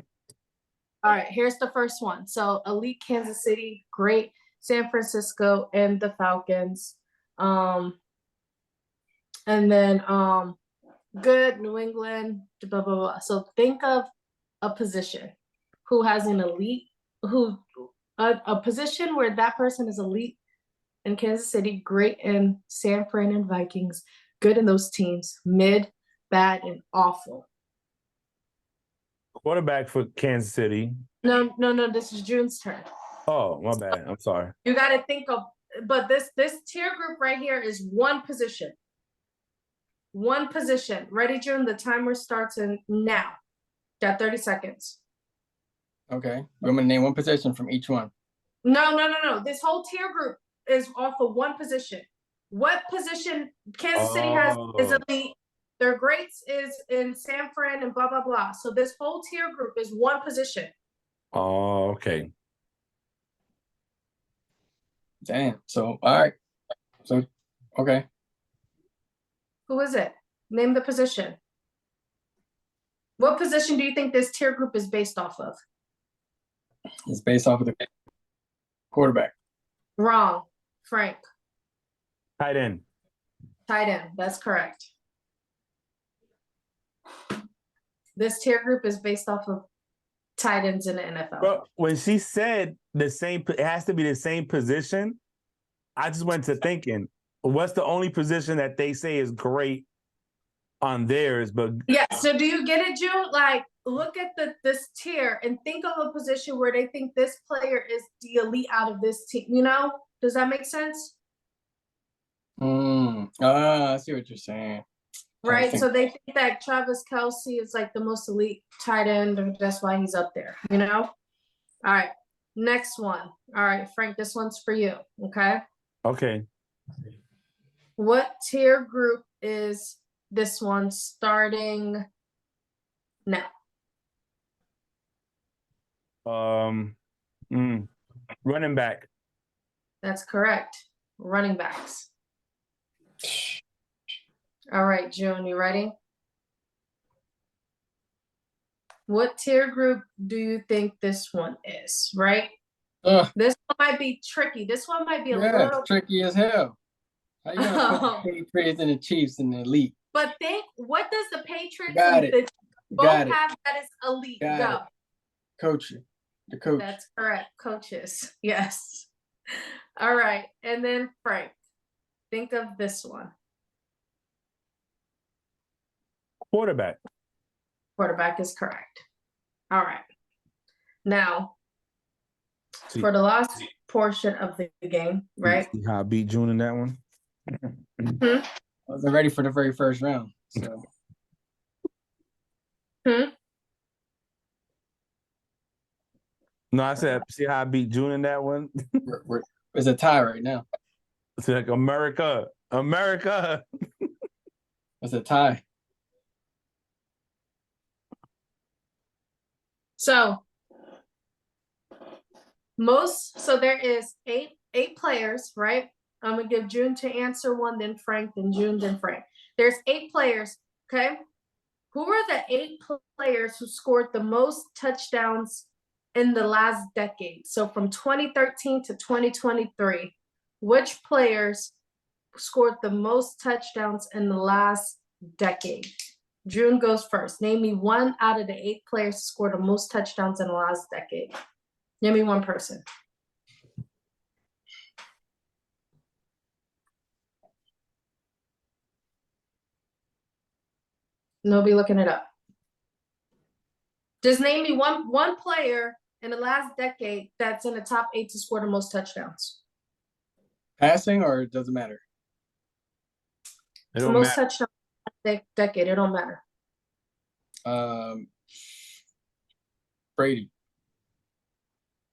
All right, here's the first one. So elite Kansas City, great San Francisco, and the Falcons. And then good New England, blah, blah, blah. So think of a position who has an elite, a position where that person is elite in Kansas City, great in San Fran and Vikings, good in those teams, mid, bad, and awful. Quarterback for Kansas City. No, this is June's turn. Oh, my bad. I'm sorry. You got to think of, but this tier group right here is one position. One position. Ready, June? The timer starts in now. Got 30 seconds. Okay. I'm gonna name one position from each one. No. This whole tier group is off of one position. What position Kansas City has is elite. Their greats is in San Fran and blah, blah, blah. So this whole tier group is one position. Oh, okay. Damn. So, all right. So, okay. Who is it? Name the position. What position do you think this tier group is based off of? It's based off of the quarterback. Wrong. Frank. Tight end. Tight end. That's correct. This tier group is based off of tight ends in the NFL. But when she said it has to be the same position, I just went to thinking, what's the only position that they say is great on theirs, but Yeah. So do you get it, June? Like, look at this tier and think of a position where they think this player is the elite out of this team. You know, does that make sense? I see what you're saying. Right. So they think that Travis Kelce is like the most elite tight end, and that's why he's up there. You know. All right. Next one. All right, Frank. This one's for you. Okay. okay. What tier group is this one starting now? Running back. That's correct. Running backs. All right, June, you ready? What tier group do you think this one is, right? This one might be tricky. This one might be a little tricky as hell. How you gonna put the Patriots and the Chiefs in the elite? But think, what does the Patriots Got and it. the both Got it. have that is elite? Got Go. it. The coach. That's correct. Coaches. Yes. All right. And then Frank, think of this one. Quarterback. Quarterback is correct. All right. Now, See- for the last portion of the game, right? See how I beat June in that one? I wasn't ready for the very first round. So No, I said, see how I beat June in that one? it's a tie right now. It's like America. It's a tie. So there is eight players, right? I'm gonna give June to answer one, then Frank, then June, then Frank. There's 8 players, okay? Who are the 8 players who scored the most touchdowns in the last decade? So from 2013 to 2023, which players scored the most touchdowns in the last decade? June goes first. Name me one out of the 8 players who scored the most touchdowns in the last decade. Name me one person. Nobody looking it up. Just name me one player in the last decade that's in the top 8 to score the most touchdowns. Passing, or it doesn't matter? It The don't most matter. touchdowns decade. It don't matter. Brady.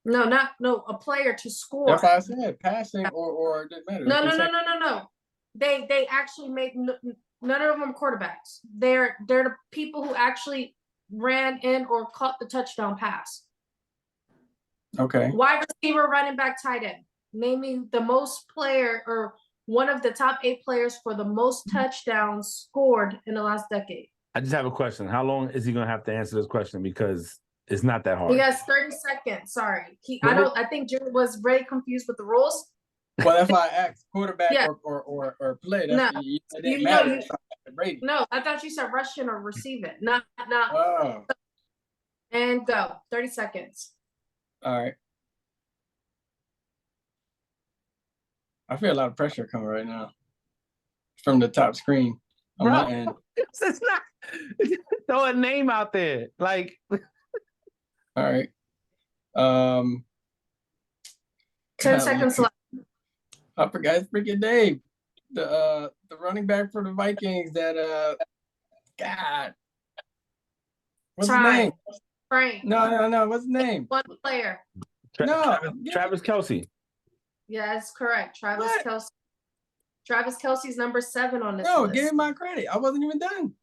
No, a player to score. That's what I said. Passing or it doesn't matter. No. They actually made none of them quarterbacks. They're the people who actually ran in or caught the touchdown pass. Okay. Wide receiver, running back, tight end. Name me the most player or one of the top 8 players for the most touchdowns scored in the last decade. I just have a question. How long is he going to have to answer this question? Because it's not that hard. He has 30 seconds. Sorry. I think Jim was very confused with the rules. Well, that's why I asked quarterback Yeah. or play. No. It didn't matter. Brady. No, I thought you said rushing or receive it. Not. Oh. And go. 30 seconds. All right. I feel a lot of pressure coming right now from the top screen on my end. It's not. Throw a name out there. Like. All right. 10 seconds left. I forgot his freaking name. The running back for the Vikings that God. What's his name? Frank. No. What's his name? One player. Travis Kelce. Yeah, that's correct. Travis Kelce. Travis Kelce's number 7 on this No, list. give him my credit. I wasn't even done.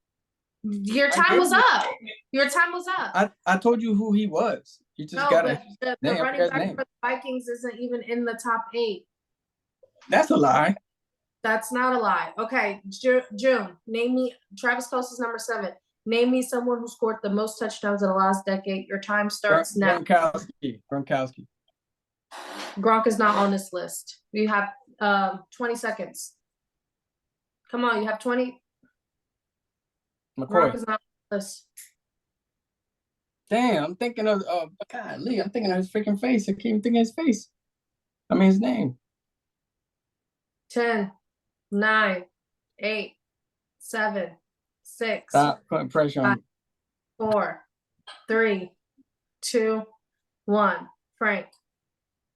Your time was up. Your time was up. I told you who he was. You just got to the running back for the Vikings isn't even in the top 8. That's a lie. That's not a lie. Okay, June, name me Travis Kelce's number 7. Name me someone who scored the most touchdowns in the last decade. Your time starts now. Gronkowski. Gronk is not on this list. You have 20 seconds. Come on, you have 20. McCoy. Gronk is not on the list. Damn, I'm thinking of golly, I'm thinking of his freaking face. I can't even think of his face. I mean his name. 10, 9, 8, 7, 6, Stop putting pressure on me. 4, 3, 2, 1. Frank,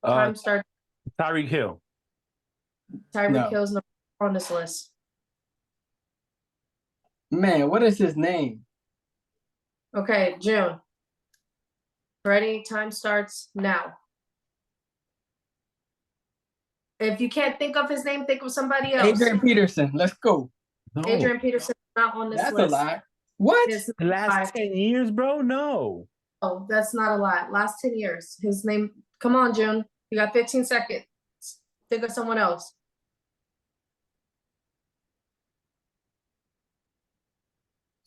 time starts. Tyreek Hill. Tyreek No. Hill's number 4 on this list. Man, what is his name? Okay, June. Ready? Time starts now. If you can't think of his name, think of somebody else. Adrian Peterson. Let's go. No. Adrian Peterson is not on this That's list. a lie. What? It's The last five. 10 years, bro? No. Oh, that's not a lie. Last 10 years. His name. Come on, June. You got 15 seconds. Think of someone else.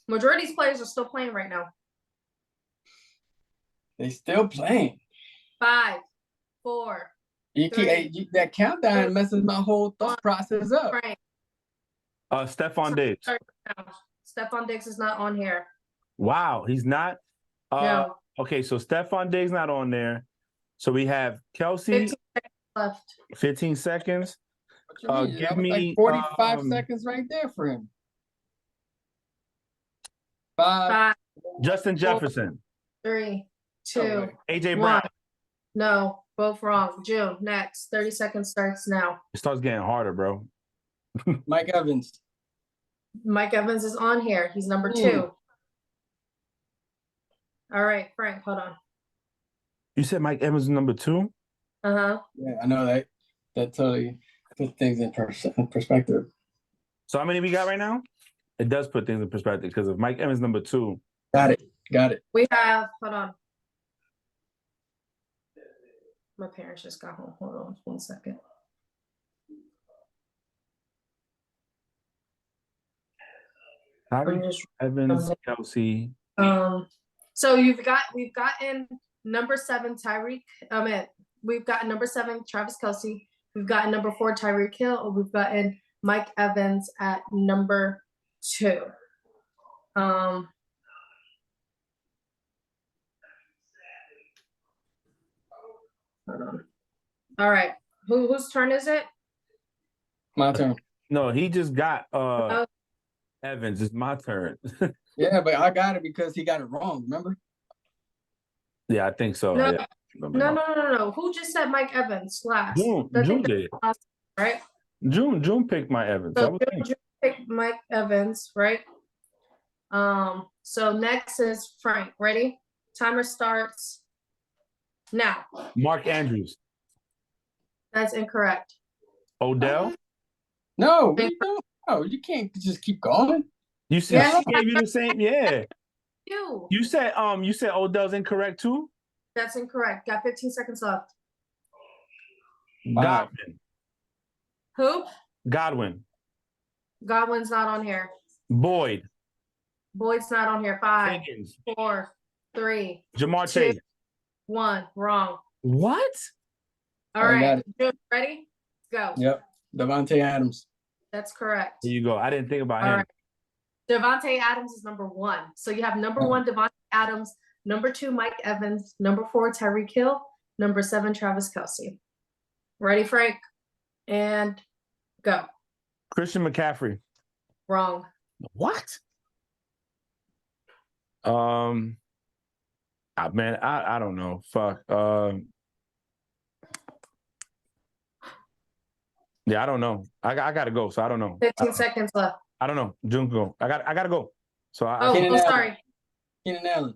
Majority of these players are still playing right now. They still playing. 5, 4, You can't, that countdown messes my whole thought process up. Frank. Stephon Diggs. Stephon Diggs is not on here. Wow, he's not. No. Okay, so Stephon Diggs not on there. So we have Kelsey. 15 seconds left. 15 seconds. What you mean? Give That was me, like 45 um, seconds right there for him. 5. 5, Justin Jefferson. 3, 2, No way. AJ 1. Brown. No, both wrong. June, next. 30 seconds starts now. It starts getting harder, bro. Mike Evans. Mike Evans is on here. He's number 2. All right, Frank, hold on. You said Mike Evans is number 2? Uh-huh. Yeah, I know that. That totally puts things in perspective. So how many we got right now? It does put things in perspective because if Mike Evans number 2, Got it. Got it. We have, hold on. My parents just got home. Hold on 1 second. I'm Tyreek just, Evans, Kelsey. so we've gotten number 7, Tyreek. We've gotten number 7, Travis Kelsey. We've gotten number 4, Tyreek Hill. Or we've gotten Mike Evans at number 2. Hold on. All right. Whose turn is it? My turn. No, he just got Evans. It's my turn. Yeah, but I got it because he got it wrong. Remember? Yeah, I think so. No. Yeah. No. Who just said Mike Evans last? June did. Right? June picked my Evans. So June picked Mike Evans, right? So next is Frank. Ready? Timer starts now. Mark Andrews. That's incorrect. Odell. No, what are you doing? Oh, you can't just keep going. You said Yeah. she gave you the same. Yeah. You. You said Odell's incorrect too? That's incorrect. Got 15 seconds left. Wow. Who? Godwin. Godwin's not on here. Boyd. Boyd's not on here. 5, Higgins. 4, 3, Jamar 2, Chase. 1. Wrong. What? All I got right. it. June, ready? Go. Yep. Devontae Adams. That's correct. Here you go. I didn't think about All him. right. Devontae Adams is number 1. So you have number 1, Devontae Adams, number 2, Mike Evans, number 4, Tyreek Hill, number 7, Travis Kelsey. Ready, Frank? And go. Christian McCaffrey. Wrong. What? Man, I don't know. Fuck. Yeah, I don't know. I gotta go, so I don't know. 15 seconds left. I don't know. June go. I gotta go. So Oh, Keenan Allen. sorry. Keenan Allen.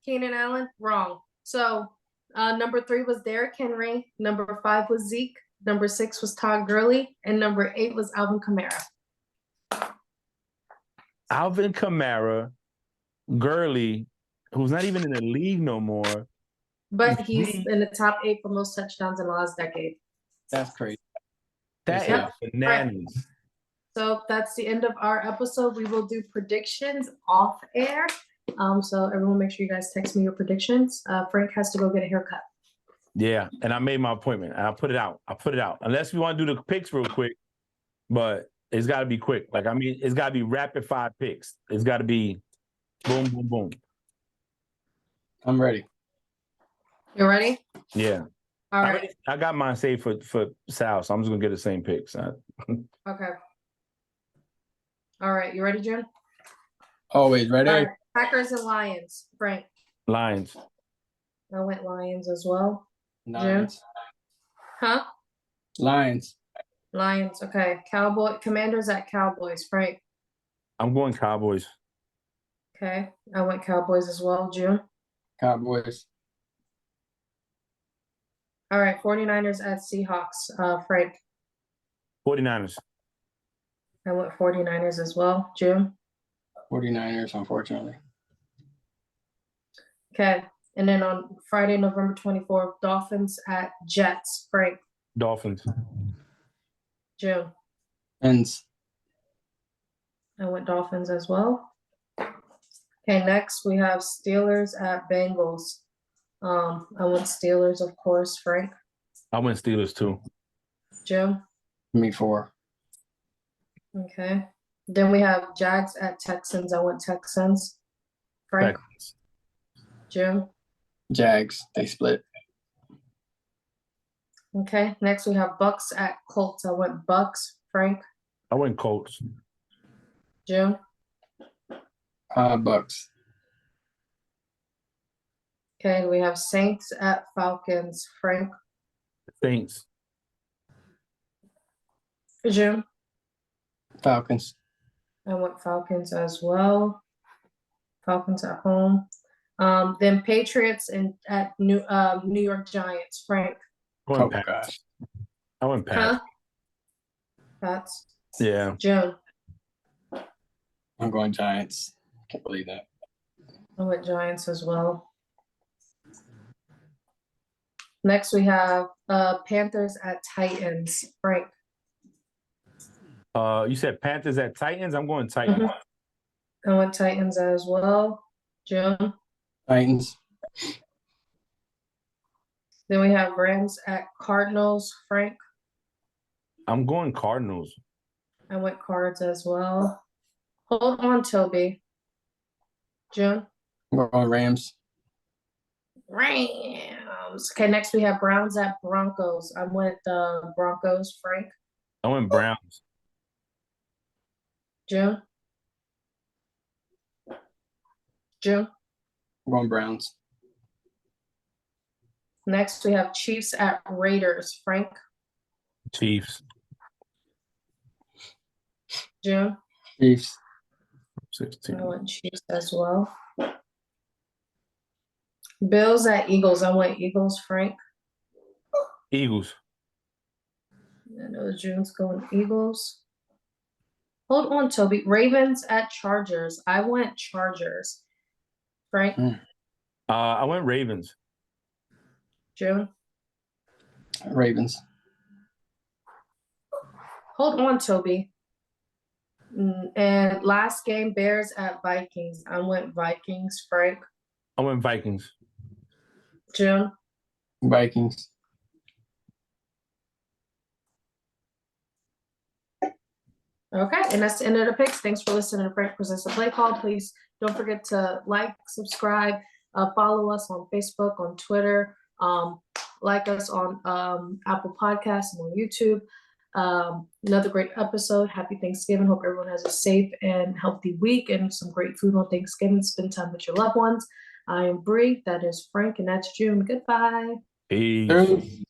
Keenan Allen, wrong. So number 3 was Derrick Henry. Number 5 was Zeke. Number 6 was Todd Gurley. And number 8 was Alvin Kamara. Alvin Kamara, Gurley, who's not even in the league no more. But he's Zeke. in the top 8 for most touchdowns in the last decade. That's crazy. That Yeah. is bananas. So that's the end of our episode. We will do predictions off air. So everyone make sure you guys text me your predictions. Frank has to go get a haircut. Yeah, and I made my appointment. And I put it out. Unless we want to do the picks real quick, but it's got to be quick. Like, I mean, it's got to be rapid fire picks. It's got to be boom, boom, boom. I'm ready. You ready? Yeah. All right. I got mine saved for Sal, so I'm just going to get the same picks. Okay. All right. You ready, June? Always ready. All right, Packers and Lions. Frank. Lions. I went Lions as well. Lions. Huh? Lions. Lions. Okay. Commanders at Cowboys. Frank. I'm going Cowboys. Okay. I went Cowboys as well. June. Cowboys. All right. 49ers at Seahawks. Frank. 49ers. I went 49ers as well. June. 49ers, unfortunately. Okay. And then on Friday, November 24th, Dolphins at Jets. Frank. Dolphins. June. Ends. I went Dolphins as well. Okay, next we have Steelers at Bengals. I went Steelers, of course. Frank. I went Steelers too. June. Me 4. Okay. Then we have Jags at Texans. I went Texans. Frank. Texans. June. Jags. They split. Okay. Next we have Bucks at Colts. I went Bucks. Frank. I went Colts. June. Bucks. Okay. We have Saints at Falcons. Frank. Saints. June. Falcons. I went Falcons as well. Falcons at home. Then Patriots and at New York Giants. Frank. I Oh, went Pats. gosh. I went Pats. Huh? Pats. Yeah. June. I'm going Giants. Can't believe that. I went Giants as well. Next we have Panthers at Titans. Frank. You said Panthers at Titans. I'm going Titans. I went Titans as well. June. Titans. Then we have Rams at Cardinals. Frank. I'm going Cardinals. I went Cards as well. Hold on, Toby. June. I'm going Rams. Rams. Okay, next we have Browns at Broncos. I went Broncos. Frank. I went Browns. June. June. I'm going Browns. Next we have Chiefs at Raiders. Frank. Chiefs. June. Chiefs. 16. I went Chiefs as well. Bills at Eagles. I went Eagles. Frank. Eagles. I know June's going Eagles. Hold on, Toby. Ravens at Chargers. I went Chargers. Frank. I went Ravens. June. Ravens. Hold on, Toby. And last game, Bears at Vikings. I went Vikings. Frank. I went Vikings. June. Vikings. Okay, and that's the end of the picks. Thanks for listening to Frank Presents the Play Call. Please don't forget to like, subscribe, follow us on Facebook, on Twitter, like us on Apple Podcasts and on YouTube. Another great episode. Happy Thanksgiving. Hope everyone has a safe and healthy week and some great food on Thanksgiving. Spend time with your loved ones. I am Bree. That is Frank, and that's June. Goodbye. Peace. Peace.